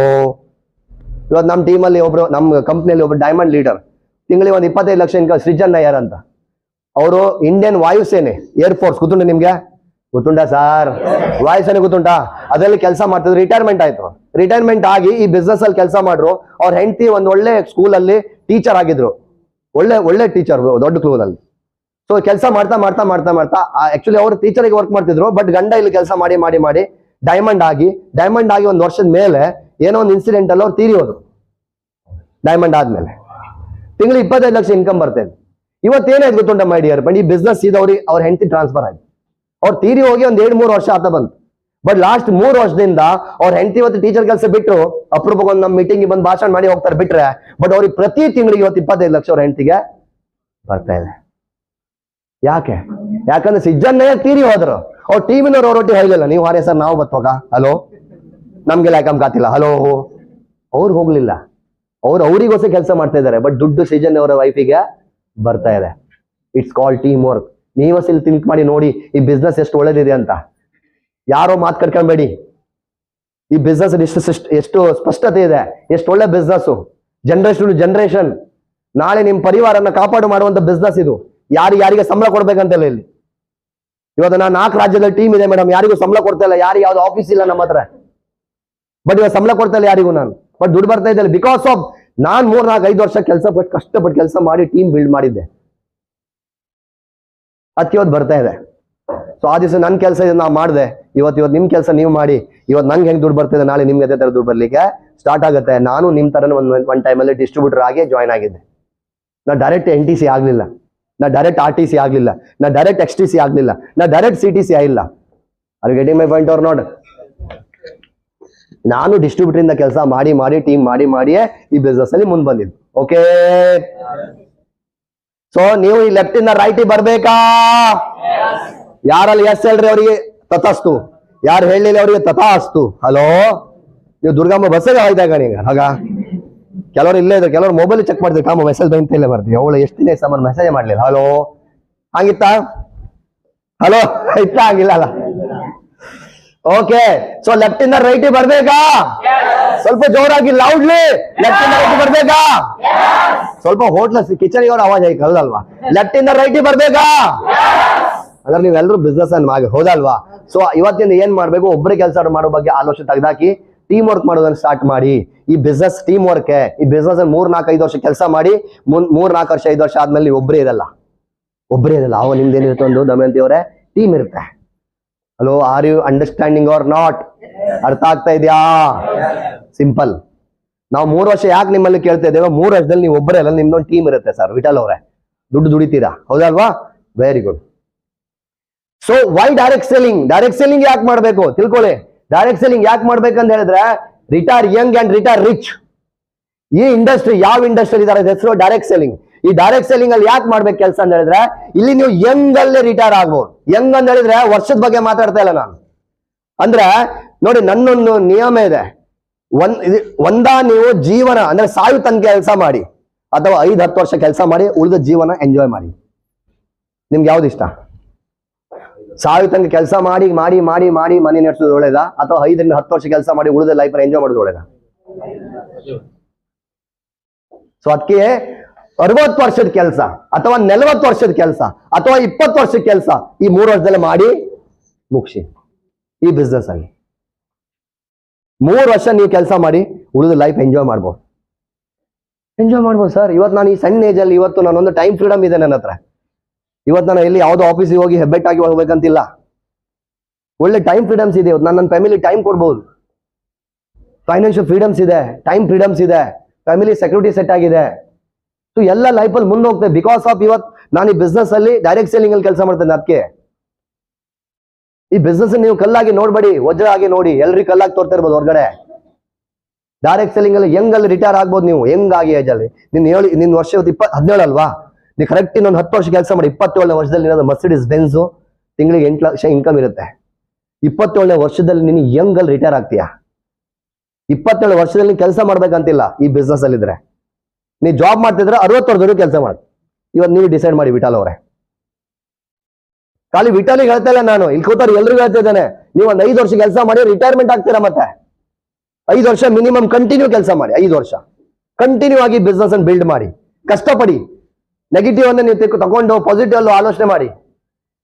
ಇವತ್ತು ನಮ್ಮ ಟೀಮಲ್ಲಿ ಒಬ್ರು, ನಮ್ಮ ಕಂಪ್ನಿಯಲ್ಲಿ ಒಬ್ರು ಡೈಮಂಡ್ ಲೀಡರ್, ತಿಂಗಳಿಗೆ ಒಂದು 25 ಲಕ್ಷ ಇನ್ಕಮ್, ಸೃಜನ್ ನಾಯರ್ ಅಂತ. ಅವರು ಇಂಡಿಯನ್ ವಾಯುಸೇನೆ, ಏರ್ಫೋರ್ಸ್ ಗೊತ್ತುಂಟ ನಿಮ್ಗೆ? ಗೊತ್ತುಂಟ ಸರ್? ವಾಯುಸೇನೆ ಗೊತ್ತುಂಟಾ? ಅದರಲ್ಲಿ ಕೆಲಸ ಮಾಡ್ತಿದ್ರು. ರಿಟೈರ್ಮೆಂಟ್ ಆಯ್ತು. ರಿಟೈರ್ಮೆಂಟ್ ಆಗಿ ಈ ಬಿಸ್ನೆಸ್ ಅಲ್ಲಿ ಕೆಲಸ ಮಾಡ್ರು. ಅವ್ರ ಹೆಂಡತಿ ಒಂದು ಒಳ್ಳೆ ಸ್ಕೂಲಲ್ಲಿ ಟೀಚರ್ ಆಗಿದ್ರು. ಒಳ್ಳೆ ಟೀಚರ್, ದೊಡ್ಡ ಸ್ಕೂಲಲ್ಲಿ. ಸೊ ಕೆಲಸ ಮಾಡ್ತಾ ಮಾಡ್ತಾ ಮಾಡ್ತಾ ಮಾಡ್ತಾ ಆಕ್ಚುಲಿ ಅವರು ಟೀಚರ್ಗೆ ವರ್ಕ್ ಮಾಡ್ತಿದ್ರು. ಬಟ್ ಗಂಡ ಇಲ್ಲಿ ಕೆಲಸ ಮಾಡಿ ಮಾಡಿ ಮಾಡಿ ಡೈಮಂಡ್ ಆಗಿ 1 ವರ್ಷದ ಮೇಲೆ ಏನೋ ಒಂದು ಇನ್ಸಿಡೆಂಟ್ ಅಲ್ಲಿ ಅವ್ರು ತೀರಿ ಹೋದ್ರು. ಡೈಮಂಡ್ ಆದ್ಮೇಲೆ ತಿಂಗಳಿಗೆ 25 ಲಕ್ಷ ಇನ್ಕಮ್ ಬರ್ತೇನೆ. ಇವತ್ತೇನಾಯ್ತು ಗೊತ್ತುಂಟ ಮೈ ಡಿಯರ್? ಬಟ್ ಈ ಬಿಸ್ನೆಸ್ ಇದ್ದವ್ರಿಗೆ ಅವ್ರ ಹೆಂಡತಿ ಟ್ರಾನ್ಸ್ಫರ್ ಆಯ್ತು. ಅವ್ರು ತೀರಿ ಹೋಗಿ ಒಂದು 2-3 ವರ್ಷ ಆತ ಬಂತು. ಬಟ್ ಲಾಸ್ಟ್ 3 ವರ್ಷದಿಂದ ಅವ್ರ ಹೆಂಡತಿ ಇವತ್ತು ಟೀಚರ್ ಕೆಲಸ ಬಿಟ್ಟು ಅಪರೂಪಕ್ಕೆ ಒಂದು ನಮ್ಮ ಮೀಟಿಂಗ್ ಬಂದು ಭಾಷಣ ಮಾಡಿ ಹೋಗ್ತಾರೆ ಬಿಟ್ರೆ, ಬಟ್ ಅವ್ರಿಗೆ ಪ್ರತಿ ತಿಂಗಳಿಗೆ ಇವತ್ತು 25 ಲಕ್ಷ ಅವ್ರ ಹೆಂಡತಿಗೆ ಬರ್ತಾ ಇದೆ. ಯಾಕೆ? ಯಾಕಂದ್ರೆ ಸಿಜ್ಜನ್ನೇ ತೀರಿ ಹೋದ್ರು. ಅವ್ರ ಟೀಮಿನವ್ರು ಅವ್ರ ಒಟ್ಟಿಗೆ ಹೋಗ್ಲಿಲ್ಲ. ನೀವು ಹಾರೇ ಸರ್, ನಾವು ಬತ್ತೋಗ. ಹಲೋ, ನಮ್ಗೆಲ್ಲ ಯಾಕಂಬ ಕಾತಿಲ್ಲ. ಹಲೋ, ಅವ್ರು ಹೋಗ್ಲಿಲ್ಲ. ಅವ್ರಿಗೋಸ್ಕರ ಕೆಲಸ ಮಾಡ್ತಾ ಇದ್ದಾರೆ. ಬಟ್ ದುಡ್ಡು ಸೃಜನ್ ಅವರ ವೈಫಿಗೆ ಬರ್ತಾ ಇದೆ. It's called team work. ನೀವಲ್ಲಿ ಥಿಂಕ್ ಮಾಡಿ ನೋಡಿ ಈ ಬಿಸ್ನೆಸ್ ಎಷ್ಟು ಒಳ್ಳೇದಿದೆ ಅಂತ. ಯಾರೋ ಮಾತು ಕಟ್ಕೊಂಬೇಡಿ. ಈ ಬಿಸ್ನೆಸ್ ಎಷ್ಟು ಸ್ಪಷ್ಟತೆ ಇದೆ, ಎಷ್ಟು ಒಳ್ಳೆ ಬಿಸ್ನೆಸ್. ಜನರೇಷನ್ ಟು ಜನರೇಷನ್ ನಾಳೆ ನಿಮ್ಮ ಪರಿವಾರನ ಕಾಪಾಡು ಮಾಡುವಂತ ಬಿಸ್ನೆಸ್ ಇದು. ಯಾರಿಗೆ ಸಂಬಳ ಕೊಡ್ಬೇಕಂತಲ್ಲ ಇಲ್ಲಿ. ಇವತ್ತು ನಾನು 4 ರಾಜ್ಯದಲ್ಲಿ ಟೀಮ್ ಇದೆ ಮೇಡಮ್, ಯಾರಿಗೂ ಸಂಬಳ ಕೊಡ್ತಾ ಇಲ್ಲ. ಯಾರಿಗೆ ಯಾವ್ದು ಆಫೀಸ್ ಇಲ್ಲ ನಮ್ಮ ಹತ್ರ. ಬಟ್ ಇವಾಗ ಸಂಬಳ ಕೊಡ್ತಾ ಇಲ್ಲ ಯಾರಿಗೂ ನಾನು. ಬಟ್ ದುಡ್ಡು ಬರ್ತಾ ಇದ್ದಲ್ಲಿ ಬಿಕಾಸ್ ಆಫ್ ನಾನು 3-4-5 ವರ್ಷ ಕಷ್ಟಪಟ್ಟು ಕೆಲಸ ಮಾಡಿ ಟೀಮ್ ಬಿಲ್ಡ್ ಮಾಡಿದ್ದೆ. ಅದಕ್ಕೆ ಇವತ್ತು ಬರ್ತಾ ಇದೆ. ಸೊ ಆ ದಿವಸ ನನ್ನ ಕೆಲಸ ನಾವು ಮಾಡಿದೆ. ಇವತ್ತು ನಿಮ್ ಕೆಲಸ ನೀವು ಮಾಡಿ. ಇವತ್ತು ನಂಗೆ ಹೆಂಗ್ ದುಡ್ಡು ಬರ್ತಿದೆ, ನಾಳೆ ನಿಮ್ಗೆ ಅದೇ ತರ ದುಡ್ಡು ಬರ್ಲಿಕ್ಕೆ ಸ್ಟಾರ್ಟ್ ಆಗುತ್ತೆ. ನಾನು ನಿಮ್ ತರನೇ ಒಂದ್ ಟೈಮಲ್ಲಿ ಡಿಸ್ಟ್ರಿಬ್ಯೂಟರ್ ಆಗಿ ಜಾಯ್ನ್ ಆಗಿದ್ದೆ. ನಾ ಡೈರೆಕ್ಟ್ NTC ಆಗ್ಲಿಲ್ಲ, ನಾ ಡೈರೆಕ್ಟ್ RTC ಆಗ್ಲಿಲ್ಲ, ನಾ ಡೈರೆಕ್ಟ್ XTC ಆಗ್ಲಿಲ್ಲ, ನಾ ಡೈರೆಕ್ಟ್ CTC ಆಗಿಲ್ಲ. Are you getting my point or not? ನಾನು ಡಿಸ್ಟ್ರಿಬ್ಯೂಟರ್ ಇಂದ ಕೆಲಸ ಮಾಡಿ ಮಾಡಿ ಟೀಮ್ ಮಾಡಿ ಮಾಡಿಯೇ ಈ ಬಿಸ್ನೆಸ್ ಅಲ್ಲಿ ಮುಂದೆ ಬಂದಿದ್ದು. ಓಕೆ, ಸೊ ನೀವು ಈ ಲೆಫ್ಟ್ ಇಂದ ರೈಟ್ ಬರ್ಬೇಕಾ? ಯಾರಲ್ಲಿ ಎಸ್ ಹೇಳ್ರಿ ಅವರಿಗೆ ತಥಾಸ್ತು, ಯಾರು ಹೇಳಿಲ್ಲ ಅವರಿಗೆ ತಥಾಸ್ತು. ಹಲೋ, ನೀವು ದುರ್ಗಮ್ಮ ಬಸ್ಸಲ್ಲಿ ಆಯ್ತಾ ಈಗ? ಹಾಗ ಕೆಲವರು ಇಲ್ಲೇ ಇದ್ರು, ಕೆಲವರು ಮೊಬೈಲ್ ಚೆಕ್ ಮಾಡ್ತೀವಿ, ಕಾಮ ಮೆಸೇಜ್ ಬಂತ ಇಲ್ಲ ಬರ್ತೀವಿ. ಅವಳು ಎಷ್ಟು ದಿನ ಸಾಮಾನು ಮೆಸೇಜ್ ಮಾಡ್ಲಿಲ್ಲ. ಹಲೋ, ಹಂಗಿತ್ತಾ? ಹಲೋ ಇತ್ತ? ಆಗಿಲ್ಲ ಅಲ್ಲ. ಓಕೆ, ಸೊ ಲೆಫ್ಟ್ ಇಂದ ರೈಟ್ ಬರ್ಬೇಕಾ? ಸ್ವಲ್ಪ ಜೋರಾಗಿ ಲೌಡ್ಲಿ ಲೆಫ್ಟ್ ಇಂದ ರೈಟ್ ಬರ್ಬೇಕಾ? ಸ್ವಲ್ಪ ಹೋಟ್ಲ ಕಿಚನ್ ಅವ್ರ ಆವಾಜ್ ಆಯ್ತು, ಹೌದಲ್ವಾ? ಲೆಫ್ಟ್ ಇಂದ ರೈಟ್ ಬರ್ಬೇಕಾ? ಅಂದ್ರೆ ನೀವೆಲ್ಲರೂ ಬಿಸ್ನೆಸ್ ಅನ್ನು ಮಾಡಿ, ಹೌದಲ್ವಾ? ಸೊ ಇವತ್ತಿಂದ ಏನ್ ಮಾಡ್ಬೇಕು? ಒಬ್ಬರೇ ಕೆಲಸ ಮಾಡೋ ಬಗ್ಗೆ ಆಲೋಚನೆ ತೆಗೆದಾಕಿ ಟೀಮ್ ವರ್ಕ್ ಮಾಡೋದನ್ನ ಸ್ಟಾರ್ಟ್ ಮಾಡಿ. ಈ ಬಿಸ್ನೆಸ್ ಟೀಮ್ ವರ್ಕ್. ಈ ಬಿಸ್ನೆಸ್ 3-4-5 ವರ್ಷ ಕೆಲಸ ಮಾಡಿ 3-4 ವರ್ಷ 5 ವರ್ಷ ಆದ್ಮೇಲೆ ನೀವು ಒಬ್ಬರೇ ಇರಲ್ಲ. ಅವ ನಿಮ್ದೇನಿರುತ್ತೆ, ಒಂದು ದಮಯಂತಿ ಅವರೇ ಟೀಮ್ ಇರುತ್ತೆ. Hello, are you understanding or not? ಅರ್ಥ ಆಗ್ತಾ ಇದೆಯಾ? ಸಿಂಪಲ್. ನಾವು 3 ವರ್ಷ ಯಾಕೆ ನಿಮ್ಮಲ್ಲಿ ಕೇಳ್ತಾ ಇದ್ದೇವೆ? 3 ವರ್ಷದಲ್ಲಿ ನೀವು ಒಬ್ಬರೇ ಅಲ್ಲ, ನಿಮ್ದೊಂದು ಟೀಮ್ ಇರುತ್ತೆ ಸರ್. ವಿಠಲ್ ಅವರೇ ದುಡ್ಡು ದುಡಿತೀರಾ, ಹೌದಲ್ವಾ? Very good. So why direct selling? Direct selling ಯಾಕೆ ಮಾಡ್ಬೇಕು ತಿಳ್ಕೊಳ್ಳಿ. ಡೈರೆಕ್ಟ್ ಸೆಲ್ಲಿಂಗ್ ಯಾಕೆ ಮಾಡ್ಬೇಕಂತ ಹೇಳಿದ್ರೆ, retire young and retire rich. ಈ ಇಂಡಸ್ಟ್ರಿ ಯಾವ ಇಂಡಸ್ಟ್ರಿ ಇದಾರೆ ಹೆಸರು ಡೈರೆಕ್ಟ್ ಸೆಲ್ಲಿಂಗ್. ಈ ಡೈರೆಕ್ಟ್ ಸೆಲ್ಲಿಂಗ್ ಅಲ್ಲಿ ಯಾಕೆ ಮಾಡ್ಬೇಕು ಕೆಲಸ ಅಂತ ಹೇಳಿದ್ರೆ, ಇಲ್ಲಿ ನೀವು ಯಂಗ್ ಅಲ್ಲೇ ರಿಟೈರ್ ಆಗ್ಬೋದು. ಯಂಗ್ ಅಂತ ಹೇಳಿದ್ರೆ ವರ್ಷದ ಬಗ್ಗೆ ಮಾತಾಡ್ತಾ ಇಲ್ಲ ನಾನು. ಅಂದ್ರೆ ನೋಡಿ, ನನ್ನೊಂದು ನಿಯಮ ಇದೆ. ನೀವು ಜೀವನ ಅಂದ್ರೆ ಸಾಯು ತನಕ ಕೆಲಸ ಮಾಡಿ, ಅಥವಾ 5-10 ವರ್ಷ ಕೆಲಸ ಮಾಡಿ, ಉಳಿದ ಜೀವನ ಎಂಜಾಯ್ ಮಾಡಿ. ನಿಮ್ಗೆ ಯಾವ್ದು ಇಷ್ಟ? ಸಾಯು ತನಕ ಕೆಲಸ ಮಾಡಿ ಮಾಡಿ ಮಾಡಿ ಮಾಡಿ ಮನೆ ನಡೆಸೋದು ಒಳ್ಳೇದಾ, ಅಥವಾ 5-10 ವರ್ಷ ಕೆಲಸ ಮಾಡಿ ಉಳಿದ ಲೈಫ್ ಎಂಜಾಯ್ ಮಾಡೋದು ಒಳ್ಳೇದಾ? ಸೊ ಅದಕ್ಕೆ 60 ವರ್ಷದ ಕೆಲಸ, ಅಥವಾ 40 ವರ್ಷದ ಕೆಲಸ, ಅಥವಾ 20 ವರ್ಷದ ಕೆಲಸ ಈ 3 ವರ್ಷದಲ್ಲಿ ಮಾಡಿ ಮುಗಿಸಿ. ಈ ಬಿಸ್ನೆಸ್ ಅಲ್ಲಿ 3 ವರ್ಷ ನೀವು ಕೆಲಸ ಮಾಡಿ ಉಳಿದ ಲೈಫ್ ಎಂಜಾಯ್ ಮಾಡ್ಬೋದು ಸರ್. ಇವತ್ತು ನಾನು ಈ ಸಣ್ಣ ಏಜ್ ಅಲ್ಲಿ, ಇವತ್ತು ನಾನೊಂದು ಟೈಮ್ ಫ್ರೀಡಮ್ ಇದೆ ನನ್ನ ಹತ್ರ. ಇವತ್ತು ನಾನು ಎಲ್ಲಿ ಯಾವುದೋ ಆಫೀಸಿಗೆ ಹೋಗಿ ಹೆಬ್ಬೆಟ್ ಆಗಿ ಹೋಗ್ಬೇಕಂತಿಲ್ಲ. ಒಳ್ಳೆ ಟೈಮ್ ಫ್ರೀಡಮ್ಸ್ ಇದೆ. ಇವತ್ತು ನಾನು ನನ್ನ ಫ್ಯಾಮಿಲಿ ಟೈಮ್ ಕೊಡ್ಬೋದು. ಫೈನಾನ್ಷಿಯಲ್ ಫ್ರೀಡಮ್ಸ್ ಇದೆ, ಟೈಮ್ ಫ್ರೀಡಮ್ಸ್ ಇದೆ, ಫ್ಯಾಮಿಲಿ ಸೆಕ್ಯೂರಿಟಿ ಸೆಟ್ ಆಗಿದೆ. ಸೊ ಎಲ್ಲ ಲೈಫಲ್ಲಿ ಮುಂದೆ ಹೋಗ್ತೇವೆ ಬಿಕಾಸ್ ಆಫ್ ಇವತ್ತು ನಾನು ಈ ಬಿಸ್ನೆಸ್ ಅಲ್ಲಿ ಡೈರೆಕ್ಟ್ ಸೆಲ್ಲಿಂಗ್ ಅಲ್ಲಿ ಕೆಲಸ ಮಾಡ್ತೇನೆ. ಅದಕ್ಕೆ ಈ ಬಿಸ್ನೆಸ್ ನೀವು ಕಲ್ಲಾಗಿ ನೋಡ್ಬೇಡಿ, ವಜ್ರ ಆಗಿ ನೋಡಿ. ಎಲ್ರಿ ಕಲ್ಲಾಗಿ ತೋರ್ತಾ ಇರ್ಬೋದು ಹೊರಗಡೆ. ಡೈರೆಕ್ಟ್ ಸೆಲ್ಲಿಂಗ್ ಅಲ್ಲಿ ಹೆಂಗಲ್ಲಿ ರಿಟೈರ್ ಆಗ್ಬೋದು ನೀವು, ಹೆಂಗಾಗಿ ಏಜ್ ಅಲ್ಲಿ. ನಿನ್ನ ವರ್ಷ 17 ಅಲ್ವಾ? ನೀವು ಕರೆಕ್ಟ್ ಇನ್ನೊಂದು 10 ವರ್ಷ ಕೆಲಸ ಮಾಡಿ 27ನೇ ವರ್ಷದಲ್ಲಿ ಮರ್ಸಿಡೀಸ್ ಬೆನ್ಸ್ ತಿಂಗಳಿಗೆ 8 ಲಕ್ಷ ಇನ್ಕಮ್ ಇರುತ್ತೆ. 27ನೇ ವರ್ಷದಲ್ಲಿ ನೀನು ಹೆಂಗಲ್ಲಿ ರಿಟೈರ್ ಆಗ್ತೀಯಾ? 27 ವರ್ಷದಲ್ಲಿ ಕೆಲಸ ಮಾಡ್ಬೇಕಂತಿಲ್ಲ. ಈ ಬಿಸ್ನೆಸ್ ಅಲ್ಲಿ ಇದ್ರೆ ನೀವು ಜಾಬ್ ಮಾಡ್ತಿದ್ರೆ 60 ವರ್ಷದವರೆಗೂ ಕೆಲಸ ಮಾಡಿ. ಇವತ್ತು ನೀವು ಡಿಸೈಡ್ ಮಾಡಿ. ವಿಠಲ್ ಅವರೇ, ಖಾಲಿ ವಿಠಾಲಿಗೆ ಹೇಳ್ತಾ ಇಲ್ಲ ನಾನು, ಇಲ್ಲಿ ಕೂತಾರೆ ಎಲ್ರಿಗೂ ಹೇಳ್ತಾ ಇದ್ದೇನೆ. ನೀವು ಒಂದು 5 ವರ್ಷ ಕೆಲಸ ಮಾಡಿ ರಿಟೈರ್ಮೆಂಟ್ ಆಗ್ತೀರಾ. ಮತ್ತೆ 5 ವರ್ಷ ಮಿನಿಮಮ್ ಕಂಟಿನ್ಯೂ ಕೆಲಸ ಮಾಡಿ. 5 ವರ್ಷ ಕಂಟಿನ್ಯೂ ಆಗಿ ಬಿಸ್ನೆಸ್ ಅನ್ನು ಬಿಲ್ಡ್ ಮಾಡಿ, ಕಷ್ಟಪಡಿ. ನೆಗೆಟಿವ್ ಅನ್ನು ನೀವು ತಗೊಂಡು ಪಾಸಿಟಿವ್ ಅಲ್ಲೂ ಆಲೋಚನೆ ಮಾಡಿ.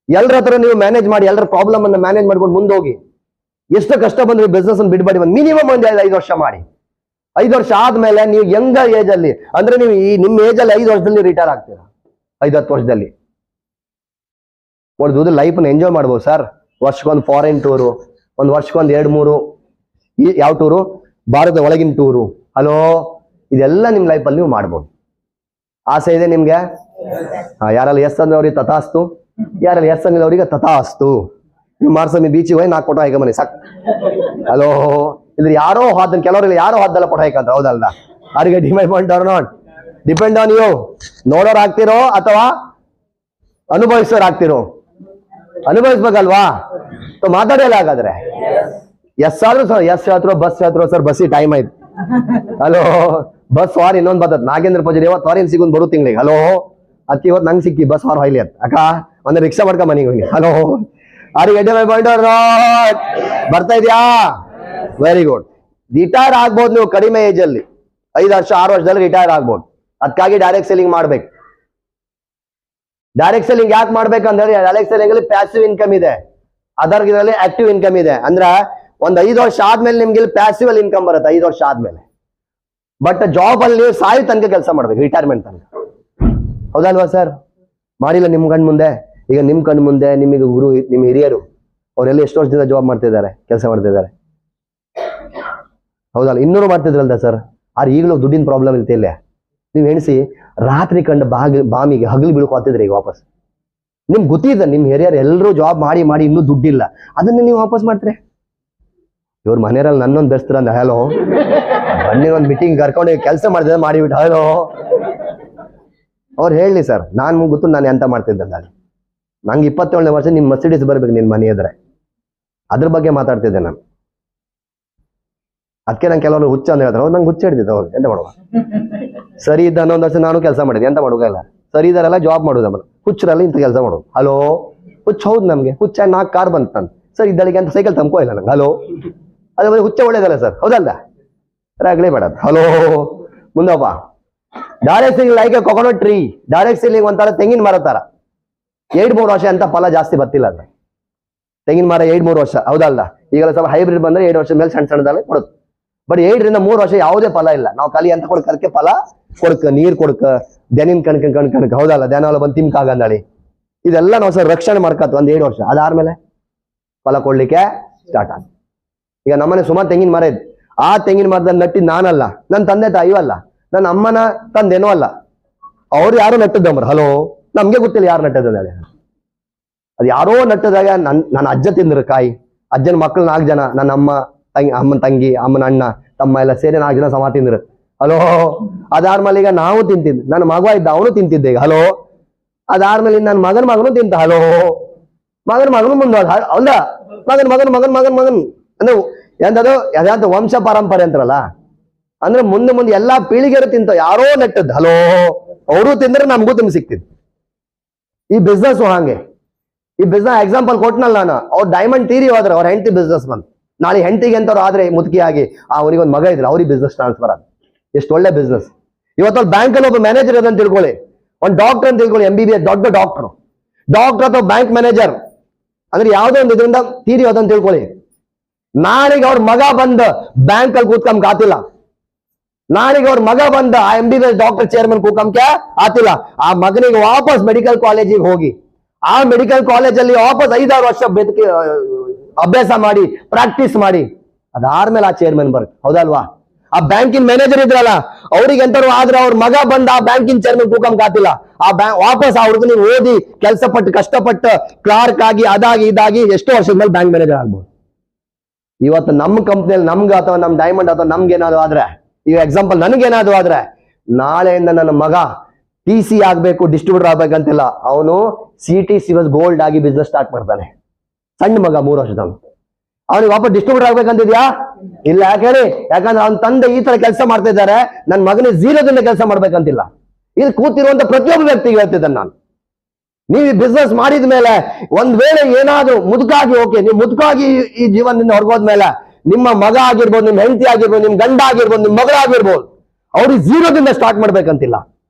ಎಲ್ಲರ ಹತ್ರ ನೀವು ಮ್ಯಾನೇಜ್ ಮಾಡಿ, ಎಲ್ಲರ ಪ್ರಾಬ್ಲಮ್ ಅನ್ನು ಮ್ಯಾನೇಜ್ ಮಾಡ್ಕೊಂಡು ಮುಂದೆ ಹೋಗಿ. ಎಷ್ಟು ಕಷ್ಟ ಬಂದ್ರೆ ಬಿಸ್ನೆಸ್ ಅನ್ನು ಬಿಡ್ಬೇಡಿ. ಒಂದು ಮಿನಿಮಮ್ ಒಂದು 5 ವರ್ಷ ಮಾಡಿ. 5 ವರ್ಷ ಆದ್ಮೇಲೆ ನೀವು ಯಂಗ್ ಏಜ್ ಅಲ್ಲಿ, ಅಂದ್ರೆ ನೀವು ಈ ನಿಮ್ಮ ಏಜ್ ಅಲ್ಲಿ 5 ವರ್ಷದಲ್ಲಿ ರಿಟೈರ್ ಆಗ್ತೀರಾ. 5-10 ವರ್ಷದಲ್ಲಿ ಒಂದು ಲೈಫ್ ಎಂಜಾಯ್ ಮಾಡ್ಬೋದು ಸರ್. ವರ್ಷಕ್ಕೊಂದು ಫಾರಿನ್ ಟೂರು, ಒಂದು ವರ್ಷಕ್ಕೊಂದು 2-3 ಯಾವ ಟೂರು? ಭಾರತದ ಒಳಗಿನ ಟೂರು. ಹಲೋ, ಇದೆಲ್ಲ ನಿಮ್ಮ ಲೈಫಲ್ಲಿ ನೀವು ಮಾಡ್ಬೋದು. ಆಸೆ ಇದೆ ನಿಮ್ಗೆ? ಯಾರಲ್ಲಿ ಎಸ್ ಅಂದವ್ರಿಗೆ ತಥಾಸ್ತು, ಯಾರಲ್ಲಿ ಎಸ್ ಅಂದವ್ರಿಗೆ ತಥಾಸ್ತು. ನೀವು ಮಾರ್ಸಮಿ ಬೀಚಿಗೆ ಹೋಗಿ 4 ಫೋಟೋ ಹಾಕ ಮನೆ ಸಾಕು. ಹಲೋ, ಇದ್ರ ಯಾರೋ ಹಾದನ್, ಕೆಲವರಲ್ಲಿ ಯಾರೋ ಹಾದಲ್ಲ ಫೋಟೋ ಹಾಕಂತ, ಹೌದಲ್ಲ? ಅವ್ರಿಗೆ depend or not, depend on you. ನೋಡೋರ್ ಆಗ್ತಿರೋ ಅಥವಾ ಅನುಭವಿಸೋರ್ ಆಗ್ತಿರೋ? ಅನುಭವಿಸ್ಬೇಕಲ್ವಾ? ಮಾತಾಡಿಲ್ಲ ಹಾಗಾದ್ರೆ. ಎಸ್ ಆದ್ರೂ ಸರ್, ಎಸ್ ಹೇಳ್ತಿರೋ ಬಸ್ ಹೇಳ್ತಿರೋ ಸರ್, ಬಸ್ಸಿ ಟೈಮ್ ಆಯ್ತು. ಹಲೋ, ಬಸ್ ವಾರ ಇನ್ನೊಂದು ಬರ್ತದ. ನಾಗೇಂದ್ರ ಪೂಜಾರಿ ಇವತ್ತು ವಾರ ಸಿಗೋದು ಬರೋ ತಿಂಗಳಿಗೆ. ಹಲೋ, ಅದಕ್ಕೆ ಇವತ್ತು ನಂಗೆ ಸಿಕ್ಕಿ ಬಸ್ ವಾರ ಹೊಯ್ಲಿ ಅಂತ ಅಕ್ಕ, ಒಂದು ರಿಕ್ಷಾ ಮಾಡ್ಕ ಮನೆಗೆ ಹೋಗಿ. ಹಲೋ, ಬರ್ತಾ ಇದೆಯಾ? Very good. ರಿಟೈರ್ ಆಗ್ಬೋದು ನೀವು ಕಡಿಮೆ ಏಜ್ ಅಲ್ಲಿ, 5 ವರ್ಷ 6 ವರ್ಷದಲ್ಲಿ ರಿಟೈರ್ ಆಗ್ಬೋದು. ಅದಕ್ಕಾಗಿ ಡೈರೆಕ್ಟ್ ಸೆಲ್ಲಿಂಗ್ ಮಾಡ್ಬೇಕು. ಡೈರೆಕ್ಟ್ ಸೆಲ್ಲಿಂಗ್ ಯಾಕೆ ಮಾಡ್ಬೇಕಂದ್ರೆ, ಡೈರೆಕ್ಟ್ ಸೆಲ್ಲಿಂಗ್ ಅಲ್ಲಿ ಪ್ಯಾಸಿವ್ ಇನ್ಕಮ್ ಇದೆ, ಅದರ್ ಇದರಲ್ಲಿ ಆಕ್ಟಿವ್ ಇನ್ಕಮ್ ಇದೆ. ಅಂದ್ರೆ ಒಂದು 5 ವರ್ಷ ಆದ್ಮೇಲೆ ನಿಮ್ಗೆ ಇಲ್ಲಿ ಪ್ಯಾಸಿವ್ ಇನ್ಕಮ್ ಬರುತ್ತೆ 5 ವರ್ಷ ಆದ್ಮೇಲೆ. ಬಟ್ ಜಾಬ್ ಅಲ್ಲಿ ನೀವು ಸಾಯು ತನಕ ಕೆಲಸ ಮಾಡ್ಬೇಕು, ರಿಟೈರ್ಮೆಂಟ್ ತನಕ. ಹೌದಲ್ವಾ ಸರ್? ಮಾಡಿಲ್ಲ ನಿಮ್ ಕಣ್ ಮುಂದೆ. ಈಗ ನಿಮ್ ಕಣ್ ಮುಂದೆ ನಿಮಗೆ ಗುರು, ನಿಮ್ಮ ಹಿರಿಯರು, ಅವರೆಲ್ಲ ಎಷ್ಟು ವರ್ಷದಿಂದ ಜಾಬ್ ಮಾಡ್ತಿದ್ದಾರೆ, ಕೆಲಸ ಮಾಡ್ತಿದ್ದಾರೆ. ಹೌದಲ್ಲ? 200 ಮಾಡ್ತಿದ್ರಲ್ದ ಸರ್? ಆದ್ರೆ ಈಗಲೂ ದುಡ್ಡಿನ ಪ್ರಾಬ್ಲಮ್ ಇರ್ತಿಲ್ಲ. ನೀವು ಎಣಿಸಿ, ರಾತ್ರಿ ಕಂಡು ಬಾಮಿಗೆ ಹಗಲು ಬೀಳ್ಕೊತಿದ್ರಿ ಈಗ ವಾಪಸ್. ನಿಮ್ಗೆ ಗೊತ್ತಿದೆ ನಿಮ್ ಹಿರಿಯರು ಎಲ್ಲರೂ ಜಾಬ್ ಮಾಡಿ ಮಾಡಿ ಇನ್ನೂ ದುಡ್ಡಿಲ್ಲ, ಅದನ್ನ ನೀವು ವಾಪಸ್ ಮಾಡ್ತೀರಿ. ಇವ್ರ ಮನೆಯಲ್ಲಿ ನನ್ನೊಂದು ಬೆಸ್ತರ ಅಂದ, ಹಲೋ ಬನ್ನಿ ಒಂದು ಮೀಟಿಂಗ್ ಕರ್ಕೊಂಡು ಕೆಲಸ ಮಾಡಿದ್ರೆ ಮಾಡಿಬಿಟ್ಟು, ಹಲೋ ಅವ್ರು ಹೇಳಿ ಸರ್, ನಾನು ಗೊತ್ತು ನಾನು ಎಂತ ಮಾಡ್ತಿದ್ದೆ ನಾನು. ನಂಗೆ 27ನೇ ವರ್ಷ ನಿಮ್ ಮರ್ಸಿಡೀಸ್ ಬರ್ಬೇಕು ನಿನ್ ಮನೆ ಎದುರೆ, ಅದ್ರ ಬಗ್ಗೆ ಮಾತಾಡ್ತಿದ್ದೆ ನಾನು. ಅದಕ್ಕೆ ನಂಗೆ ಕೆಲವರು ಹುಚ್ಚ ಅಂತ ಹೇಳ್ತಾರೆ, ಅವ್ರು ನಂಗೆ ಹುಚ್ಚ ಹಿಡ್ದಿದ್ದೆ. ಅವ್ರು ಎಂತ ಮಾಡುವ, ಸರಿ ಇದ್ದ ಅನ್ನೊಂದು ವರ್ಷ ನಾನು ಕೆಲಸ ಮಾಡಿದ್ದೆ, ಎಂತ ಮಾಡುವುದಿಲ್ಲ. ಸರಿ ಇದ್ದಾರೆಲ್ಲ ಜಾಬ್ ಮಾಡೋದು, ಆಮೇಲೆ ಹುಚ್ಚರಲ್ಲಿ ಇಂಥ ಕೆಲಸ ಮಾಡೋದು. ಹಲೋ ಹುಚ್ಚ, ಹೌದು ನಮ್ಗೆ ಹುಚ್ಚ 4 ಕಾರ್ ಬಂತು ನಾನು, ಸರ್ ಇದ್ದಳಿಗೆ ಅಂತ ಸೈಕಲ್ ತಮ್ಕೋ ಇಲ್ಲ ನಂಗೆ. ಹಲೋ ಅದೇ ಹುಚ್ಚ ಒಳ್ಳೇದಲ್ಲ ಸರ್, ಹೌದಲ್ಲ ರಾಗಲೇ ಬೇಡ. ಹಲೋ ಮುಂದಪ್ಪ, direct ceiling like a coconut tree. Direct ceiling ಒಂಥರ ತೆಂಗಿನ ಮರ ತರ, 2-3 ವರ್ಷ ಅಂತ ಫಲ ಜಾಸ್ತಿ ಬರ್ತಿಲ್ಲ ಅದ. ತೆಂಗಿನ ಮರ 2-3 ವರ್ಷ, ಹೌದಲ್ಲ. ಈಗೆಲ್ಲ ಸ್ವಲ್ಪ ಹೈಬ್ರಿಡ್ ಬಂದ್ರೆ 7 ವರ್ಷ ಮೇಲೆ ಸಣ್ಣ ಸಣ್ಣದಲ್ಲಿ ಕೊಡುತ್ತೆ. ಬಟ್ 2 ರಿಂದ 3 ವರ್ಷ ಯಾವುದೇ ಫಲ ಇಲ್ಲ. ನಾವು ಖಾಲಿ ಅಂತ ಕೊಡ್ಕ ಅದಕ್ಕೆ ಫಲ ಕೊಡ್ಕ, ನೀರ್ ಕೊಡ್ಕ, ದನಿನ್ ಕಣ್ಕ, ಹೌದಲ್ಲ. ಧ್ಯಾನ ಎಲ್ಲ ಬಂದು ತಿಮ್ಕಾಗಂದಳಿ, ಇದೆಲ್ಲ ನಾವು ಸರ್ ರಕ್ಷಣೆ ಮಾಡ್ಕತ್ 1-2 ವರ್ಷ, ಅದಾದ್ಮೇಲೆ ಫಲ ಕೊಡ್ಲಿಕ್ಕೆ ಸ್ಟಾರ್ಟ್ ಆಗ. ಈಗ ನಮ್ಮನೆ ಸುಮಾರು ತೆಂಗಿನ ಮರ ಇದೆ. ಆ ತೆಂಗಿನ ಮರದಲ್ಲಿ ನಟ್ಟಿದ್ ನಾನಲ್ಲ, ನನ್ನ ತಂದೆ ತಾಯಿಯೂ ಅಲ್ಲ, ನನ್ನ ಅಮ್ಮನ ತಂದೆನೂ ಅಲ್ಲ, ಅವ್ರು ಯಾರು ನೆಟ್ಟದ್ದಮ್ರ. ಹಲೋ ನಮ್ಗೆ ಗೊತ್ತಿಲ್ಲ ಯಾರು ನೆಟ್ಟದ. ಅದು ಯಾರೋ ನೆಟ್ಟದಾಗ ನನ್ನ ಅಜ್ಜ ತಿಂದ್ರು ಕಾಯಿ. ಅಜ್ಜನ ಮಕ್ಳು 4 ಜನ, ನನ್ನ ಅಮ್ಮನ ತಂಗಿ, ಅಮ್ಮನ ಅಣ್ಣ ತಮ್ಮ ಎಲ್ಲ ಸೇರಿ 4 ಜನ ಸಮ ತಿಂದ್ರು. ಹಲೋ ಅದಾದ್ಮೇಲೆ ಈಗ ನಾವು ತಿಂತಿದ್ದು, ನನ್ನ ಮಗ ಇದ್ದ ಅವನು ತಿಂತಿದ್ದೆ ಈಗ. ಹಲೋ ಅದಾದ್ಮೇಲೆ ನನ್ನ ಮಗನು ತಿಂತ. ಹಲೋ ಮಗನು ಮುಂದೆ ಹೌದಾ, ಮಗನ್ ಅಂದ್ರೆ ಎಂತದು ಯಾವ್ದು ವಂಶ ಪರಂಪರೆ ಅಂತಾರಲ್ಲ, ಅಂದ್ರೆ ಮುಂದೆ ಎಲ್ಲಾ ಪೀಳಿಗೆರು ತಿಂತ, ಯಾರೋ ನೆಟ್ಟದ್ದು. ಹಲೋ ಅವರು ತಿಂದ್ರೆ ನಮಗೂ ತಿನ್ ಸಿಕ್ತಿದ್. ಈ ಬಿಸ್ನೆಸ್ ಹಾಗೆ, ಈ ಬಿಸ್ನೆಸ್ ಎಕ್ಸಾಂಪಲ್ ಕೊಟ್ನಲ್ಲ ನಾನು. ಅವ್ರು ಡೈಮಂಡ್ ತೀರಿ ಹೋದ್ರೆ ಅವ್ರ ಹೆಂಡತಿ ಬಿಸ್ನೆಸ್ ಮನ್, ನಾಳೆ ಹೆಂಡತಿಗೆ ಅಂತವ್ರು ಆದ್ರೆ ಮುದುಕಿಯಾಗಿ ಅವನಿಗೊಂದು ಮಗ ಇದ್ರೆ ಅವ್ರಿಗೆ ಬಿಸ್ನೆಸ್ ಟ್ರಾನ್ಸ್ಫರ್ ಆಗ. ಎಷ್ಟು ಒಳ್ಳೆ ಬಿಸ್ನೆಸ್. ಇವತ್ತು ಬ್ಯಾಂಕ್ ಅಲ್ಲಿ ಒಬ್ಬ ಮ್ಯಾನೇಜರ್ ಅದಂತ ತಿಳ್ಕೊಳ್ಳಿ, ಒಂದು ಡಾಕ್ಟರ್ ಅಂತ ತಿಳ್ಕೊಳ್ಳಿ, MBBS ದೊಡ್ಡ ಡಾಕ್ಟರ್ ಅಥವಾ ಬ್ಯಾಂಕ್ ಮ್ಯಾನೇಜರ್, ಅಂದ್ರೆ ಯಾವ್ದೋ ಒಂದು ಇದರಿಂದ ತೀರಿ ಹೋದಂತ ತಿಳ್ಕೊಳ್ಳಿ. ನಾಳೆಗೆ ಅವ್ರ ಮಗ ಬಂದ ಬ್ಯಾಂಕ್ ಅಲ್ಲಿ ಕೂತ್ಕೊಂಡ್ ಆತಿಲ್ಲ, ನಾಳೆಗೆ ಅವ್ರ ಮಗ ಬಂದ ಆ MBBS ಡಾಕ್ಟರ್ ಚೇರ್ಮನ್ ಕೂತ್ಕೊಂಡ್ಕೆ ಆತಿಲ್ಲ. ಆ ಮಗನಿಗೆ ವಾಪಸ್ ಮೆಡಿಕಲ್ ಕಾಲೇಜಿಗೆ ಹೋಗಿ, ಆ ಮೆಡಿಕಲ್ ಕಾಲೇಜಲ್ಲಿ ವಾಪಸ್ 5-6 ವರ್ಷ ಅಭ್ಯಾಸ ಮಾಡಿ, ಪ್ರಾಕ್ಟೀಸ್ ಮಾಡಿ, ಅದಾದ್ಮೇಲೆ ಆ ಚೇರ್ಮನ್ ಬರ್ಕ್, ಹೌದಲ್ವಾ. ಆ ಬ್ಯಾಂಕಿನ ಮ್ಯಾನೇಜರ್ ಇದ್ರಲ್ಲ, ಅವ್ರಿಗೆ ಎಂತರು ಆದ್ರೆ ಅವ್ರ ಮಗ ಬಂದ ಆ ಬ್ಯಾಂಕಿನ ಚೇರ್ಮನ್ ಕೂತ್ಕೊಂಡ್ ಆತಿಲ್ಲ. ಆ ವಾಪಸ್ ಅವ್ರಿಗೆ ನೀವು ಓದಿ ಕೆಲಸ ಪಟ್ಟು ಕಷ್ಟಪಟ್ಟು ಕ್ಲಾರ್ಕ್ ಆಗಿ ಅದಾಗಿ ಇದಾಗಿ ಎಷ್ಟೋ ವರ್ಷದ ಮೇಲೆ ಬ್ಯಾಂಕ್ ಮ್ಯಾನೇಜರ್ ಆಗ್ಬೋದು. ಇವತ್ತು ನಮ್ಮ ಕಂಪ್ನಿಯಲ್ಲಿ ನಮ್ಗೆ ಅಥವಾ ನಮ್ಮ ಡೈಮಂಡ್ ಅಥವಾ ನಮ್ಗೆ ಏನಾದ್ರು ಆದ್ರೆ, ಈಗ ಎಕ್ಸಾಂಪಲ್ ನನಗೇನಾದ್ರು ಆದ್ರೆ, ನಾಳೆಯಿಂದ ನನ್ನ ಮಗ TC ಆಗ್ಬೇಕು, ಡಿಸ್ಟ್ರಿಬ್ಯೂಟರ್ ಆಗ್ಬೇಕಂತಿಲ್ಲ, ಅವನು CT ಸಿವಸ್ ಗೋಲ್ಡ್ ಆಗಿ ಬಿಸ್ನೆಸ್ ಸ್ಟಾರ್ಟ್ ಮಾಡ್ತಾನೆ. ಸಣ್ಣ ಮಗ 3 ವರ್ಷದವನು, ಅವ್ನಿಗೆ ವಾಪಸ್ ಡಿಸ್ಟ್ರಿಬ್ಯೂಟರ್ ಆಗ್ಬೇಕಂತಿದ್ಯಾ? ಇಲ್ಲ. ಯಾಕೆ ಹೇಳಿ? ಯಾಕಂದ್ರೆ ಅವ್ನ ತಂದೆ ಈ ತರ ಕೆಲಸ ಮಾಡ್ತಾ ಇದ್ದಾರೆ, ನನ್ನ ಮಗನಿಗೆ 0ದಿಂದ ಕೆಲಸ ಮಾಡ್ಬೇಕಂತಿಲ್ಲ. ಇಲ್ಲಿ ಕೂತಿರುವಂತ ಪ್ರತಿಯೊಬ್ಬ ವ್ಯಕ್ತಿಗೆ ಹೇಳ್ತಿದ್ದಾನೆ ನಾನು, ನೀವು ಈ ಬಿಸ್ನೆಸ್ ಮಾಡಿದ ಮೇಲೆ ಒಂದ್ ವೇಳೆ ಏನಾದ್ರು ಮುದುಕಾಗಿ, ಓಕೆ ನೀವು ಮುದುಕಾಗಿ ಈ ಜೀವನದಿಂದ ಹೊರಗೋದ್ಮೇಲೆ ನಿಮ್ಮ ಮಗ ಆಗಿರ್ಬೋದು, ನಿಮ್ ಹೆಂಡತಿ ಆಗಿರ್ಬೋದು, ನಿಮ್ ಗಂಡ ಆಗಿರ್ಬೋದು, ನಿಮ್ ಮಗಳಾಗಿರ್ಬೋದು, ಅವ್ರಿಗೆ 0ದಿಂದ ಸ್ಟಾರ್ಟ್ ಮಾಡ್ಬೇಕಂತಿಲ್ಲ.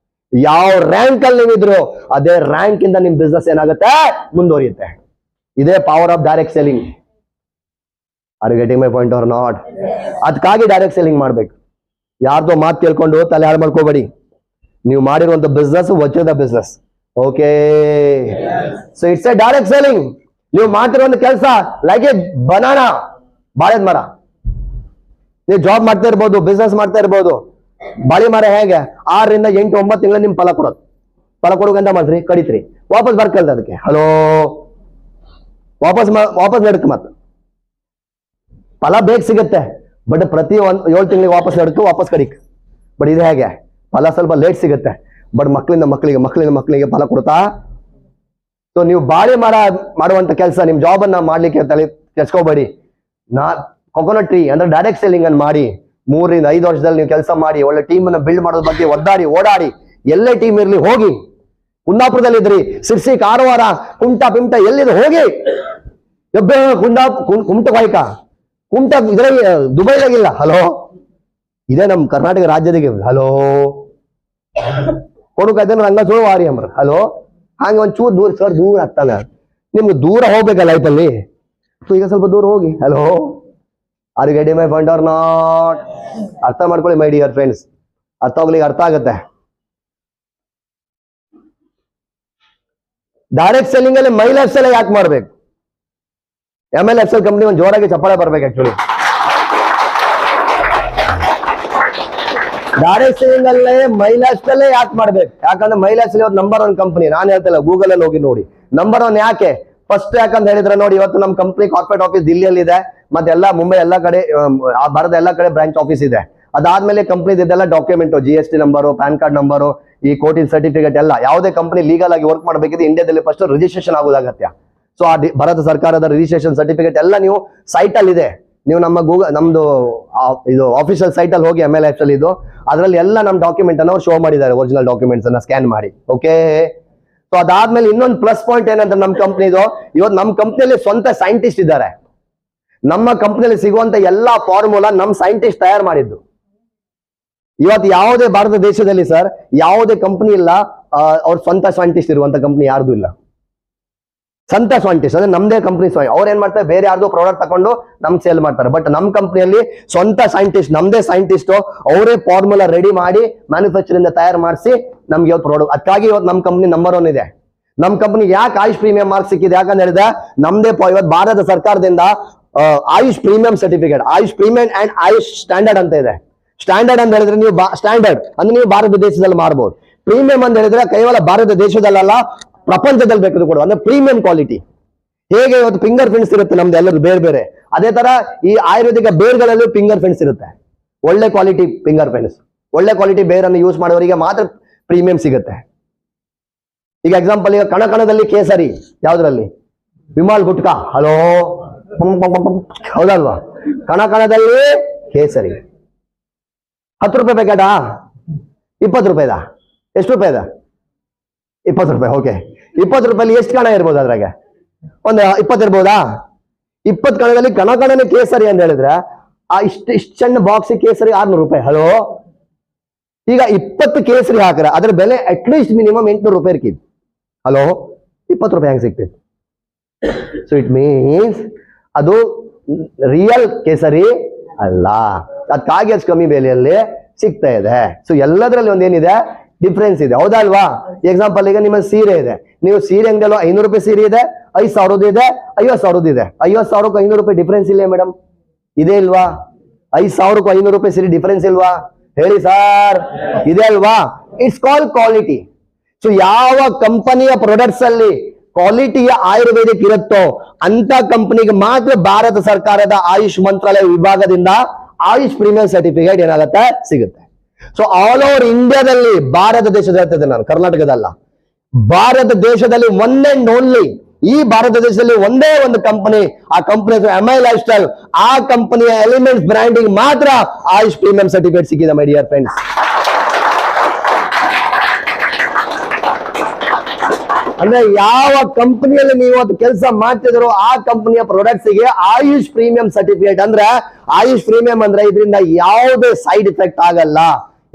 ಯಾವ ರ್ಯಾಂಕ್ ಅಲ್ಲಿ ನೀವಿದ್ರು ಅದೇ ರ್ಯಾಂಕ್ ಇಂದ ನಿಮ್ ಬಿಸ್ನೆಸ್ ಏನಾಗುತ್ತೆ, ಮುಂದುವರಿಯುತ್ತೆ. ಇದೇ power of direct selling. Are getting my point or not? ಅದಕ್ಕಾಗಿ ಡೈರೆಕ್ಟ್ ಸೆಲ್ಲಿಂಗ್ ಮಾಡ್ಬೇಕು. ಯಾರ್ದೋ ಮಾತು ಕೇಳ್ಕೊಂಡು ತಲೆ ಹಾಳು ಮಾಡ್ಕೋಬೇಡಿ. ನೀವು ಮಾಡಿರುವಂತ ಬಿಸ್ನೆಸ್ ವಜ್ರದ business. Okay, so it's A direct selling. ನೀವು ಮಾಡ್ತಿರುವಂತ ಕೆಲಸ ಲೈಕ್ ಎ ಬನಾನಾ, ಬಾಳೆದ ಮರ. ನೀವು ಜಾಬ್ ಮಾಡ್ತಾ ಇರ್ಬೋದು, ಬಿಸ್ನೆಸ್ ಮಾಡ್ತಾ ಇರ್ಬೋದು. ಬಾಳೆ ಮರ ಹೇಗೆ 6 ರಿಂದ 8, 9 ತಿಂಗಳು ನಿಮ್ ಫಲ ಕೊಡೋದು. ಫಲ ಕೊಡೋಕಂತ ಮಾಡ್ರಿ, ಕಡಿತ್ರಿ, ವಾಪಸ್ ಬರ್ಕಲ್ದ ಅದಕ್ಕೆ. ಹಲೋ ವಾಪಸ್ ನಡ್ಕ, ಮತ್ತ ಫಲ ಬೇಗ ಸಿಗುತ್ತೆ, ಬಟ್ ಪ್ರತಿ 7 ತಿಂಗಳಿಗೆ ವಾಪಸ್ ನಡ್ಕು, ವಾಪಸ್ ಕಡಿಕ್. ಬಟ್ ಇದು ಹೇಗೆ, ಫಲ ಸ್ವಲ್ಪ ಲೇಟ್ ಸಿಗುತ್ತೆ, ಬಟ್ ಮಕ್ಕಳಿಂದ ಮಕ್ಕಳಿಗೆ ಫಲ ಕೊಡ್ತಾ. ಸೊ ನೀವು ಬಾಳೆ ಮರ ಮಾಡುವಂತ ಕೆಲಸ, ನಿಮ್ ಜಾಬ್ ಅನ್ನ ಮಾಡ್ಲಿಕ್ಕೆ ತಲೆ ಕೆಸ್ಕೋಬೇಡಿ. ಕೊಕೊನಟ್ ಟ್ರೀ ಅಂದ್ರೆ ಡೈರೆಕ್ಟ್ ಸೆಲ್ಲಿಂಗ್ ಅನ್ನು ಮಾಡಿ 3 ರಿಂದ 5 ವರ್ಷದಲ್ಲಿ ನೀವು ಕೆಲಸ ಮಾಡಿ, ಒಳ್ಳೆ ಟೀಮ್ ಅನ್ನ ಬಿಲ್ಡ್ ಮಾಡೋದ್ರ ಬಗ್ಗೆ ಓಡಾಡಿ, ಎಲ್ಲೇ ಟೀಮ್ ಇರ್ಲಿ ಹೋಗಿ. ಕುಂದಾಪುರದಲ್ಲಿ ಇದ್ರಿ, ಸಿರ್ಸಿ, ಕಾರವಾರ, ಕುಮಟ ಎಲ್ಲಿದೆ ಹೋಗಿ. ಕುಮಟ ವಾಯ್ಕ, ಕುಮಟ ಇದ್ರಾಗ ದುಬೈದಾಗಿಲ್ಲ. ಹಲೋ ಇದೇ ನಮ್ ಕರ್ನಾಟಕ ರಾಜ್ಯದಾಗೆ. ಹಲೋ ಕೊಡುಕೈತೆ ಹಂಗ ಚೂರು ವಾರಿ ಅಂಬ್ರ. ಹಲೋ ಹಂಗ ಒಂದ್ ಚೂರು ದೂರ ಸರ್, ದೂರ ಆಗ್ತಾನೆ. ನಿಮ್ಗೆ ದೂರ ಹೋಗ್ಬೇಕಲ್ಲ ಲೈಫಲ್ಲಿ, ಈಗ ಸ್ವಲ್ಪ ದೂರ ಹೋಗಿ. Hello are you getting my point or not? ಅರ್ಥ ಮಾಡ್ಕೊಳ್ಳಿ ಮೈ ಡಿಯರ್ ಫ್ರೆಂಡ್ಸ್, ಅರ್ಥ ಹೋಗ್ಲಿಕ್ಕೆ ಅರ್ಥ ಆಗುತ್ತೆ. ಡೈರೆಕ್ಟ್ ಸೆಲ್ಲಿಂಗ್ ಅಲ್ಲಿ MyLifeStyle ಯಾಕೆ ಮಾಡ್ಬೇಕು? MLFSL ಕಂಪ್ನಿ ಒಂದು ಜೋರಾಗಿ ಚಪ್ಪಾಳೆ ಬರ್ಬೇಕು. ಆಕ್ಚುಲಿ ಗಾಡಿ ಸೇವಿಂಗ್ ಅಲ್ಲೇ ಮೈಲಾಸ್ಟಲ್ಲೇ ಯಾಕೆ ಮಾಡ್ಬೇಕು? ಯಾಕಂದ್ರೆ ಮೈಲಾಸ್ ಇವತ್ತು ನಂಬರ್ 1 ಕಂಪನಿ. ನಾನು ಹೇಳ್ತಿಲ್ಲ, ಗೂಗಲ್ ಅಲ್ಲಿ ಹೋಗಿ ನೋಡಿ. ನಂಬರ್ 1 ಯಾಕೆ? ಫಸ್ಟ್ ಯಾಕಂತ ಹೇಳಿದ್ರೆ ನೋಡಿ, ಇವತ್ತು ನಮ್ಮ ಕಂಪನಿ ಕಾರ್ಪೊರೇಟ್ ಆಫೀಸ್ ದಿಲ್ಲಿಯಲ್ಲಿ ಇದೆ, ಮತ್ತೆ ಎಲ್ಲ ಮುಂಬೈ ಎಲ್ಲ ಕಡೆ, ಭಾರತ ಎಲ್ಲ ಕಡೆ ಬ್ರಾಂಚ್ ಆಫೀಸ್ ಇದೆ. ಅದಾದ್ಮೇಲೆ ಕಂಪನಿ ಇದೆಲ್ಲ document, GST number, PAN card number, ಈ ಕೋಟಿಂಗ್ ಸರ್ಟಿಫಿಕೇಟ್ ಎಲ್ಲ. ಯಾವುದೇ ಕಂಪನಿ ಲೀಗಲ್ ಆಗಿ ವರ್ಕ್ ಮಾಡಬೇಕಿದ್ರೆ ಇಂಡಿಯಾದಲ್ಲಿ ಫಸ್ಟ್ ರಿಜಿಸ್ಟ್ರೇಷನ್ ಆಗೋದಾಗತ್ಯ. ಸೊ ಆ ಭಾರತ ಸರ್ಕಾರದ ರಿಜಿಸ್ಟ್ರೇಷನ್ ಸರ್ಟಿಫಿಕೇಟ್ ಎಲ್ಲ ನೀವು ಸೈಟ್ ಅಲ್ಲಿ ಇದೆ. ನೀವು ನಮ್ಮ ನಮ್ದು ಇದು ಆಫಿಷಿಯಲ್ ಸೈಟ್ ಅಲ್ಲಿ ಹೋಗಿ MLS ಅಲ್ಲಿ ಇದು, ಅದರಲ್ಲಿ ಎಲ್ಲ ನಮ್ಮ ಡಾಕ್ಯುಮೆಂಟ್ ಅನ್ನು ಅವ್ರು ಶೋ ಮಾಡಿದ್ದಾರೆ, ಒರಿಜಿನಲ್ ಡಾಕ್ಯುಮೆಂಟ್ಸ್ ಅನ್ನ ಸ್ಕ್ಯಾನ್ ಮಾಡಿ. ಓಕೆ, ಸೊ ಅದಾದ್ಮೇಲೆ ಇನ್ನೊಂದು ಪ್ಲಸ್ ಪಾಯಿಂಟ್ ಏನಂದ್ರೆ ನಮ್ಮ ಕಂಪ್ನಿದು, ಇವತ್ತು ನಮ್ಮ ಕಂಪ್ನಿಯಲ್ಲಿ ಸ್ವಂತ ಸೈಂಟಿಸ್ಟ್ ಇದ್ದಾರೆ. ನಮ್ಮ ಕಂಪ್ನಿಯಲ್ಲಿ ಸಿಗುವಂತ ಎಲ್ಲಾ ಫಾರ್ಮುಲಾ ನಮ್ಮ ಸೈಂಟಿಸ್ಟ್ ತಯಾರು ಮಾಡಿದ್ದು. ಇವತ್ತು ಯಾವುದೇ ಭಾರತ ದೇಶದಲ್ಲಿ ಸರ್ ಯಾವುದೇ ಕಂಪನಿ ಇಲ್ಲ ಅವ್ರ ಸ್ವಂತ ಸೈಂಟಿಸ್ಟ್ ಇರುವಂತ ಕಂಪನಿ ಯಾರ್ದು ಇಲ್ಲ. ಸ್ವಂತ ಸೈಂಟಿಸ್ಟ್ ಅಂದ್ರೆ ನಮ್ದೇ ಕಂಪನಿ. ಅವ್ರು ಏನ್ ಮಾಡ್ತಾರೆ, ಬೇರೆ ಯಾರ್ದು ಪ್ರಾಡಕ್ಟ್ ತಗೊಂಡು ನಮ್ಗೆ ಸೇಲ್ ಮಾಡ್ತಾರೆ. ಬಟ್ ನಮ್ಮ ಕಂಪ್ನಿಯಲ್ಲಿ ಸ್ವಂತ ಸೈಂಟಿಸ್ಟ್, ನಮ್ದೇ ಸೈಂಟಿಸ್ಟ್, ಅವರೇ ಫಾರ್ಮುಲಾ ರೆಡಿ ಮಾಡಿ ಮ್ಯಾನುಫ್ಯಾಕ್ಚರಿಂಗ್ ತಯಾರು ಮಾಡಿಸಿ ನಮ್ಗೆ ಇವತ್ತು ಪ್ರಾಡಕ್ಟ್. ಅದಕ್ಕಾಗಿ ಇವತ್ತು ನಮ್ಮ ಕಂಪ್ನಿ ನಂಬರ್ 1 ಇದೆ. ನಮ್ಮ ಕಂಪ್ನಿಗೆ ಯಾಕೆ ಆಯುಷ್ ಪ್ರೀಮಿಯಂ ಮಾರ್ಕ್ ಸಿಕ್ಕಿದೆ? ಯಾಕಂತ ಹೇಳಿದ್ರೆ ನಮ್ದೇ ಇವತ್ತು ಭಾರತ ಸರ್ಕಾರದಿಂದ AYUSH premium certificate, AYUSH premium and AYUSH standard ಅಂತ ಇದೆ. ಸ್ಟ್ಯಾಂಡರ್ಡ್ ಅಂತ ಹೇಳಿದ್ರೆ ನೀವು ಸ್ಟ್ಯಾಂಡರ್ಡ್ ಅಂದ್ರೆ ನೀವು ಭಾರತ ದೇಶದಲ್ಲಿ ಮಾಡಬಹುದು. ಪ್ರೀಮಿಯಂ ಅಂತ ಹೇಳಿದ್ರೆ ಕೇವಲ ಭಾರತ ದೇಶದಲ್ಲ, ಪ್ರಪಂಚದಲ್ಲಿ ಬೇಕಾದ್ರೂ ಕೂಡ ಅಂದ್ರೆ ಪ್ರೀಮಿಯಂ ಕ್ವಾಲಿಟಿ. ಹೇಗೆ ಇವತ್ತು ಫಿಂಗರ್ ಪ್ರಿಂಟ್ಸ್ ಇರುತ್ತೆ ನಮ್ದು ಎಲ್ಲರೂ ಬೇರೆ ಬೇರೆ, ಅದೇ ತರ ಈ ಆಯುರ್ವೇದಿಕ ಬೇರ್ಗಳಲ್ಲೂ ಫಿಂಗರ್ ಪ್ರಿಂಟ್ಸ್ ಇರುತ್ತೆ. ಒಳ್ಳೆ ಕ್ವಾಲಿಟಿ ಫಿಂಗರ್ ಪ್ರಿಂಟ್ಸ್, ಒಳ್ಳೆ ಕ್ವಾಲಿಟಿ ಬೇರನ್ನು ಯೂಸ್ ಮಾಡುವವರಿಗೆ ಮಾತ್ರ ಪ್ರೀಮಿಯಂ ಸಿಗುತ್ತೆ. ಈಗ ಎಕ್ಸಾಂಪಲ್, ಈಗ ಕಣಕಣದಲ್ಲಿ ಕೇಸರಿ, ಯಾವ್ದ್ರಲ್ಲಿ? ವಿಮಾಲ್ ಗುಟ್ಕಾ. ಹಲೋ, ಹೌದಲ್ವಾ? ಕಣಕಣದಲ್ಲಿ ಕೇಸರಿ 10 ರೂಪಾಯಿ ಪ್ಯಾಕೆಟಾ? 20 ರೂಪಾಯಿದ? ಎಷ್ಟು ರೂಪಾಯಿದ? 20 ರೂಪಾಯಿ. ಓಕೆ, 20 ರೂಪಾಯಲ್ಲಿ ಎಷ್ಟು ಕಣ ಇರ್ಬೋದು? ಅದ್ರಾಗೆ ಒಂದು 20 ಇರ್ಬೋದಾ? 20 ಕಣದಲ್ಲಿ ಕಣಕಣನೆ ಕೇಸರಿ ಅಂತ ಹೇಳಿದ್ರೆ ಆ ಇಷ್ಟು ಸಣ್ಣ ಬಾಕ್ಸ್ ಕೇಸರಿ 600 ರೂಪಾಯಿ. ಹಲೋ, ಈಗ 20 ಕೇಸರಿ ಹಾಕ್ರೆ ಅದ್ರ ಬೆಲೆ ಅಟ್ಲೀಸ್ಟ್ ಮಿನಿಮಮ್ 800 ರೂಪಾಯಿ ಇರ್ಕಿದ್. ಹಲೋ, 20 ರೂಪಾಯಿ ಹೆಂಗ್ ಸಿಗ್ತದೆ? ಸೊ ಇಟ್ ಮೀನ್ಸ್ ಅದು ರಿಯಲ್ ಕೇಸರಿ ಅಲ್ಲ, ಅದಕ್ಕಾಗಿ ಅಷ್ಟು ಕಮ್ಮಿ ಬೆಲೆಯಲ್ಲಿ ಸಿಗ್ತಾ ಇದೆ. ಸೊ ಎಲ್ಲದರಲ್ಲಿ ಒಂದೇನಿದೆ, ಡಿಫ್ರೆನ್ಸ್ ಇದೆ. ಹೌದಾ ಅಲ್ವಾ? ಎಕ್ಸಾಂಪಲ್, ಈಗ ನಿಮ್ಮ ಸೀರೆ ಇದೆ, ನೀವು ಸೀರೆ ಅಂಗಡಿಯಲ್ಲೋ 500 ರೂಪಾಯಿ ಸೀರೆ ಇದೆ, 5,000 ಇದೆ, 50,000 ಇದೆ. 50,000ಕ್ಕೂ 500 ರೂಪಾಯಿ ಡಿಫ್ರೆನ್ಸ್ ಇಲ್ಲ ಮೇಡಮ್? ಇದೆ ಇಲ್ವಾ? 5,000ಕ್ಕೂ 500 ರೂಪಾಯಿ ಸೀರೆ ಡಿಫ್ರೆನ್ಸ್ ಇಲ್ವಾ? ಹೇಳಿ ಸರ್, ಇದೆ ಅಲ್ವಾ? It's called quality. ಸೊ ಯಾವ ಕಂಪನಿಯ ಪ್ರಾಡಕ್ಟ್ಸ್ ಅಲ್ಲಿ ಕ್ವಾಲಿಟಿಯ ಆಯುರ್ವೇದಿಕ್ ಇರುತ್ತೋ ಅಂತ ಕಂಪನಿಗೆ ಮಾತ್ರ ಭಾರತ ಸರ್ಕಾರದ ಆಯುಷ್ ಮಂತ್ರಾಲಯ ವಿಭಾಗದಿಂದ ಆಯುಷ್ ಪ್ರೀಮಿಯಂ ಸರ್ಟಿಫಿಕೇಟ್ ಏನಾಗುತ್ತೆ, ಸಿಗುತ್ತೆ. ಸೊ ಆಲ್ ಓವರ್ ಇಂಡಿಯಾದಲ್ಲಿ, ಭಾರತ ದೇಶದ ಹೇಳ್ತಿದ್ದೆ ನಾನು, ಕರ್ನಾಟಕದಲ್ಲ, ಭಾರತ ದೇಶದಲ್ಲಿ ಒನ್ ಅಂಡ್ ಓನ್ಲಿ, ಈ ಭಾರತ ದೇಶದಲ್ಲಿ ಒಂದೇ ಒಂದು ಕಂಪನಿ, ಆ ಕಂಪನಿ MI ಲೈಫ್ ಸ್ಟೈಲ್. ಆ ಕಂಪನಿಯ ಎಲಿಮೆಂಟ್ಸ್ ಬ್ರ್ಯಾಂಡಿಂಗ್ ಮಾತ್ರ ಆಯುಷ್ ಪ್ರೀಮಿಯಂ ಸರ್ಟಿಫಿಕೇಟ್ ಸಿಕ್ಕಿದೆ ಮೈ ಡಿಯರ್ ಫ್ರೆಂಡ್ಸ್. ಅಂದ್ರೆ ಯಾವ ಕಂಪನಿಯಲ್ಲಿ ನೀವು ಅದು ಕೆಲಸ ಮಾಡ್ತಿದ್ರು ಆ ಕಂಪನಿಯ ಪ್ರಾಡಕ್ಟ್ಸ್ ಗೆ ಆಯುಷ್ ಪ್ರೀಮಿಯಂ ಸರ್ಟಿಫಿಕೇಟ್. ಅಂದ್ರೆ ಆಯುಷ್ ಪ್ರೀಮಿಯಂ ಅಂದ್ರೆ ಇದರಿಂದ ಯಾವುದೇ ಸೈಡ್ ಎಫೆಕ್ಟ್ ಆಗಲ್ಲ.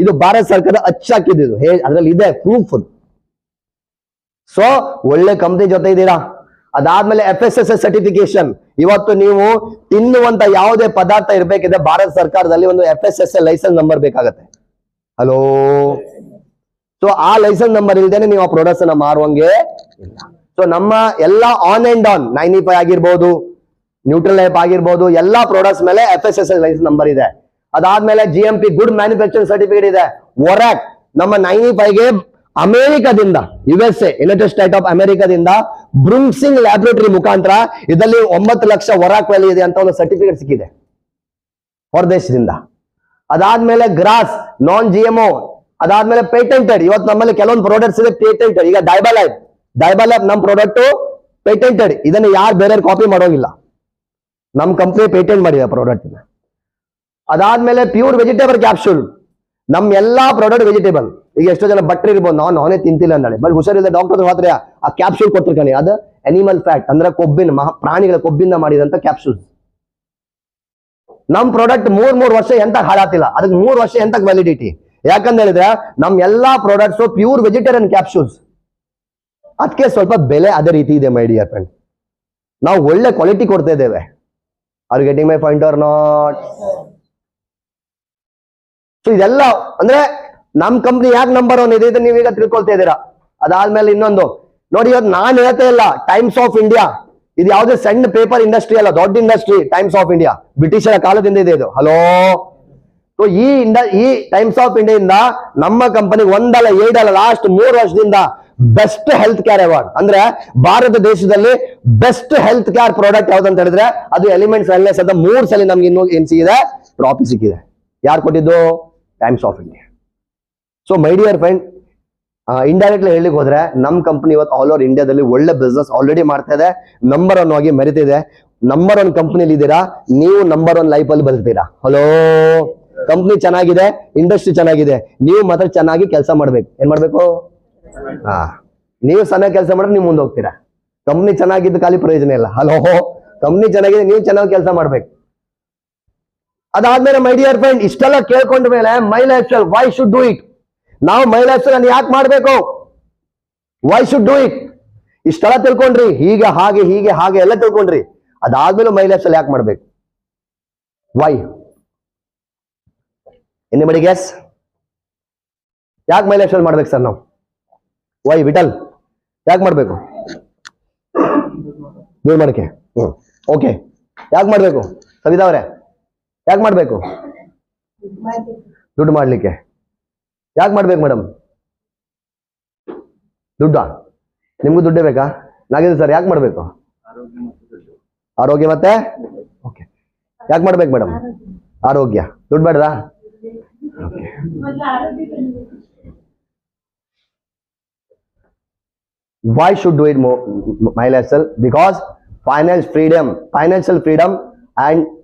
ಇದು ಭಾರತ ಸರ್ಕಾರ ಅಚ್ಚಾಕಿದ್ದು, ಅದ್ರಲ್ಲಿ ಇದೆ ಪ್ರೂಫ್. ಸೊ ಒಳ್ಳೆ ಕಂಪನಿ ಜೊತೆ ಇದ್ದೀರಾ. ಅದಾದ್ಮೇಲೆ FSSAI ಸರ್ಟಿಫಿಕೇಶನ್. ಇವತ್ತು ನೀವು ತಿನ್ನುವಂತ ಯಾವುದೇ ಪದಾರ್ಥ ಇರ್ಬೇಕಿದೆ ಭಾರತ ಸರ್ಕಾರದಲ್ಲಿ ಒಂದು FSSAI ಲೈಸೆನ್ಸ್ ನಂಬರ್ ಬೇಕಾಗತ್ತೆ. ಹಲೋ, ಸೊ ಆ ಲೈಸೆನ್ಸ್ ನಂಬರ್ ಇಲ್ದೇನೆ ನೀವು ಆ ಪ್ರಾಡಕ್ಟ್ಸ್ ಅನ್ನ ಮಾರುವಂಗೆ ಇಲ್ಲ. ಸೊ ನಮ್ಮ ಎಲ್ಲ ಆನ್ ಅಂಡ್ ಆನ್ 95 ಆಗಿರ್ಬೋದು, ನ್ಯೂಟ್ರಲ್ ಲೈಫ್ ಆಗಿರ್ಬೋದು, ಎಲ್ಲಾ ಪ್ರಾಡಕ್ಟ್ಸ್ ಮೇಲೆ FSSAI ಲೈಸೆನ್ಸ್ ನಂಬರ್ ಇದೆ. ಅದಾದ್ಮೇಲೆ GMP ಗುಡ್ ಮ್ಯಾನುಫ್ಯಾಕ್ಚರಿಂಗ್ ಸರ್ಟಿಫಿಕೇಟ್ ಇದೆ. ಒರಾಕ್ ನಮ್ಮ 95ಗೆ ಅಮೆರಿಕದಿಂದ, USA ಯುನೈಟೆಡ್ ಸ್ಟೇಟ್ ಆಫ್ ಅಮೆರಿಕದಿಂದ ಬ್ರೂಮ್ಸಿಂಗ್ ಲ್ಯಾಬೊರೇಟರಿ ಮುಖಾಂತರ ಇದರಲ್ಲಿ 9 ಲಕ್ಷ ಒರಾಕ್ ವ್ಯಾಲಿ ಇದೆ ಅಂತ ಒಂದು ಸರ್ಟಿಫಿಕೇಟ್ ಸಿಕ್ಕಿದೆ ಹೊರದೇಶದಿಂದ. ಅದಾದ್ಮೇಲೆ ಗ್ರಾಸ್ ನಾನ್ GMO, ಅದಾದ್ಮೇಲೆ ಪೇಟೆಂಟೆಡ್. ಇವತ್ತು ನಮ್ಮಲ್ಲಿ ಕೆಲವೊಂದು ಪ್ರಾಡಕ್ಟ್ಸ್ ಇದೆ ಪೇಟೆಂಟೆಡ್. ಈಗ ಡೈಬಾಲೈಫ್ ನಮ್ ಪ್ರಾಡಕ್ಟ್ ಪೇಟೆಂಟೆಡ್. ಇದನ್ನ ಯಾರು ಬೇರೆ ಕಾಪಿ ಮಾಡೋಂಗಿಲ್ಲ, ನಮ್ ಕಂಪ್ನಿ ಪೇಟೆಂಟ್ ಮಾಡಿದೆ ಪ್ರಾಡಕ್ಟ್. ಅದಾದ್ಮೇಲೆ ಪ್ಯೂರ್ ವೆಜಿಟೇಬಲ್ ಕ್ಯಾಪ್ಸೂಲ್. ನಮ್ ಎಲ್ಲಾ ಪ್ರಾಡಕ್ಟ್ ವೆಜಿಟೇಬಲ್. ಈಗ ಎಷ್ಟೋ ಜನ ಬಟ್ರಿ ಇರ್ಬೋದು, ನಾನೇ ತಿಂತಿಲ್ಲ ಅಂದಾಳೆ, ಬಟ್ ಹುಷಾರಿಲ್ಲ ಡಾಕ್ಟರ್ ಹತ್ರ ಆ ಕ್ಯಾಪ್ಸೂಲ್ ಕೊಟ್ಟಿರ್ತಾನೆ. ಅದು ಅನಿಮಲ್ ಫ್ಯಾಟ್ ಅಂದ್ರೆ ಕೊಬ್ಬಿನ, ಪ್ರಾಣಿಗಳ ಕೊಬ್ಬಿಂದ ಮಾಡಿದಂತ ಕ್ಯಾಪ್ಸೂಲ್. ನಮ್ ಪ್ರಾಡಕ್ಟ್ 3 ವರ್ಷ ಎಂತ ಹಾಳಾತಿಲ್ಲ, ಅದಕ್ಕೆ 3 ವರ್ಷ ಎಂತ ವ್ಯಾಲಿಡಿಟಿ. ಯಾಕಂತ ಹೇಳಿದ್ರೆ ನಮ್ ಎಲ್ಲಾ ಪ್ರಾಡಕ್ಟ್ಸ್ ಪ್ಯೂರ್ ವೆಜಿಟೇರಿಯನ್ ಕ್ಯಾಪ್ಸೂಲ್ಸ್. ಅದಕ್ಕೆ ಸ್ವಲ್ಪ ಬೆಲೆ ಅದೇ ರೀತಿ ಇದೆ ಮೈ ಡಿಯರ್ ಫ್ರೆಂಡ್. ನಾವು ಒಳ್ಳೆ ಕ್ವಾಲಿಟಿ ಕೊಡ್ತಾ ಇದ್ದೇವೆ. Are getting my point or not? So ಇದೆಲ್ಲ ಅಂದ್ರೆ ನಮ್ ಕಂಪ್ನಿ ಯಾಕೆ ನಂಬರ್ 1 ಇದೆ ನೀವೀಗ ತಿಳ್ಕೊಳ್ತಾ ಇದ್ದೀರಾ. ಅದಾದ್ಮೇಲೆ ಇನ್ನೊಂದು ನೋಡಿ, ಇವತ್ತು ನಾನು ಹೇಳ್ತಾ ಇಲ್ಲ, ಟೈಮ್ಸ್ ಆಫ್ ಇಂಡಿಯಾ ಇದು ಯಾವುದೇ ಸಣ್ಣ ಪೇಪರ್ ಇಂಡಸ್ಟ್ರಿ ಅಲ್ಲ, ದೊಡ್ಡ ಇಂಡಸ್ಟ್ರಿ. ಟೈಮ್ಸ್ ಆಫ್ ಇಂಡಿಯಾ ಬ್ರಿಟಿಷರ ಕಾಲದಿಂದ ಇದೆ ಇದು. ಹಲೋ, ಸೊ ಈ ಟೈಮ್ಸ್ ಆಫ್ ಇಂಡಿಯಾದಿಂದ ನಮ್ಮ ಕಂಪನಿ ಒಂದಲ್ಲ ಎರಡಲ್ಲ ಲಾಸ್ಟ್ 3 ವರ್ಷದಿಂದ ಬೆಸ್ಟ್ ಹೆಲ್ತ್ ಕೇರ್ ಅವಾರ್ಡ್, ಅಂದ್ರೆ ಭಾರತ ದೇಶದಲ್ಲಿ ಬೆಸ್ಟ್ ಹೆಲ್ತ್ ಕೇರ್ ಪ್ರಾಡಕ್ಟ್ ಯಾವ್ದಂತ ಹೇಳಿದ್ರೆ ಅದು ಎಲಿಮೆಂಟ್ಸ್ ವೆಲ್ನೆಸ್ ಅಂತ 3 ಸಲ ನಮ್ಗೆ ಇನ್ನು ಏನ್ ಸಿಗಿದೆ, ಟ್ರಾಫಿ ಸಿಕ್ಕಿದೆ. ಯಾರು ಕೊಟ್ಟಿದ್ದು? Times of India. So my dear friend, indirectly ಹೇಳಿಕ್ ಹೋದ್ರೆ ನಮ್ ಕಂಪನಿ ಇವತ್ತು ಆಲ್ ಓವರ್ ಇಂಡಿಯಾದಲ್ಲಿ ಒಳ್ಳೆ ಬಿಸ್ನೆಸ್ ಆಲ್ರೆಡಿ ಮಾಡ್ತಾ ಇದೆ, ನಂಬರ್ 1 ಆಗಿ ಮೆರಿತಿದೆ. ನಂಬರ್ 1 ಕಂಪನಿಲಿ ಇದ್ದೀರಾ ನೀವು, ನಂಬರ್ 1 ಲೈಫ್ ಅಲ್ಲಿ ಬದುಕ್ತೀರಾ. ಹಲೋ, ಕಂಪ್ನಿ ಚೆನ್ನಾಗಿದೆ, ಇಂಡಸ್ಟ್ರಿ ಚೆನ್ನಾಗಿದೆ, ನೀವು ಮಾತ್ರ ಚೆನ್ನಾಗಿ ಕೆಲಸ ಮಾಡ್ಬೇಕು. ಏನ್ ಮಾಡ್ಬೇಕು? ನೀವು ಚೆನ್ನಾಗಿ ಕೆಲಸ ಮಾಡಿದ್ರೆ ನೀವು ಮುಂದೆ ಹೋಗ್ತೀರಾ. ಕಂಪ್ನಿ ಚೆನ್ನಾಗಿದ್ದು ಖಾಲಿ ಪ್ರಯೋಜನ ಇಲ್ಲ. ಹಲೋ, ಕಂಪ್ನಿ ಚೆನ್ನಾಗಿದೆ, ನೀವು ಚೆನ್ನಾಗಿ ಕೆಲಸ ಮಾಡ್ಬೇಕು. ಅದಾದ್ಮೇಲೆ ಮೈ ಡಿಯರ್ ಫ್ರೆಂಡ್, ಇಷ್ಟೆಲ್ಲ ಕೇಳ್ಕೊಂಡ ಮೇಲೆ my life style, why should do it? ನಾವು ಮೈ ಲೈಫ್ ಸ್ಟೈಲ್ ಯಾಕೆ ಮಾಡ್ಬೇಕು? Why should do it? ಇಷ್ಟೆಲ್ಲ ತಿಳ್ಕೊಂಡ್ರಿ, ಹೀಗೆ ಹಾಗೆ ಹೀಗೆ ಹಾಗೆ ಎಲ್ಲ ತಿಳ್ಕೊಂಡ್ರಿ, ಅದಾದ್ಮೇಲೆ ಮೈ ಲೈಫ್ ಸ್ಟೈಲ್ ಯಾಕೆ ಮಾಡ್ಬೇಕು? ವೈ? Anybody guess? ಯಾಕೆ ಮೈ ಲೈಫ್ ಸ್ಟೈಲ್ ಮಾಡ್ಬೇಕು ಸರ್ ನಾವು? ವೈ ವಿಠಲ್ ಯಾಕೆ ಮಾಡ್ಬೇಕು? ದೂರ ಮಾಡಕ್ಕೆ. ಓಕೆ, ಯಾಕೆ ಮಾಡ್ಬೇಕು? ಸವಿತಾ ಅವರೇ ಯಾಕೆ ಮಾಡ್ಬೇಕು? ದುಡ್ಡು ಮಾಡ್ಲಿಕ್ಕೆ. ಯಾಕೆ ಮಾಡ್ಬೇಕು ಮೇಡಮ್? ದುಡ್ಡ? ನಿಮ್ಗೂ ದುಡ್ಡೇ ಬೇಕಾ? ನಾಗಿದೆ ಸರ್, ಯಾಕೆ ಮಾಡ್ಬೇಕು? ಆರೋಗ್ಯ ಮತ್ತೆ ಓಕೆ, ಯಾಕೆ ಮಾಡ್ಬೇಕು ಮೇಡಮ್? ಆರೋಗ್ಯ. ದುಡ್ಡು ಬೇಡದಾ? Why should do it more, my lifestyle? Because financial freedom and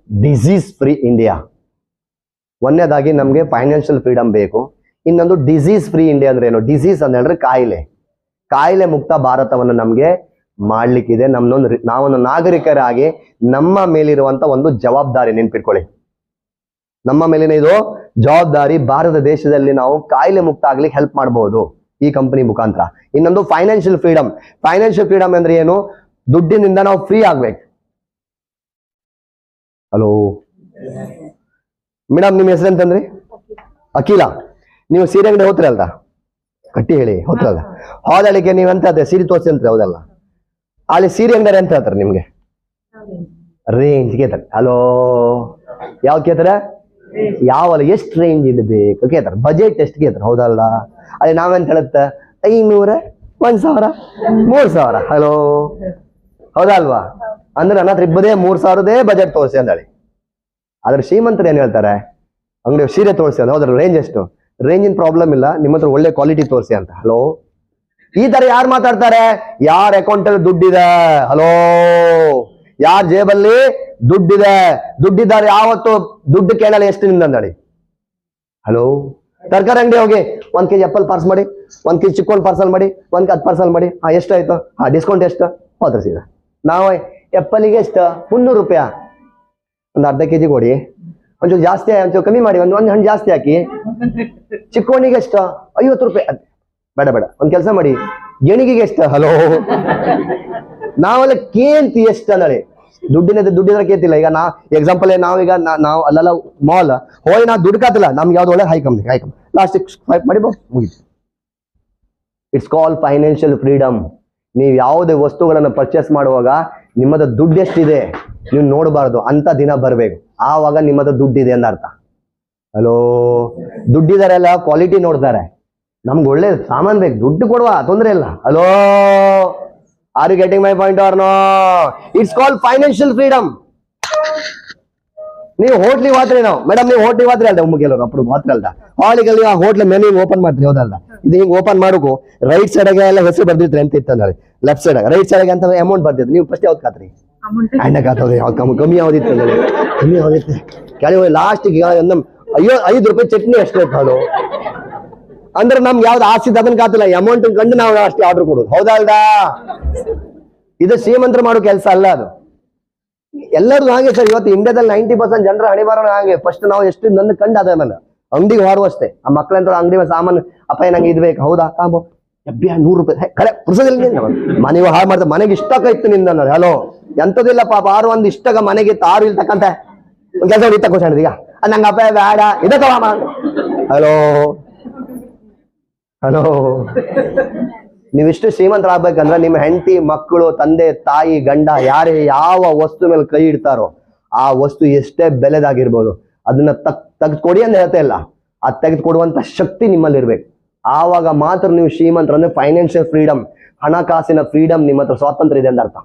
disease free India. ಒಂದನೇದಾಗಿ ನಮ್ಗೆ ಫೈನಾನ್ಷಿಯಲ್ ಫ್ರೀಡಮ್ ಬೇಕು. ಇನ್ನೊಂದು ಡಿಸೀಸ್ ಫ್ರೀ ಇಂಡಿಯಾ ಅಂದ್ರೆ ಏನು? ಡಿಸೀಸ್ ಅಂತ ಹೇಳಿದ್ರೆ ಕಾಯಿಲೆ ಮುಕ್ತ ಭಾರತವನ್ನು ನಮ್ಗೆ ಮಾಡ್ಲಿಕ್ಕಿದೆ. ನಾವೊಂದು ನಾಗರಿಕರಾಗಿ ನಮ್ಮ ಮೇಲಿರುವಂತ ಒಂದು ಜವಾಬ್ದಾರಿ ನೆನ್ಪಿಟ್ಕೊಳ್ಳಿ. ನಮ್ಮ ಮೇಲಿನ ಇದು ಜವಾಬ್ದಾರಿ. ಭಾರತ ದೇಶದಲ್ಲಿ ನಾವು ಕಾಯಿಲೆ ಮುಕ್ತ ಆಗ್ಲಿಕ್ಕೆ ಹೆಲ್ಪ್ ಮಾಡಬಹುದು ಈ ಕಂಪನಿ ಮುಖಾಂತರ. ಇನ್ನೊಂದು ಫೈನಾನ್ಷಿಯಲ್ ಫ್ರೀಡಮ್ ಅಂದ್ರೆ ಏನು? ದುಡ್ಡಿನಿಂದ ನಾವು ಫ್ರೀ ಆಗ್ಬೇಕು. ಹಲೋ ಮೇಡಮ್, ನಿಮ್ಮ ಹೆಸರು ಅಂತಂದ್ರಿ? ಅಖಿಲ. ನೀವು ಸೀರೆ ಅಂಗಡಿ ಹೋಗ್ತಿರಲ್ದ? ಕಟ್ಟಿ ಹೇಳಿ ಹೋಗ್ತಿರಲ್ಲ. ಹೋದಳಿಕೆ ನೀವ್ ಎಂತ ಹೇಳ್ತೀರಿ? ಸೀರೆ ತೋರಿಸಿ ಅಂತ ಹೌದಲ್ಲ? ಅಲ್ಲಿ ಸೀರೆ ಅಂಗಡಿ ಅಂತ ಹೇಳ್ತಾರೆ ನಿಮ್ಗೆ? ರೇಂಜ್ ಕೇಳ್ತಾರೆ. ಹಲೋ, ಯಾವ್ದು ಕೇಳ್ತಾರೆ? ಯಾವಲ್ಲ ಎಷ್ಟು ರೇಂಜ್ ಇದು ಬೇಕು ಕೇಳ್ತಾರೆ. ಬಜೆಟ್ ಎಷ್ಟು ಕೇಳ್ತಾರೆ? ಹೌದಲ್ಲ? ಅಲ್ಲಿ ನಾವೆಂತ ಹೇಳುತ್ತೆ 500, 1000, 3000. ಹಲೋ, ಹೌದಲ್ವಾ? ಅಂದ್ರೆ ನನ್ನ ಹತ್ರ ಇಬ್ಬದೇ 3000 ಬಜೆಟ್ ತೋರಿಸಿ ಅಂದಳಿ. ಆದ್ರೆ ಶ್ರೀಮಂತರು ಏನ್ ಹೇಳ್ತಾರೆ? ಅಂಗಡಿ ಸೀರೆ ತೋರಿಸಿ ಅಂತ. ಹೌದ್ರ ರೇಂಜ್ ಎಷ್ಟು? ರೇಂಜಿನ ಪ್ರಾಬ್ಲಮ್ ಇಲ್ಲ, ನಿಮ್ಮ ಹತ್ರ ಒಳ್ಳೆ ಕ್ವಾಲಿಟಿ ತೋರಿಸಿ ಅಂತ. ಹಲೋ, ಈ ತರ ಯಾರು ಮಾತಾಡ್ತಾರೆ? ಯಾರ ಅಕೌಂಟ್ ಅಲ್ಲಿ ದುಡ್ಡಿದೆ? ಹಲೋ, ಯಾರ ಜೇಬಲ್ಲಿ ದುಡ್ಡಿದ್ದಾರೆ ಯಾವತ್ತು ದುಡ್ಡು ಕೇಳಲ್ಲ ಎಷ್ಟು ನಿಮ್ದು ಅಂದಳಿ. ಹಲೋ, ತರಕಾರಿ ಅಂಗಡಿ ಹೋಗಿ 1 kg ಆಪಲ್ ಪಾರ್ಸಲ್ ಮಾಡಿ, 1 kg ಚಿಕ್ಕೋನ್ ಪಾರ್ಸಲ್ ಮಾಡಿ, 1 10 ಪಾರ್ಸಲ್ ಮಾಡಿ. ಎಷ್ಟಾಯ್ತು? ಡಿಸ್ಕೌಂಟ್ ಎಷ್ಟು? ಹೋದ್ರ ಸೀದಾ ನಾವು ಎಪ್ಪಲಿಗೆ ಎಷ್ಟು? 300 ರೂಪಾಯಿ. ಒಂದು ಅರ್ಧ kg ಕೊಡಿ, ಒಂಚೂರು ಜಾಸ್ತಿ, ಒಂಚೂರು ಕಮ್ಮಿ ಮಾಡಿ, ಒಂದು ಹಣ್ಣು ಜಾಸ್ತಿ ಹಾಕಿ. ಚಿಕ್ಕೋಣಿಗೆ ಎಷ್ಟು? 50 ರೂಪಾಯಿ. ಬೇಡ, ಒಂದ್ ಕೆಲಸ ಮಾಡಿ, ಗೆಣಿಗೆಗೆ ಎಷ್ಟು? ಹಲೋ, ನಾವೆಲ್ಲ ಕೇಂತಿ ಎಷ್ಟು ಅಂದಳಿ. ದುಡ್ಡಿದ್ರೆ ಕೇಳ್ತಿಲ್ಲ. ಈಗ ಎಕ್ಸಾಂಪಲ್ ನಾವೀಗ ನಾವು ಅಲ್ಲೆಲ್ಲ ಮಾಲ್ ಹೋಗಿ ನಾವು ದುಡ್ಡು ಕಾತಿಲ್ಲ, ನಮ್ಗೆ ಯಾವ್ದು ಒಳ್ಳೆ ಹೈ ಕಮ್ಮಿ ಲಾಸ್ಟ್ ಸ್ವೈಪ್ ಮಾಡಿ ಮುಗಿತು. It's call financial freedom. ನೀವು ಯಾವುದೇ ವಸ್ತುಗಳನ್ನು ಪರ್ಚೇಸ್ ಮಾಡುವಾಗ ನಿಮ್ಮದ ದುಡ್ಡು ಎಷ್ಟಿದೆ ನೀವು ನೋಡಬಾರ್ದು, ಅಂತ ದಿನ ಬರ್ಬೇಕು. ಆವಾಗ ನಿಮ್ಮದ ದುಡ್ಡಿದೆ ಅಂತ ಅರ್ಥ. ಹಲೋ, ದುಡ್ಡಿದಾರೆಲ್ಲ ಕ್ವಾಲಿಟಿ ನೋಡ್ತಾರೆ. ನಮ್ಗೆ ಒಳ್ಳೆ ಸಾಮಾನ್ ಬೇಕು, ದುಡ್ಡು ಕೊಡುವ ತೊಂದರೆ ಇಲ್ಲ. Hello, are you getting my point or no? It's called financial freedom. ನೀವು ಹೋಟ್ಲಿಗೆ ಮಾತ್ರ ನಾವು ಮೇಡಮ್, ನೀವು ಹೋಟ್ಲಿಗೆ ಮಾತ್ರ ಅಲ್ದ ಕೆಲವರು ಅప్పుడు ಮಾತ್ರ ಅಲ್ದ ಹಾಲಿಗಲ್ಲಿ ಆ ಹೋಟ್ಲ್ ಮೆನು ಓಪನ್ ಮಾಡ್ತೀವಿ ಹೌದಲ್ಲ? ಇದು ಹಿಂಗೆ ಓಪನ್ ಮಾಡೋಕು ರೈಟ್ ಸೈಡ್ಗೆ ಎಲ್ಲ ಹೆಸರು ಬರ್ದಿರ್ತಾರೆ ಅಂತ ಇತ್ತು ಅಂದ್ರೆ, ಲೆಫ್ಟ್ ಸೈಡ್ ರೈಟ್ ಸೈಡ್ಗೆ ಅಂತ ಅಮೌಂಟ್ ಬರ್ತಿತ್ತು. ನೀವು ಫಸ್ಟ್ ಯಾವ್ದು ಕಾತ್ರಿ? ಅಣ್ಣ ಕಾತದೆ. ಕಮ್ಮಿ ಯಾವ್ದಿತ್ತು ಅಂದ್ರೆ ಕಮ್ಮಿ ಯಾವ್ದಿತ್ತು ಕೆಳಗೆ ಲಾಸ್ಟಿಗೆ 5 ರೂಪಾಯಿ ಚಟ್ನಿ ಅಷ್ಟೇ. ಹಲೋ, ಅಂದ್ರೆ ನಮ್ಗೆ ಯಾವ್ದು ಆಸ್ತಿ ಅದನ್ನ ಕಾತಿಲ್ಲ, ಅಮೌಂಟ್ ಕಂಡು ನಾವು ಅಷ್ಟೇ ಆರ್ಡರ್ ಕೊಡೋದು. ಹೌದಲ್ದಾ? ಇದು ಶ್ರೀಮಂತರ ಮಾಡೋ ಕೆಲಸ ಅಲ್ಲ ಅದು. ಎಲ್ಲರೂ ಹಾಗೆ ಸರ್. ಇವತ್ತು ಇಂಡಿಯಾದಲ್ಲಿ 90% ಜನರ ಹಣಿಬಾರ ಹಾಗೆ. ಫಸ್ಟ್ ನಾವು ಎಷ್ಟು ನನ್ನ ಕಂಡು ಅದ ಮೇಲೆ ಅಂಗಡಿಗೆ ಹೊರು ಅಷ್ಟೇ. ಆ ಮಕ್ಳಂತ ಅಂಗಡಿ ಸಾಮಾನು ಅಪ್ಪ ನಂಗೆ ಇದು ಬೇಕು. ಹೌದಾ? ಕಾಂಬೋ 100 ರೂಪಾಯಿ ಕರೆ ಪುರುಸದಲ್ಲಿ ಮನೆಗೆ ಹಾಳು ಮಾಡ್ತಾರೆ. ಮನೆಗೆ ಇಷ್ಟಕ್ಕ ಇತ್ತು ನಿಂದ. ಹಲೋ, ಎಂತದಿಲ್ಲ ಪಾಪ. ಆರು ಒಂದು ಇಷ್ಟಗ ಮನೆಗಿತ್ತು, 6 ಇರ್ತಕ್ಕಂತ ಒಂದ್ ಕೆಲಸ ಇತ್ತ ಕ್ವಶನ್ ಈಗ ನಂಗೆ ಅಪ್ಪ ಬೇಡ ಇದಕ್ಕ. ಹಲೋ, ನೀವಿಷ್ಟು ಶ್ರೀಮಂತರಾಗಬೇಕಂದ್ರೆ ನಿಮ್ಮ ಹೆಂಡತಿ, ಮಕ್ಕಳು, ತಂದೆ, ತಾಯಿ, ಗಂಡ ಯಾರೇ ಯಾವ ವಸ್ತು ಮೇಲೆ ಕೈ ಇಡ್ತಾರೋ ಆ ವಸ್ತು ಎಷ್ಟೇ ಬೆಲೆದಾಗಿರ್ಬೋದು ಅದನ್ನ ತೆಗೆದುಕೊಡಿ ಅಂತ ಹೇಳ್ತಾ ಇಲ್ಲ, ಅದು ತೆಗೆದುಕೊಡುವಂತ ಶಕ್ತಿ ನಿಮ್ಮಲ್ಲಿ ಇರ್ಬೇಕು. ಆವಾಗ ಮಾತ್ರ ನೀವು ಶ್ರೀಮಂತರ, ಅಂದ್ರೆ ಫೈನಾನ್ಷಿಯಲ್ ಫ್ರೀಡಮ್, ಹಣಕಾಸಿನ ಫ್ರೀಡಮ್, ನಿಮ್ಮ ಹತ್ರ ಸ್ವಾತಂತ್ರ್ಯ ಇದೆ ಅಂತ ಅರ್ಥ.